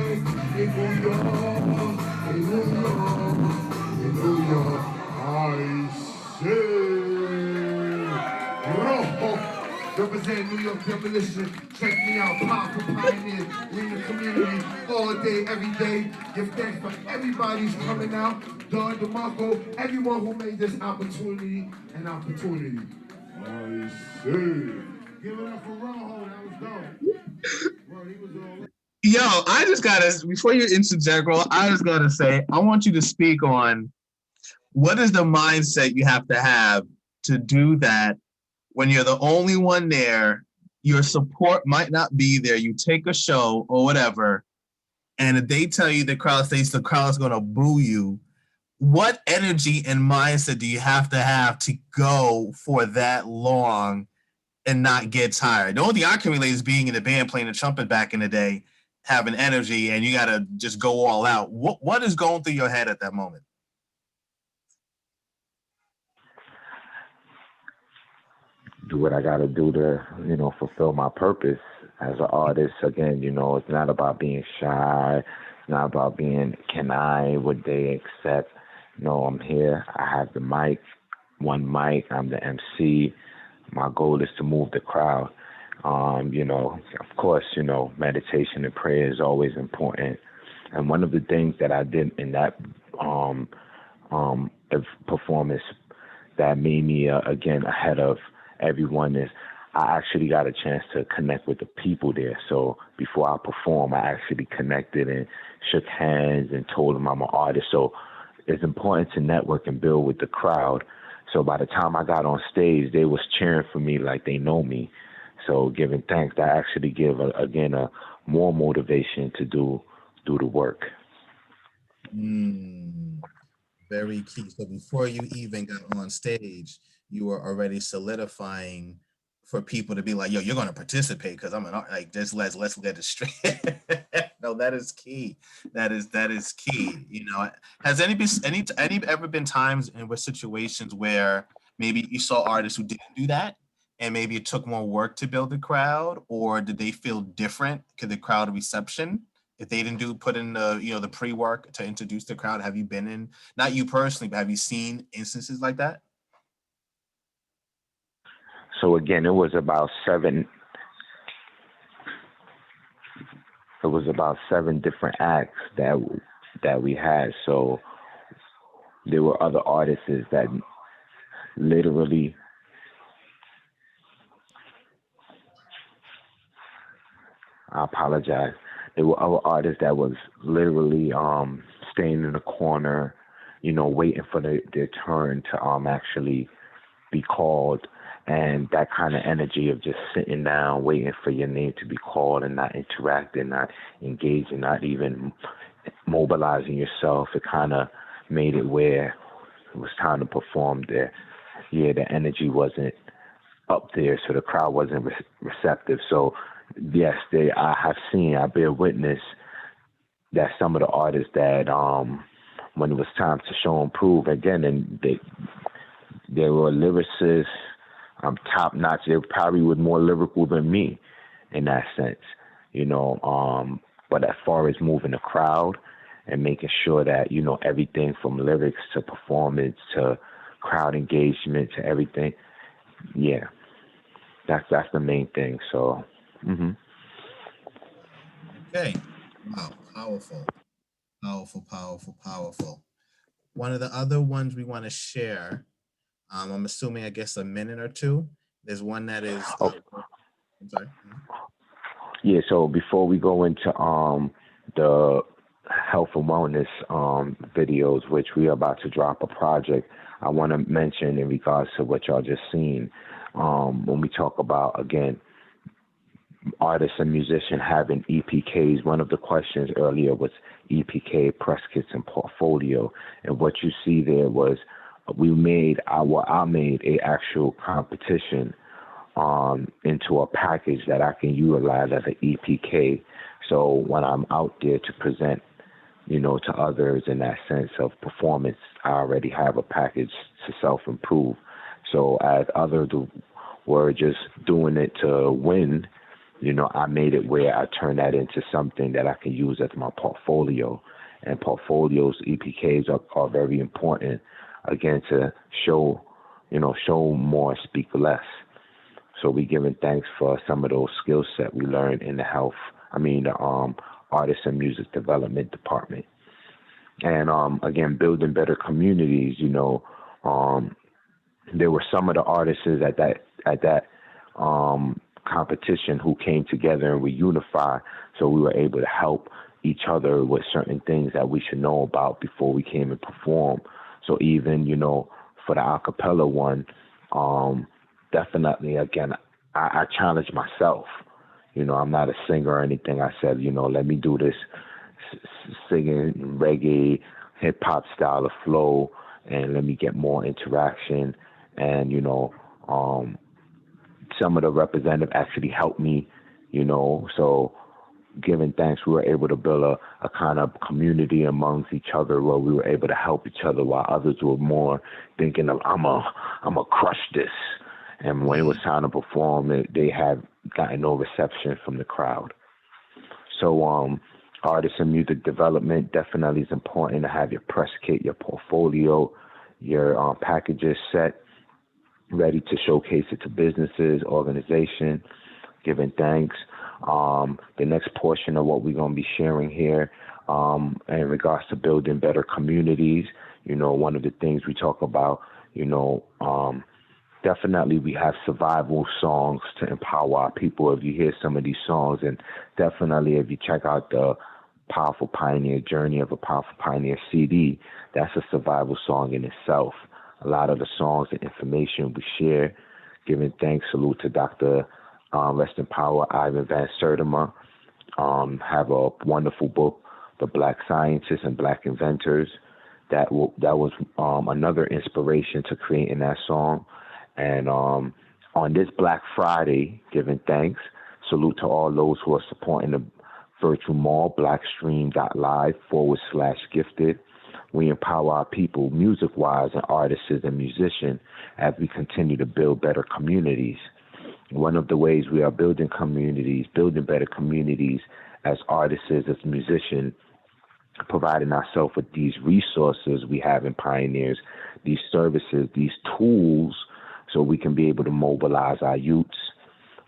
In New York, I say. Represent New York Demolition. Check me out, powerful pioneers. We in the community all day, every day. Give thanks for everybody's coming out. Don DeMarco, everyone who made this opportunity an opportunity. I see. Give it up for R.O.J.O, that was dope. Well, he was all... Yo, I just gotta, before you interject, bro, I just gotta say, I want you to speak on what is the mindset you have to do that when you're the only one there, your support might not be there, you take a show or whatever, and if they tell you the crowd thinks the crowd's gonna boo you, what energy and mindset do you have to go for that long and not get tired? The only thing I can relate is being in the band playing the trumpet back in the day, having energy, and you got to just go all out. What is going through your head at that moment? Do what I got to do to, fulfill my purpose as an artist. Again, it's not about being shy. It's not about being, would they accept? No, I'm here. I have the mic, one mic. I'm the MC. My goal is to move the crowd. Of course, meditation and prayer is always important. And one of the things that I did in that performance that made me, again, ahead of everyone is I actually got a chance to connect with the people there. So before I perform, I actually connected and shook hands and told them I'm an artist. So it's important to network and build with the crowd. So by the time I got on stage, they was cheering for me like they know me. So giving thanks, that actually give, a more motivation to do the work. Very key. So before you even got on stage, you were already solidifying for people to be like, yo, you're going to participate because I'm an art. Like, just let's get it straight. No, that is key. That is key. Has ever been times and with situations where maybe you saw artists who didn't do that, and maybe it took more work to build the crowd, or did they feel different to the crowd reception if they didn't put in the pre-work to introduce the crowd? Have you been in, not you personally, but have you seen instances like that? So again, it was about seven different acts that we had. So there were other artists that literally I apologize. There were other artists that was literally staying in the corner, waiting for their turn to actually be called. And that kind of energy of just sitting down, waiting for your name to be called and not interacting, not engaging, not even mobilizing yourself, it kind of made it where it was time to perform there. Yeah, the energy wasn't up there, so the crowd wasn't receptive. So yes, I bear witness that some of the artists that when it was time to show and prove, again, and they were lyricists, top notch. They probably were more lyrical than me in that sense, but as far as moving the crowd and making sure that, everything from lyrics to performance to crowd engagement to everything, yeah, that's the main thing. So, Okay. Wow. Powerful. One of the other ones we want to share, I'm assuming, I guess, a minute or two. There's one that is. I'm sorry. Yeah. So before we go into the health and wellness videos, which we are about to drop a project, I want to mention in regards to what y'all just seen. When we talk about, again, artists and musicians having EPKs, one of the questions earlier was EPK, press kits, and portfolio. And what you see there was I made a actual competition into a package that I can utilize as an EPK. So when I'm out there to present, to others in that sense of performance, I already have a package to self-improve. So as others were just doing it to win, I made it where I turned that into something that I can use as my portfolio. And portfolios, EPKs are very important, again, to show more, speak less. So we giving thanks for some of those skill set we learned in the artist and music development department. And again, building better communities. There were some of the artists at that competition who came together and we unified, so we were able to help each other with certain things that we should know about before we came and performed. So even for the acapella one, definitely again I challenged myself. I'm not a singer or anything. I said, let me do this singing reggae, hip hop style of flow, and let me get more interaction. And some of the representatives actually helped me, so giving thanks, we were able to build a kind of community amongst each other where we were able to help each other, while others were more thinking of, I'm a crush this. And when it was time to perform, they had gotten no reception from the crowd. So artist and music development definitely is important to have your press kit, your portfolio, your packages set, ready to showcase it to businesses, organization, giving thanks. The next portion of what we're going to be sharing here in regards to building better communities, one of the things we talk about, definitely we have survival songs to empower our people. If you hear some of these songs, and definitely if you check out the Powerful Pioneer Journey of a Powerful Pioneer CD, that's a survival song in itself. A lot of the songs and information we share, giving thanks, salute to Dr. Rest in Power, Ivan Van Sertima, have a wonderful book, The Black Scientists and Black Inventors. That was another inspiration to creating that song. And on this Black Friday, giving thanks, salute to all those who are supporting the virtual mall, Blackstream.live /gifted. We empower our people music-wise and artists and musicians as we continue to build better communities. One of the ways we are building better communities as artists, as musicians, providing ourselves with these resources we have in Pioneers, these services, these tools, so we can be able to mobilize our youths,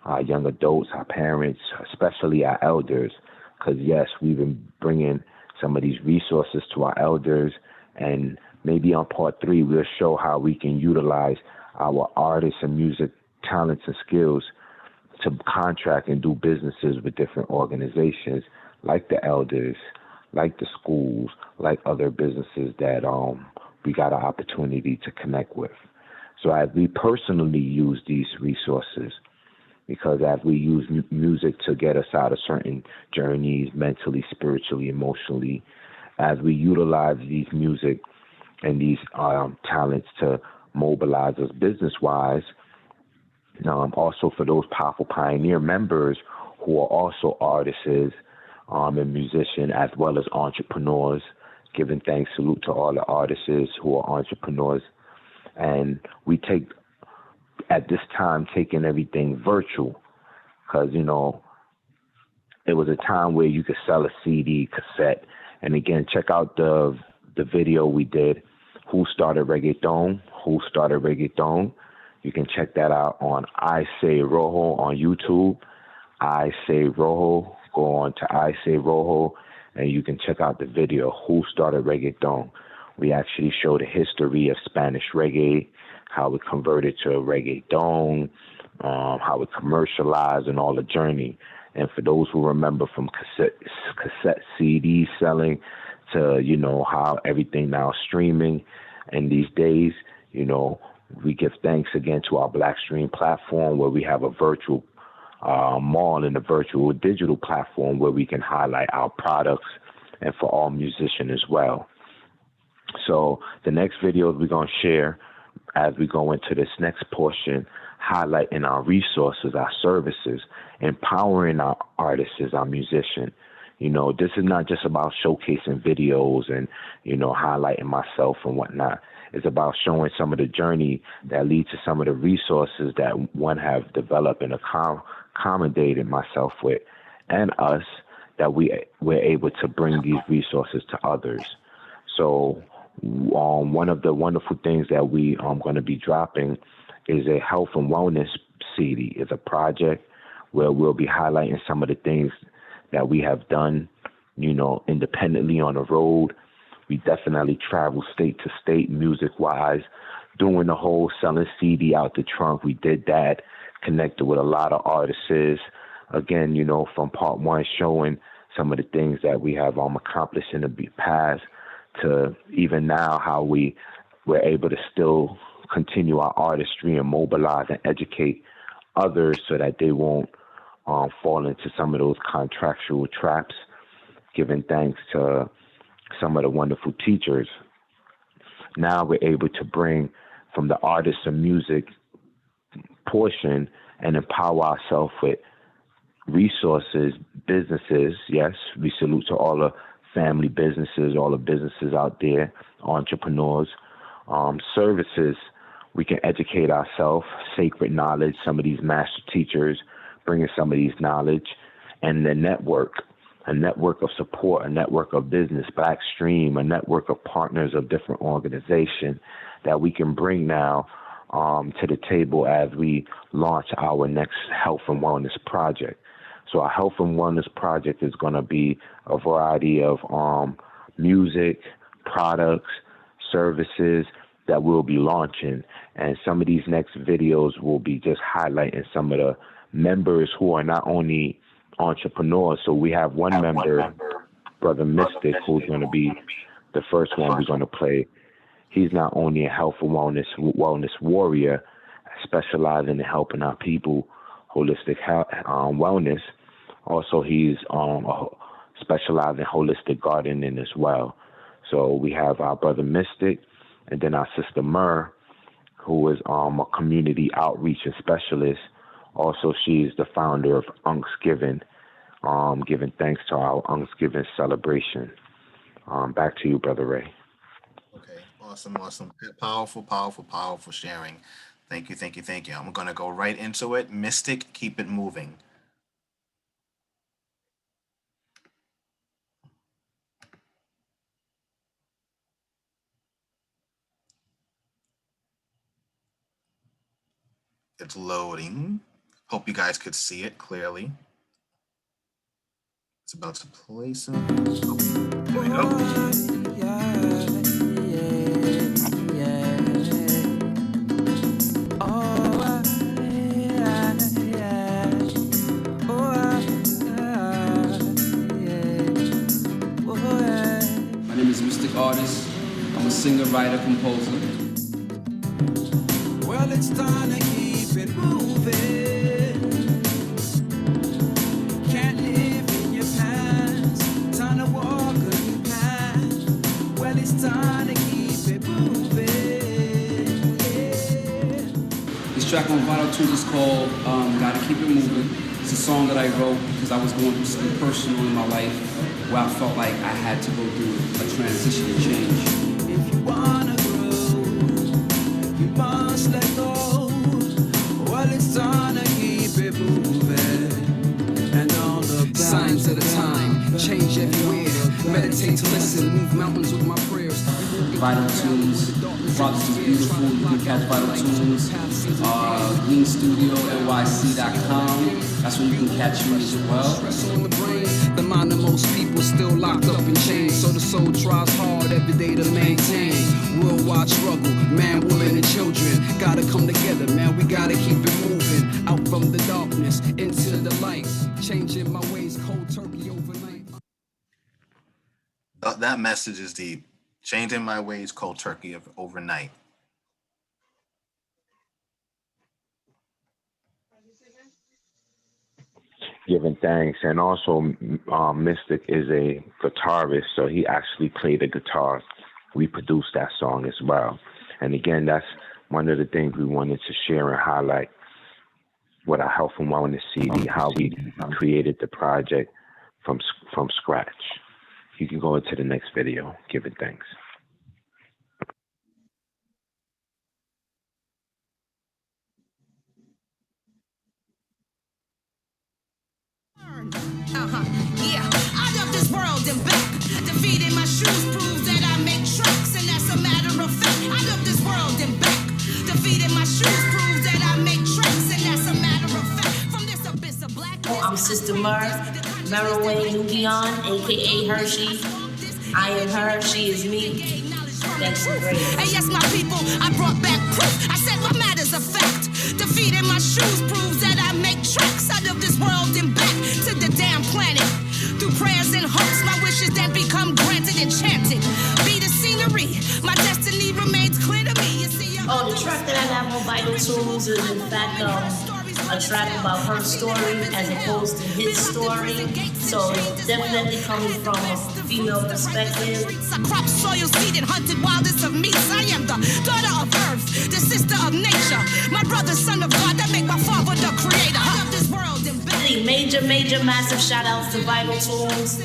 our young adults, our parents, especially our elders. Because, yes, we've been bringing some of these resources to our elders, and maybe on part 3, we'll show how we can utilize our artists and music talents and skills to contract and do businesses with different organizations like the elders, like the schools, like other businesses that we got an opportunity to connect with. So as we personally use these resources, because as we use music to get us out of certain journeys, mentally, spiritually, emotionally, as we utilize these music and these talents to mobilize us business-wise, also for those Powerful Pioneer members who are also artists and musicians, as well as entrepreneurs, giving thanks, salute to all the artists who are entrepreneurs. And we take, at this time, taking everything virtual, because, it was a time where you could sell a CD, cassette. And again, check out the video we did, Who Started Reggaeton? You can check that out on I Say Rojo on YouTube. I Say Rojo. Go on to I Say Rojo, and you can check out the video, Who Started Reggaeton? We actually show the history of Spanish reggae, how it converted to reggaeton, how it commercialized, and all the journey. And for those who remember from cassette CD selling to, how everything now is streaming in these days, we give thanks again to our Blackstream platform, where we have a virtual mall and a virtual digital platform where we can highlight our products, and for all musicians as well. So the next videos we're going to share as we go into this next portion, highlighting our resources, our services, empowering our artists, our musicians. This is not just about showcasing videos and, highlighting myself and whatnot. It's about showing some of the journey that leads to some of the resources that one have developed and accommodated myself with, and us, that we're able to bring these resources to others. So one of the wonderful things that we are going to be dropping is a health and wellness CD. It's a project where we'll be highlighting some of the things that we have done, independently on the road. We definitely travel state to state music-wise, doing the whole selling CD out the trunk. We did that, connected with a lot of artists. Again, from part one, showing some of the things that we have accomplished in the past to even now how we're able to still continue our artistry and mobilize and educate others so that they won't fall into some of those contractual traps, giving thanks to some of the wonderful teachers. Now we're able to bring from the artists and music portion and empower ourselves with resources, businesses. Yes, we salute to all the family businesses, all the businesses out there, entrepreneurs, services. We can educate ourselves, sacred knowledge, some of these master teachers, bringing some of these knowledge, and the network, a network of support, a network of business, Blackstream, a network of partners of different organizations that we can bring now to the table as we launch our next health and wellness project. So our health and wellness project is going to be a variety of music, products, services that we'll be launching. And some of these next videos will be just highlighting some of the members who are not only entrepreneurs. So we have one member, Brother Mystic, who's going to be the first one we're going to play. He's not only a health and wellness warrior, specializing in helping our people, holistic health, wellness. Also, he's specialized in holistic gardening as well. So we have our Brother Mystic, and then our Sister Myrrh, who is a community outreach and specialist. Also, she's the founder of Unksgiving, giving thanks to our Unksgiving celebration. Back to you, Brother Ray. Okay, awesome. Powerful sharing. Thank you. I'm going to go right into it. Mystic, keep it moving. It's loading. Hope you guys could see it clearly. It's about to play some. Here we go. My name is Mystic Artist. I'm a singer, writer, composer. Well, it's time to keep it moving. Can't live in your past. Time to walk a new path. Well, it's time to keep it moving. Yeah. This track on Vital Tools is called Gotta Keep It Moving. It's a song that I wrote because I was going through something personal in my life where I felt like I had to go through a transition and change. If you wanna grow, you must let go. Well, it's time to keep it moving. And all the signs of the time, change everywhere. Meditate to listen, move mountains with my prayers. Vital Tunes, Brothers is beautiful. You can catch Vital Tunes, greenstudioNYC.com. That's where you can catch me as well. The mind of most people still locked up in chains, so the soul tries hard every day to maintain. Worldwide struggle, man, woman, and children gotta come together, man. We gotta keep it moving out from the darkness into the light. Changing my ways, cold turkey overnight. That message is deep. Changing my ways, cold turkey overnight. Giving thanks. And also, Mystic is a guitarist, so he actually played the guitar. We produced that song as well. And again, that's one of the things we wanted to share and highlight with our Health and Wellness CD, how we created the project from scratch. You can go into the next video, giving thanks. Yeah, out of this world and back. Defeating my shoes proves that I make tracks, and that's a matter of fact. Out of this world and back. Defeating my shoes proves Sister Murph, Meroway Nukion, aka Hershey. I am her, she is me. Thanks for grace. Hey, yes, my people, I brought back proof. I said my matter's a fact. Defeat in my shoes proves that I make tracks out of this world and back to the damn planet. Through prayers and hopes, my wishes then become granted, enchanted. Be the scenery, my destiny remains clear to me. You see, the track that I have on Vital Tools is in fact a track about her story as opposed to his story. So it's definitely coming from a female perspective. I crop soil, seed, and hunted wildest of meats. I am the daughter of earth, the sister of nature. My brother, son of God, that make my father the creator of this world and back. Major, massive shout outs to Vital Tools,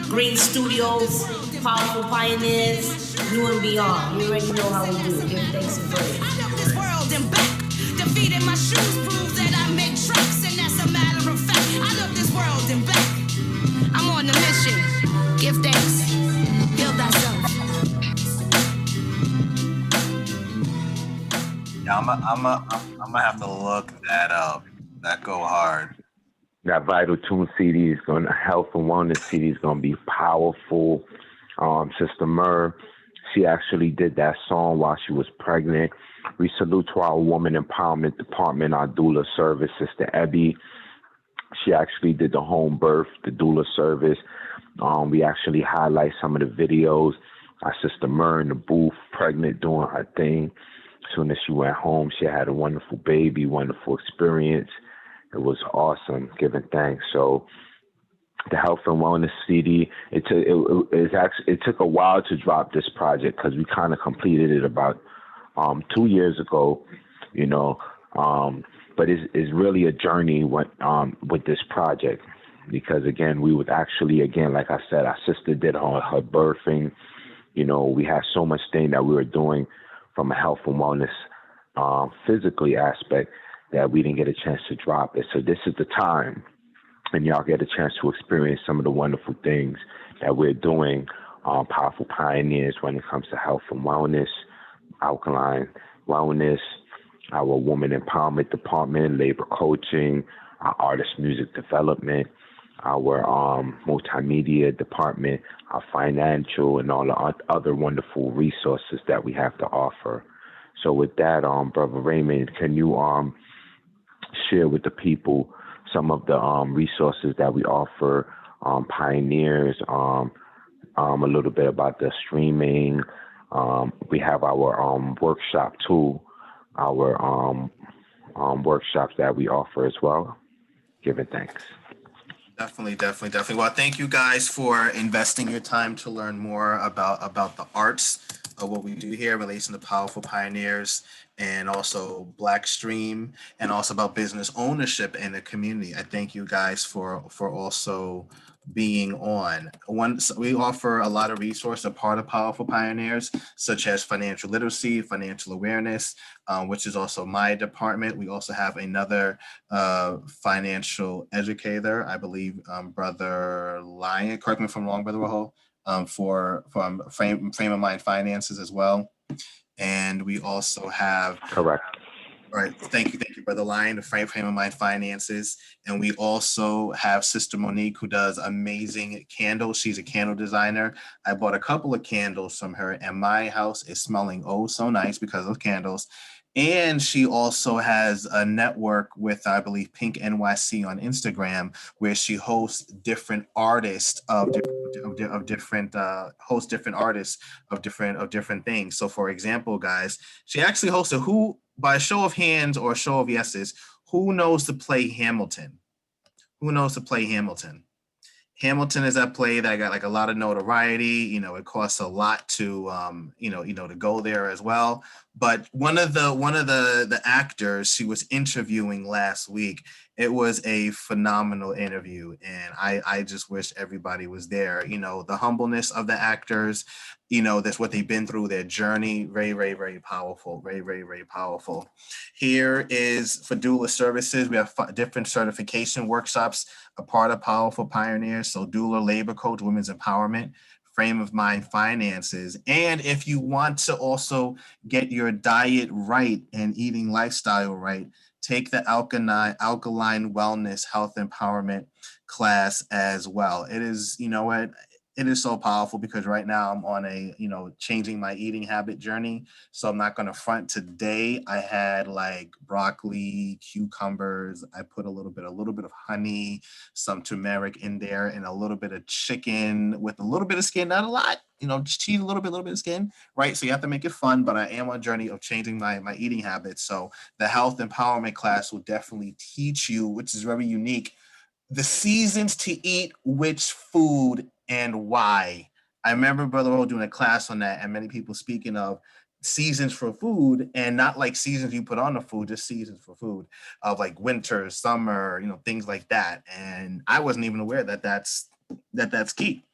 Green Studios, Powerful Pioneers, New and Beyond. You already know how we do. Give thanks and praise. I love this world and back. Defeat in my shoes proves that I make tracks, and that's a matter of fact. I love this world and back. I'm on a mission. Give thanks. Heal thyself. Yeah, I'm gonna have to look that up. That go hard. That Vital Tune CD is going to, Health and Wellness CD is going to be powerful. Sister Murr, she actually did that song while she was pregnant. We salute to our Woman Empowerment Department, our doula service, Sister Ebby. She actually did the home birth, the doula service. We actually highlight some of the videos. Our Sister Murr in the booth, pregnant, doing her thing. As soon as she went home, she had a wonderful baby, wonderful experience. It was awesome, giving thanks. So the Health and Wellness CD, it took a while to drop this project because we kind of completed it about 2 years ago, you know. But it's really a journey with this project because, again, we would actually, again, like I said, our sister did her birthing. You know, we had so much thing that we were doing from a health and wellness physically aspect that we didn't get a chance to drop it. So this is the time, and y'all get a chance to experience some of the wonderful things that we're doing, powerful pioneers when it comes to health and wellness, Alkaline Wellness, our Woman Empowerment Department, labor coaching, our artist music development, our multimedia department, our financial, and all the other wonderful resources that we have to offer. So with that, Brother Raymond, can you share with the people some of the resources that we offer, pioneers, a little bit about the streaming. We have our workshop too, our workshops that we offer as well. Giving thanks. Definitely. Well, thank you guys for investing your time to learn more about the arts of what we do here in relation to Powerful Pioneers and also Blackstream, and also about business ownership in the community. I thank you guys for also being on. We offer a lot of resources, a part of Powerful Pioneers, such as financial literacy, financial awareness, which is also my department. We also have another financial educator, I believe, Brother Lion, correct me if I'm wrong, Brother R.O.J.O, from Frame of Mind Finances as well. And we also have... Correct. All right, thank you, Brother Lion, the Frame of Mind Finances. And we also have Sister Monique, who does amazing candles. She's a candle designer. I bought a couple of candles from her, and my house is smelling oh so nice because of candles. And she also has a network with, I believe, Pink NYC on Instagram, where she hosts different artists of different things. So, for example, guys, she actually hosted by a show of hands or a show of yeses, who knows to play Hamilton? Who knows to play Hamilton? Hamilton is that play that got like a lot of notoriety. You know, it costs a lot to, to go there as well. But one of the actors she was interviewing last week, it was a phenomenal interview, and I just wish everybody was there. You know, the humbleness of the actors, you know, that's what they've been through, their journey, very, very, very powerful, very, very, very powerful. Here is for doula services. We have different certification workshops, a part of Powerful Pioneers. So doula, labor coach, women's empowerment, frame of mind finances. And if you want to also get your diet right and eating lifestyle right, take the Alkaline Wellness Health Empowerment class as well. It is, you know what, it is so powerful because right now I'm on a, changing my eating habit journey. So I'm not going to front. Today I had like broccoli, cucumbers. I put a little bit of honey, some turmeric in there, and a little bit of chicken with a little bit of skin, not a lot, just cheese, a little bit of skin, right? So you have to make it fun, but I am on a journey of changing my eating habits. So the health empowerment class will definitely teach you, which is very unique, the seasons to eat which food and why. I remember Brother R.O.J.O doing a class on that, and many people speaking of seasons for food, and not like seasons you put on the food, just seasons for food, of like winter, summer, things like that. And I wasn't even aware that that's key.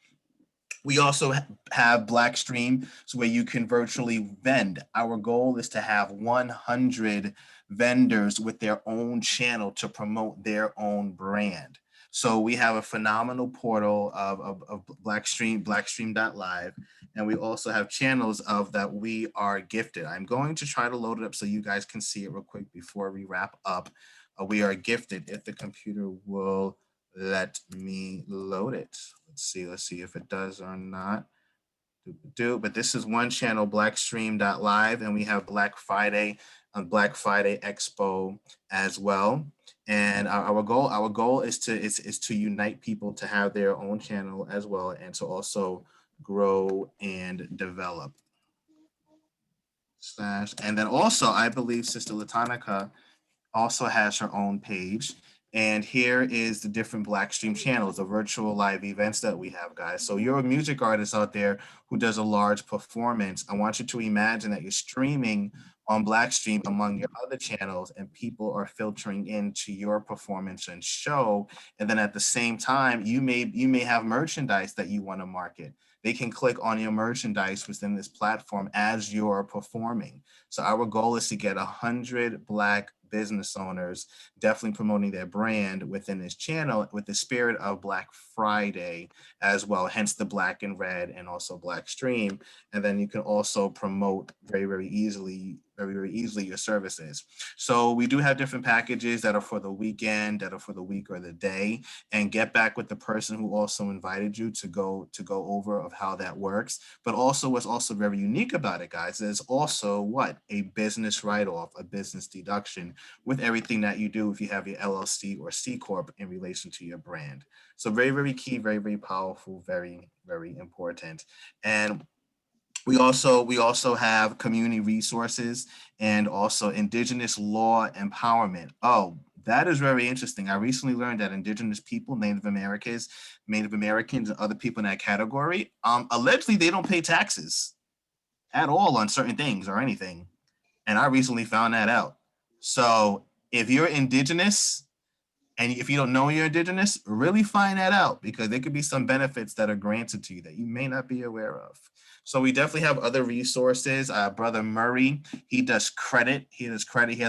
We also have Blackstream, so where you can virtually vend. Our goal is to have 100 vendors with their own channel to promote their own brand. So we have a phenomenal portal of Blackstream.live, and we also have channels of that we are gifted. I'm going to try to load it up so you guys can see it real quick before we wrap up. We are gifted, if the computer will let me load it. Let's see if it does or not. But this is one channel, Blackstream.live, and we have Black Friday on Black Friday Expo as well. And our goal is to unite people to have their own channel as well, and to also grow and develop. And then also, I believe Sister Latonica also has her own page. And here is the different Blackstream channels, the virtual live events that we have, guys. So you're a music artist out there who does a large performance. I want you to imagine that you're streaming on Blackstream among your other channels, and people are filtering into your performance and show. And then at the same time, you may have merchandise that you want to market. They can click on your merchandise within this platform as you're performing. So our goal is to get 100 Black business owners definitely promoting their brand within this channel with the spirit of Black Friday as well, hence the black and red and also Blackstream. And then you can also promote very easily your services. So we do have different packages that are for the weekend, that are for the week or the day, and get back with the person who also invited you to go over of how that works. But also what's also very unique about it, guys, is also a business write-off, a business deduction with everything that you do if you have your LLC or C Corp in relation to your brand. So very key, very powerful, very important. And we also have community resources and also Indigenous law empowerment. Oh, that is very interesting. I recently learned that Indigenous people, Native Americans, and other people in that category, allegedly they don't pay taxes at all on certain things or anything. And I recently found that out. So if you're Indigenous, and if you don't know you're Indigenous, really find that out, because there could be some benefits that are granted to you that you may not be aware of. So we definitely have other resources. Brother Murray, he does credit. He has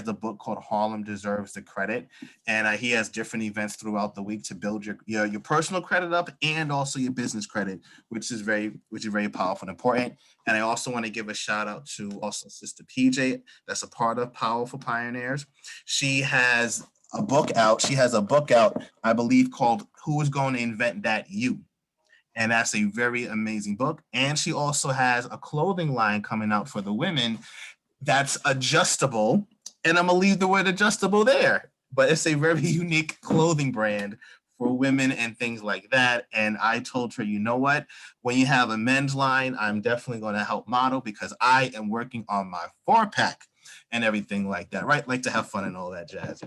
a book called Harlem Deserves the Credit. And he has different events throughout the week to build your personal credit up and also your business credit, which is very powerful and important. And I also want to give a shout out to also Sister PJ, that's a part of Powerful Pioneers. She has a book out. I believe, called Who is Going to Invent That You? And that's a very amazing book. And she also has a clothing line coming out for the women that's adjustable. And I'm going to leave the word adjustable there. But it's a very unique clothing brand for women and things like that. And I told her, you know what? When you have a men's line, I'm definitely going to help model, because I am working on my 4-pack and everything like that, right? Like to have fun and all that jazz,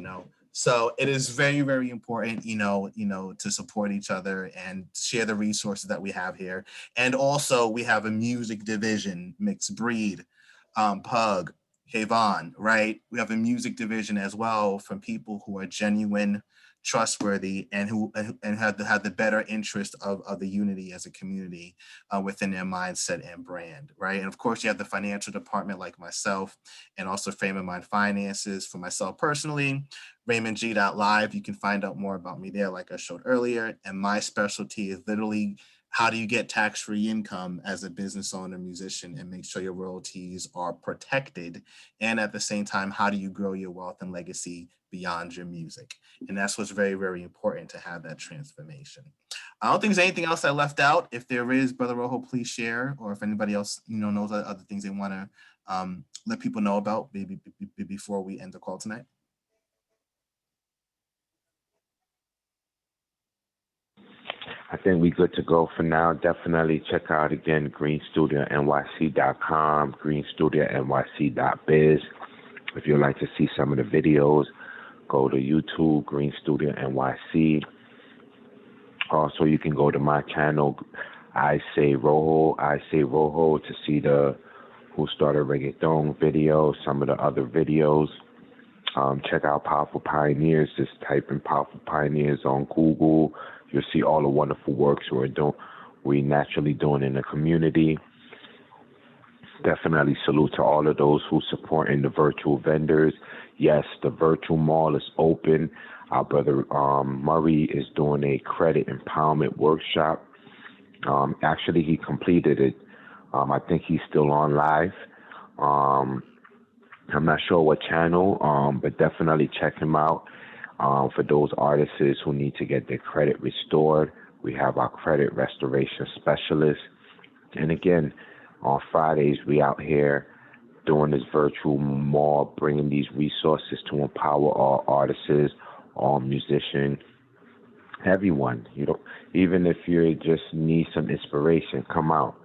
So it is very important, to support each other and share the resources that we have here. And also we have a music division, Mixed Breed, Pug, Kayvon, right? We have a music division as well from people who are genuine, trustworthy, and who have the better interest of the unity as a community within their mindset and brand, right? And of course, you have the financial department like myself, and also Frame of Mind Finances for myself personally. RaymondG.live, you can find out more about me there, like I showed earlier. And my specialty is literally how do you get tax-free income as a business owner, musician, and make sure your royalties are protected? And at the same time, how do you grow your wealth and legacy beyond your music. And that's what's very, very important, to have that transformation. I don't think there's anything else I left out. If there is, Brother R.O.J.O, please share, or if anybody else, knows other things they want to let people know about maybe before we end the call tonight. I think we good to go for now. Definitely check out again greenstudioNYC.com, greenstudioNYC.biz. If you'd like to see some of the videos, go to YouTube, Green Studio NYC. Also, you can go to my channel, I Say R.O.J.O, to see the Who Started Reggaeton video, some of the other videos. Check out Powerful Pioneers. Just type in Powerful Pioneers on Google. You'll see all the wonderful works we naturally doing in the community. Definitely salute to all of those who supporting the virtual vendors. Yes, the virtual mall is open. Our brother Murray is doing a credit empowerment workshop. Actually, he completed it. I think he's still on live. I'm not sure what channel, but definitely check him out. For those artists who need to get their credit restored, we have our credit restoration specialist. And again, on Fridays, we out here doing this virtual mall, bringing these resources to empower all artists, all musicians, everyone. Even if you just need some inspiration, come out.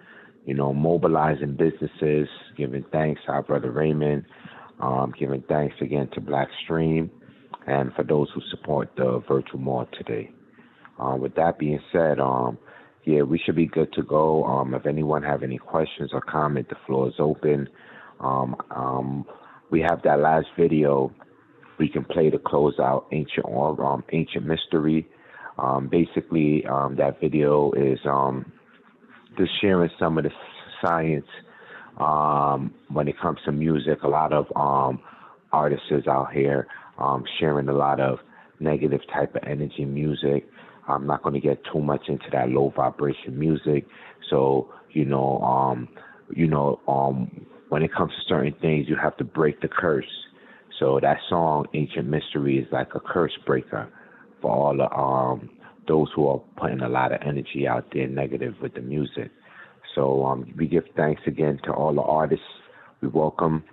Mobilizing businesses, giving thanks to our brother Raymond, giving thanks again to Blackstream, and for those who support the virtual mall today. With that being said, we should be good to go. If anyone have any questions or comment, the floor is open. We have that last video we can play to close out Ancient Mystery. Basically, that video is just sharing some of the science when it comes to music. A lot of artists out here sharing a lot of negative type of energy music. I'm not going to get too much into that low vibration music. So, when it comes to certain things, you have to break the curse. So that song, Ancient Mystery, is like a curse breaker for all the those who are putting a lot of energy out there negative with the music. So we give thanks again to all the artists. We welcome.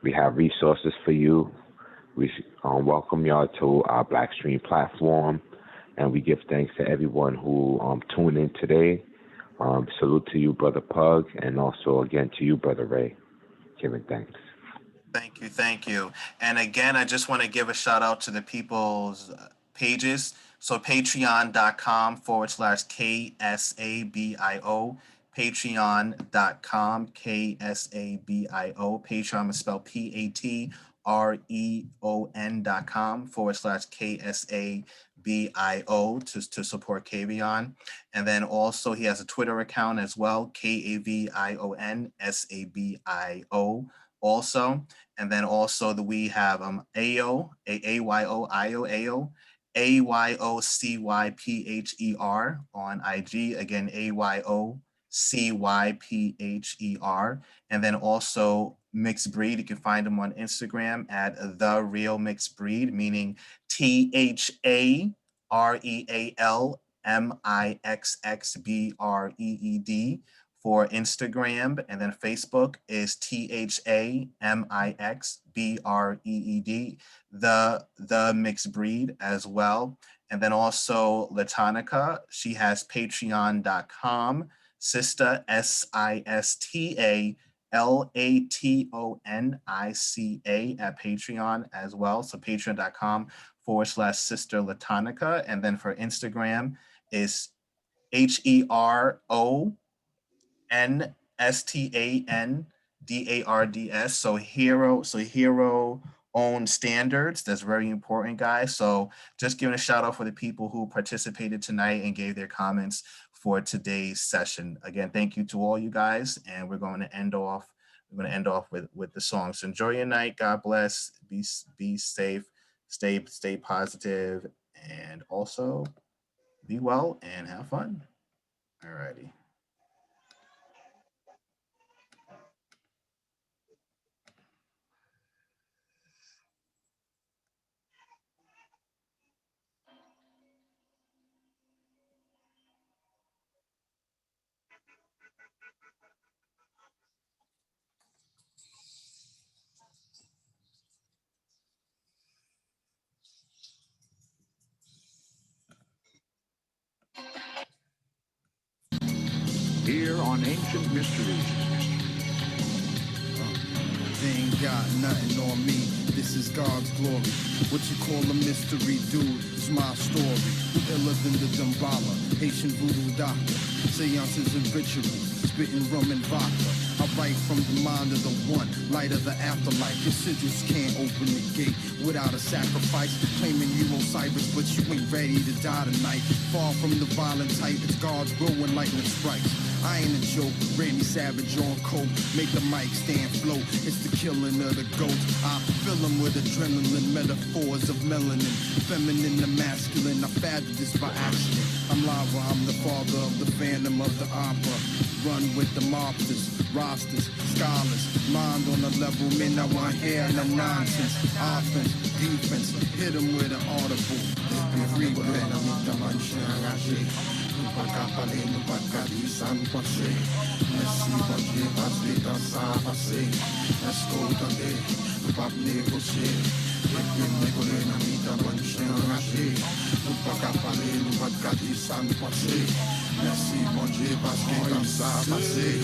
We have resources for you. We welcome y'all to our Blackstream platform. And we give thanks to everyone who tuned in today. Salute to you, Brother Pug, and also again to you, Brother Ray. Giving thanks. Thank you. And again, I just want to give a shout out to the people's pages. So patreon.com/KSABIO, patreon.com, KSABIO, Patreon is spelled patreon.com/KSABIO to support Kavion. And then also he has a Twitter account as well, KAVIONSABIO also. And then also we have AYO, AYOCYPHER on IG. Again, AYOCYPHER. And then also Mixed Breed. You can find them on Instagram at The Real Mixed Breed, meaning THAREALMIXXBREED for Instagram. And then Facebook is THAMIXBREED, the Mixed Breed as well. And then also Latonica, she has patreon.com, Sista, SISTA LATONICA at Patreon as well. So patreon.com/Sister Latonica. And then for Instagram is HERONSTANDARDS. So hero own standards. That's very important, guys. So just giving a shout out for the people who participated tonight and gave their comments for today's session. Again, thank you to all you guys. And we're going to end off with the song. So enjoy your night. God bless. Be safe. Stay positive, and also be well and have fun. All righty. here on Ancient Mysteries. They ain't got nothing on me. This is God's glory. What you call a mystery, dude, is my story. Iller than the Damballa, Haitian voodoo doctor. Seances and rituals, spitting rum and vodka. I write from the mind of the one, light of the afterlife. Your sigils can't open the gate without a sacrifice. Claiming you Osiris, but you ain't ready to die tonight. Far from the violent type, it's God's will when lightning strikes. I ain't a joke, Randy Savage on coke, make the mic stand float. It's the killing of the goats. I fill them with adrenaline, metaphors of melanin, feminine to masculine. I fathomed this by accident. I'm lava, I'm the father of the phantom of the opera. Run with the mobsters, rosters, scholars, mind on a level, men I want hair, no nonsense. Offense, defense, hit them with an audible. Nous pas qu'à parler, nous pas qu'à dire ça nous passer. Merci bon Dieu parce que dans ça passé. Est-ce qu'on t'entendait, nous pas négocier. Et puis négocier, n'a mis ta bonne chien enragé. Nous pas qu'à parler, nous pas qu'à dire ça nous passer. Merci bon Dieu parce que dans ça passé.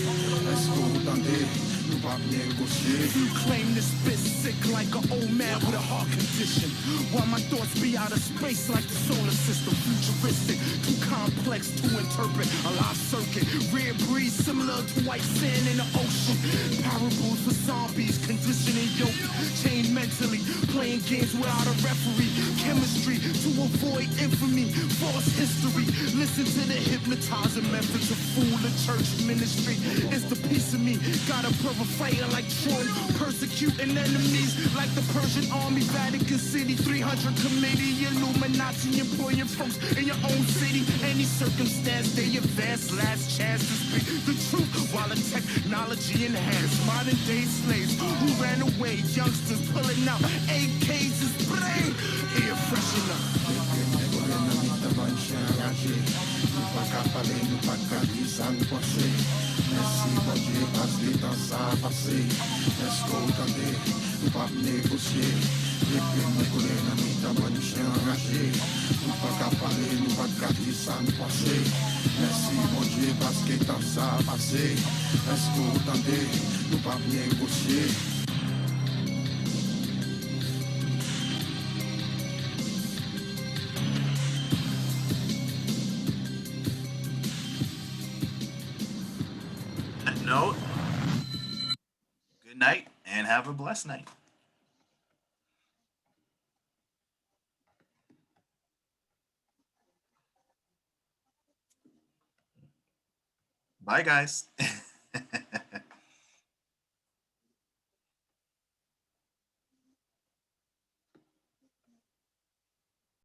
Est-ce qu'on t'entendait, nous pas négocier. You claim to spit sick like an old man with a heart condition, while my thoughts be out of space like the solar system. Futuristic, too complex to interpret. A live circuit, rare breed similar to white sand in the ocean. Parables for zombies, conditioning yoke, chained mentally, playing games without a referee. Chemistry to avoid infamy, false history. Listen to the hypnotizing methods of fool the church ministry. It's the piece of me, got a brother fighting like Troy, persecuting enemies like the Persian army, Vatican City, 300 committee, Illuminati employing folks in your own city. Any circumstance, they advance, last chance to speak the truth while the technology enhanced. Modern day slaves who ran away, youngsters pulling out AKs and spray. Here, freshen up. Nous pas qu'à parler, nous pas qu'à dire ça nous passer. Merci bon Dieu parce que dans ça passé. Est-ce qu'on t'entendait, nous pas négocier. Et puis négocier, n'a mis ta bonne chien enragé. Nous pas qu'à parler, nous pas qu'à dire ça nous passer. Merci bon Dieu parce que dans ça passé. Est-ce qu'on t'entendait, nous pas négocier. Note, good night and have a blessed night. Bye, guys.